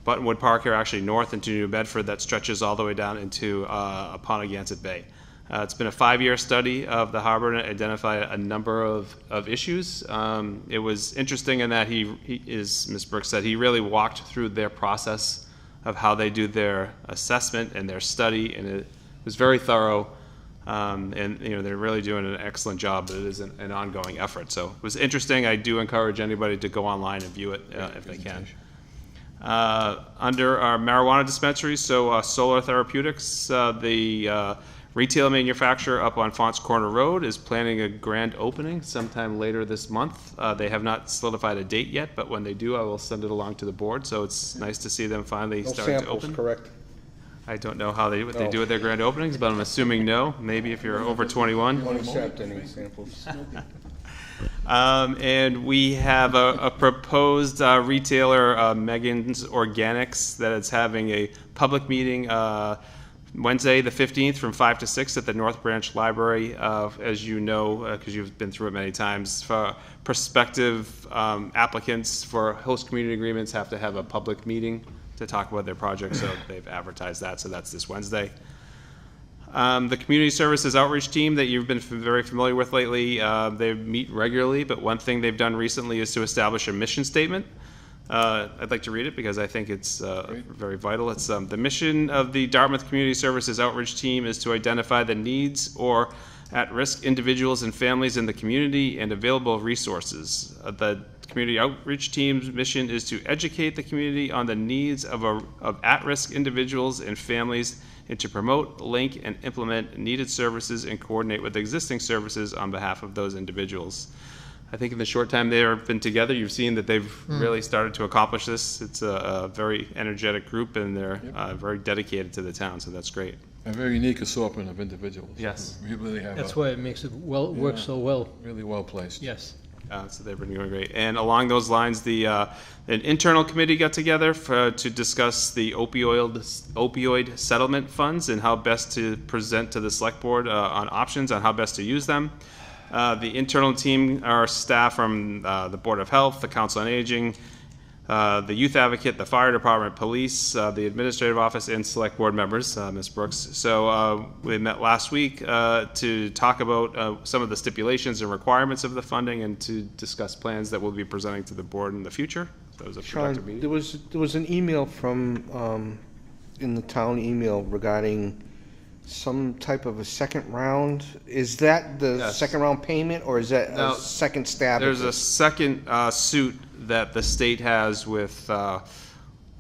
Buttonwood Park here, actually north into New Bedford, that stretches all the way down into Ponegantset Bay. It's been a 5-year study of the harbor and identified a number of issues. It was interesting in that he is, Ms. Brooks said, he really walked through their process of how they do their assessment and their study, and it was very thorough. And you know, they're really doing an excellent job, but it is an ongoing effort. So it was interesting. I do encourage anybody to go online and view it if they can. Under our marijuana dispensaries, so Solar Therapeutics, the retail manufacturer up on Fonts Corner Road, is planning a grand opening sometime later this month. They have not solidified a date yet, but when they do, I will send it along to the board. So it's nice to see them finally No starting to samples, open. correct? I don't know what they No. do at their grand openings, but I'm assuming no. Maybe if you're over 21. Don't accept any samples. And we have a proposed retailer, Megan's Organics, that is having a public meeting Wednesday, the 15th, from 5 to 6 at the North Branch Library. As you know, because you've been through it many times, for prospective applicants for host community agreements have to have a public meeting to talk about their project, so they've advertised that, so that's this Wednesday. The Community Services Outreach Team that you've been very familiar with lately, they meet regularly, but one thing they've done recently is to establish a mission statement. I'd like to read it because I think it's very vital. It's the mission of the Dartmouth Community Services Outreach Team is to identify the needs or at-risk individuals and families in the community and available resources. The Community Outreach Team's mission is to educate the community on the needs of at-risk individuals and families, and to promote, link, and implement needed services and coordinate with existing services on behalf of those individuals. I think in the short time they've been together, you've seen that they've really started to accomplish this. It's a very energetic group, and they're very dedicated to the town, so that's great. A very unique assortment of individuals. Yes. We really have. That's why it makes it work so well. Really well placed. Yes. So they've been doing great. And along those lines, an internal committee got together to discuss the opioid settlement funds and how best to present to the select board on options on how best to use them. The internal team are staff from the Board of Health, the Council on Aging, the Youth Advocate, the Fire Department, Police, the Administrative Office, and Select Board members, Ms. Brooks. So we met last week to talk about some of the stipulations and requirements of the funding and to discuss plans that we'll be presenting to the board in the future. So it was a productive meeting. There was an email from, in the town email regarding some type of a second round. Is that the second round payment, or is that a second stab? There's a second suit that the state has with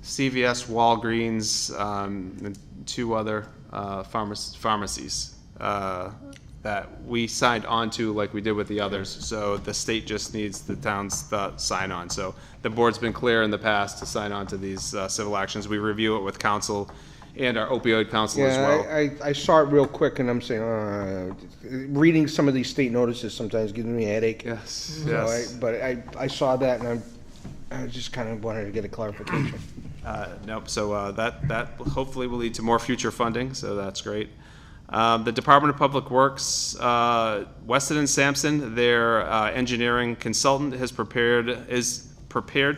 CVS, Walgreens, and two other pharmacies that we signed on to like we did with the others. So the state just needs the town's sign on. So the board's been clear in the past to sign on to these civil actions. We review it with council and our opioid council as well. I saw it real quick, and I'm saying, reading some of these state notices sometimes gives me a headache. Yes, So yes. but I saw that, and I just kind of wanted to get a clarification. Nope, so that hopefully will lead to more future funding, so that's great. The Department of Public Works, Weston and Sampson, their engineering consultant, is prepared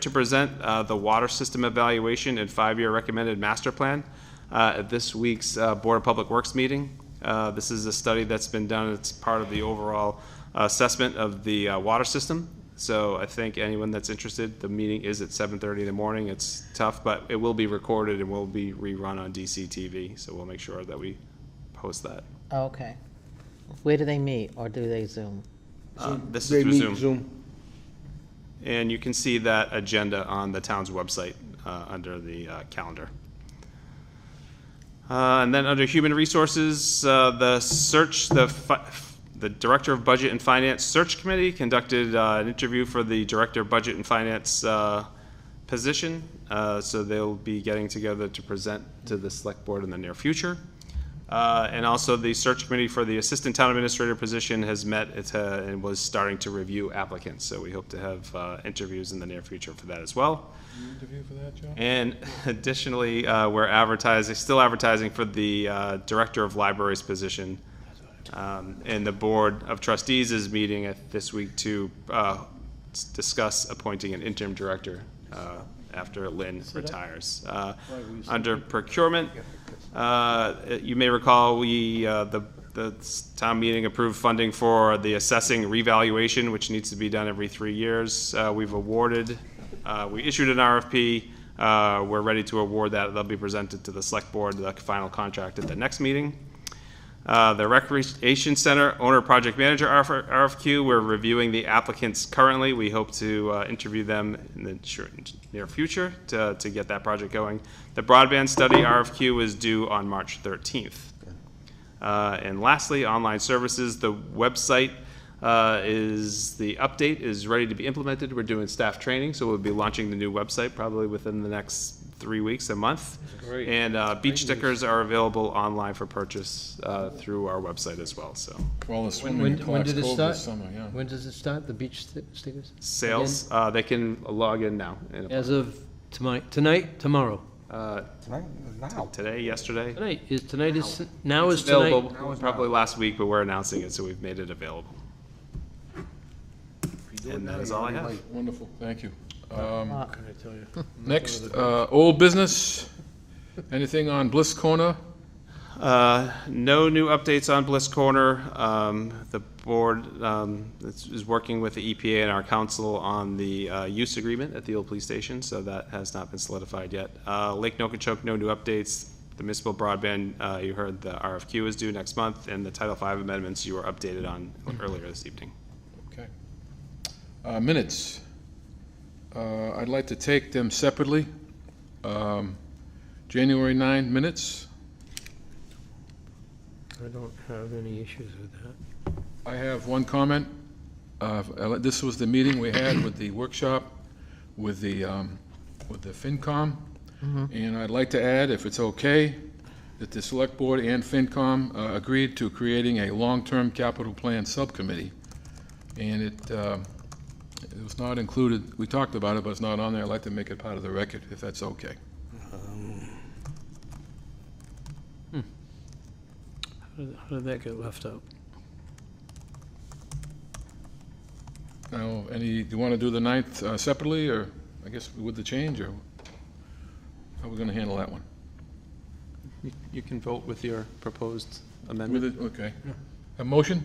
to present the water system evaluation and 5-year recommended master plan at this week's Board of Public Works meeting. This is a study that's been done. It's part of the overall assessment of the water system. So I think anyone that's interested, the meeting is at 7:30 in the morning. It's tough, but it will be recorded and will be rerun on DCTV. So we'll make sure that we post that. Okay. Where do they meet, or do they Zoom? This They is through meet Zoom. Zoom. And you can see that agenda on the town's website under the calendar. And then under Human Resources, the Director of Budget and Finance Search Committee conducted an interview for the Director of Budget and Finance position. So they'll be getting together to present to the Select Board in the near future. And also the search committee for the Assistant Town Administrator position has met and was starting to review applicants. So we hope to have interviews in the near future for that as well. Interview for that, Joe? And additionally, we're still advertising for the Director of Libraries position. And the Board of Trustees is meeting this week to discuss appointing an interim director after Lynn retires. Under procurement, you may recall the town meeting approved funding for the assessing revaluation, which needs to be done every 3 years. We issued an RFP. We're ready to award that. They'll be presented to the Select Board, the final contract at the next meeting. The Recreation Center Owner Project Manager RFQ, we're reviewing the applicants currently. We hope to interview them in the near future to get that project going. The Broadband Study RFQ is due on March 13th. And lastly, online services, the website the update is ready to be implemented. We're doing staff training, so we'll be launching the new website probably within the next 3 weeks, a month. Great. And beach stickers are available online for purchase through our website as well. So Well, the swimming When clock's did it cold start? this summer, yeah. When does it start, the beach stickers? sales, they can log in now. As of tonight, tomorrow? Now. Today, yesterday. Tonight is It's tonight. available probably last week, but we're announcing it, so we've made it available. And that is all I have. Wonderful, thank you. Can I tell you? Next, old business. Anything on Bliss Corner? No new updates on Bliss Corner. The board is working with the EPA and our council on the use agreement at the old police station, so that has not been solidified yet. Lake Nokichoke, no new updates. The municipal broadband, you heard the RFQ is due next month, and the Title V amendments you were updated on earlier this evening. Okay. Minutes. I'd like to take them separately. January 9 minutes. I don't have any issues with that. I have one comment. This was the meeting we had with the workshop with the FinCom. And I'd like to add, if it's okay, that the Select Board and FinCom agreed to creating a long-term capital plan subcommittee. And It was not included, we talked about it, but it's not on there. I'd like to make it part of the record, if that's okay. How did that get left out? Now, do you want to do the 9th separately, or I guess with the change, or how are we going to handle that one? You can vote with your proposed With amendment. it, okay. A motion?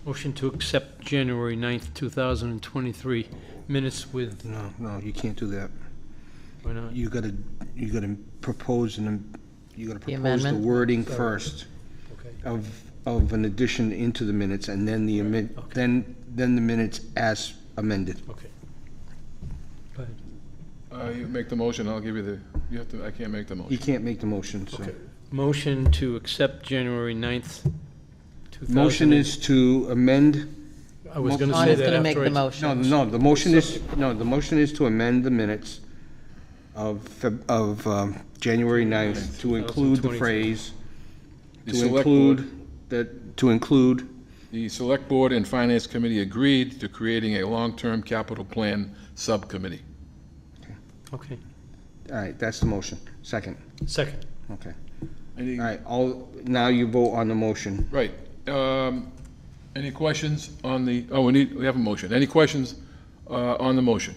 Motion to accept January 9th, 2023 minutes with, No, you can't do that. why not? You gotta propose you gotta propose the amendment? wording first Okay. of an addition into the minutes, and then the then the minutes as amended. Okay. Go ahead. You make the motion, I'll give you the, you have to, I can't make the motion. You can't make the motion, so. Okay. Motion to accept January 9th, 2000. Motion is to amend. I was going to Ron say is that going to make after the I- motion. No, the motion is to amend the minutes of January 9th to include the 2023. phrase, The to select include The Select Board and Finance Committee agreed to creating a long-term capital plan subcommittee. Okay. all right, that's the motion. Second, Second. okay. Any, All right, now you vote on the motion. right. Any questions on the, we have a motion. Any questions on the motion?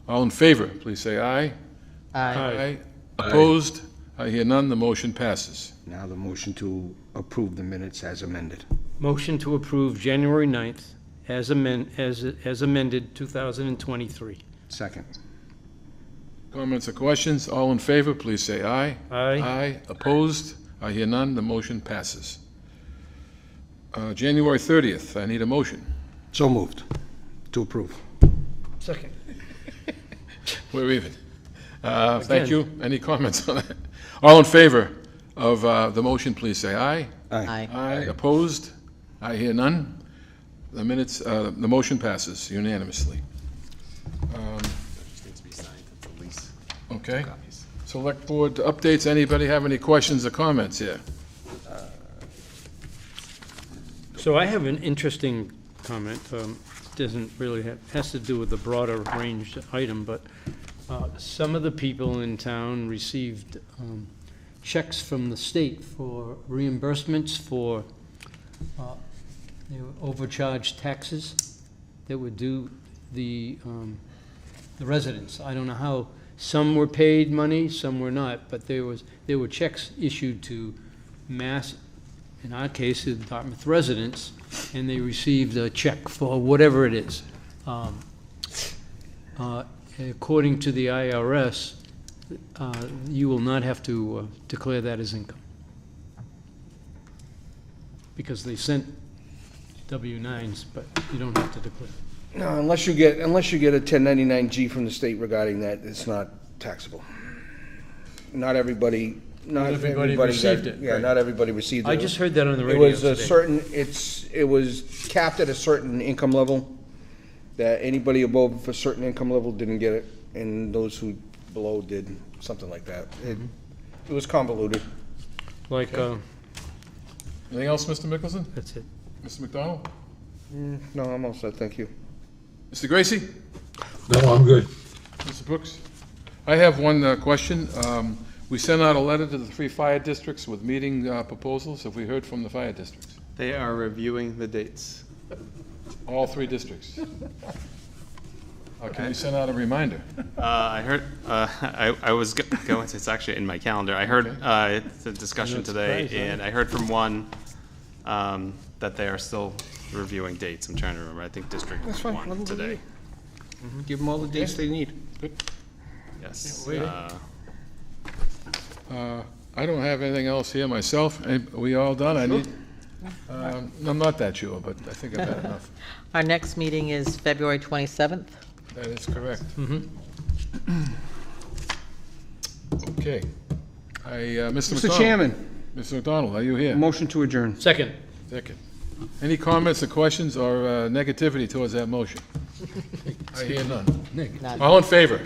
All in favor, please say aye. Aye. Opposed? I hear none, the motion passes. Now the motion to approve the minutes as amended. Motion to approve January 9th as amended 2023. Second. Comments or questions? All in favor, please say aye. Aye. Aye. Opposed? I hear none, the motion passes. January 30th, I need a motion. So moved. To approve. Second. We're even. Thank you. Any comments on that? All in favor of the motion, please say aye. Aye. Aye. Opposed? I hear none. The minutes, the motion passes unanimously. Just needs to be signed, it's a lease. Okay. Select Board updates. Anybody have any questions or comments here? So I have an interesting comment. Doesn't really have, has to do with the broader range item, but some of the people in town received checks from the state for reimbursements for overcharged taxes that would due the residents. I don't know how, some were paid money, some were not, but there were checks issued to mass, in our case, the Dartmouth residents, and they received a check for whatever it is. According to the IRS, you will not have to declare that as income, because they sent W-9s, but you don't have to declare. No, unless you get a 1099-G from the state regarding that, it's not taxable. Not everybody received it, Yeah, right. not everybody received it. I just heard that on the It radio was a today. certain, it was capped at a certain income level, that anybody above a certain income level didn't get it, and those who below did, something like that. It was convoluted. Like, Anything else, Mr. Mickelson? that's it. Mr. McDonald? No, I'm all set, thank you. Mr. Gracie? No, I'm good. Mr. Brooks? I have one question. We sent out a letter to the 3 fire districts with meeting proposals. Have we heard from the fire districts? They are reviewing the dates. All 3 districts? Can we send out a reminder? I heard, I was going to, it's actually in my calendar. I heard the discussion not today, surprised, and I heard from one that they are still reviewing dates. I'm trying to remember. I think District That's fine. Let 1 them today. Give them all the dates they need. Yes. Wait. I don't have anything else here myself. Are we all done? I need, I'm not that sure, but I think I've had enough. Our next meeting is February 27th. That is correct. Okay. Mr. Mr. McDonald. Chairman, Mr. McDonald, are you here? motion to adjourn. Second. Second. Any comments or questions or negativity towards that motion? I hear none. None. All in favor?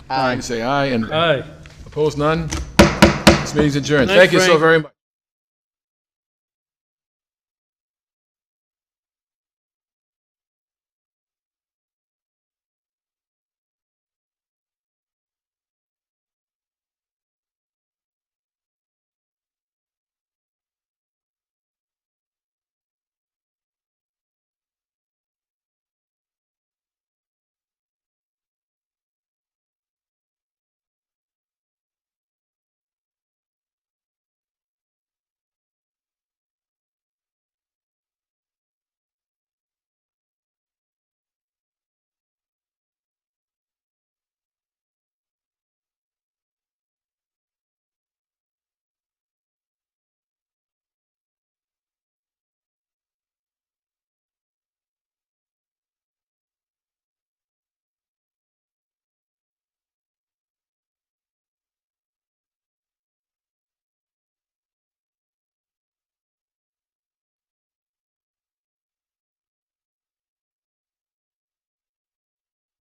Aye. Please say aye, and Aye. opposed, none? This meeting's adjourned. Good night, Thank you so Frank. very much.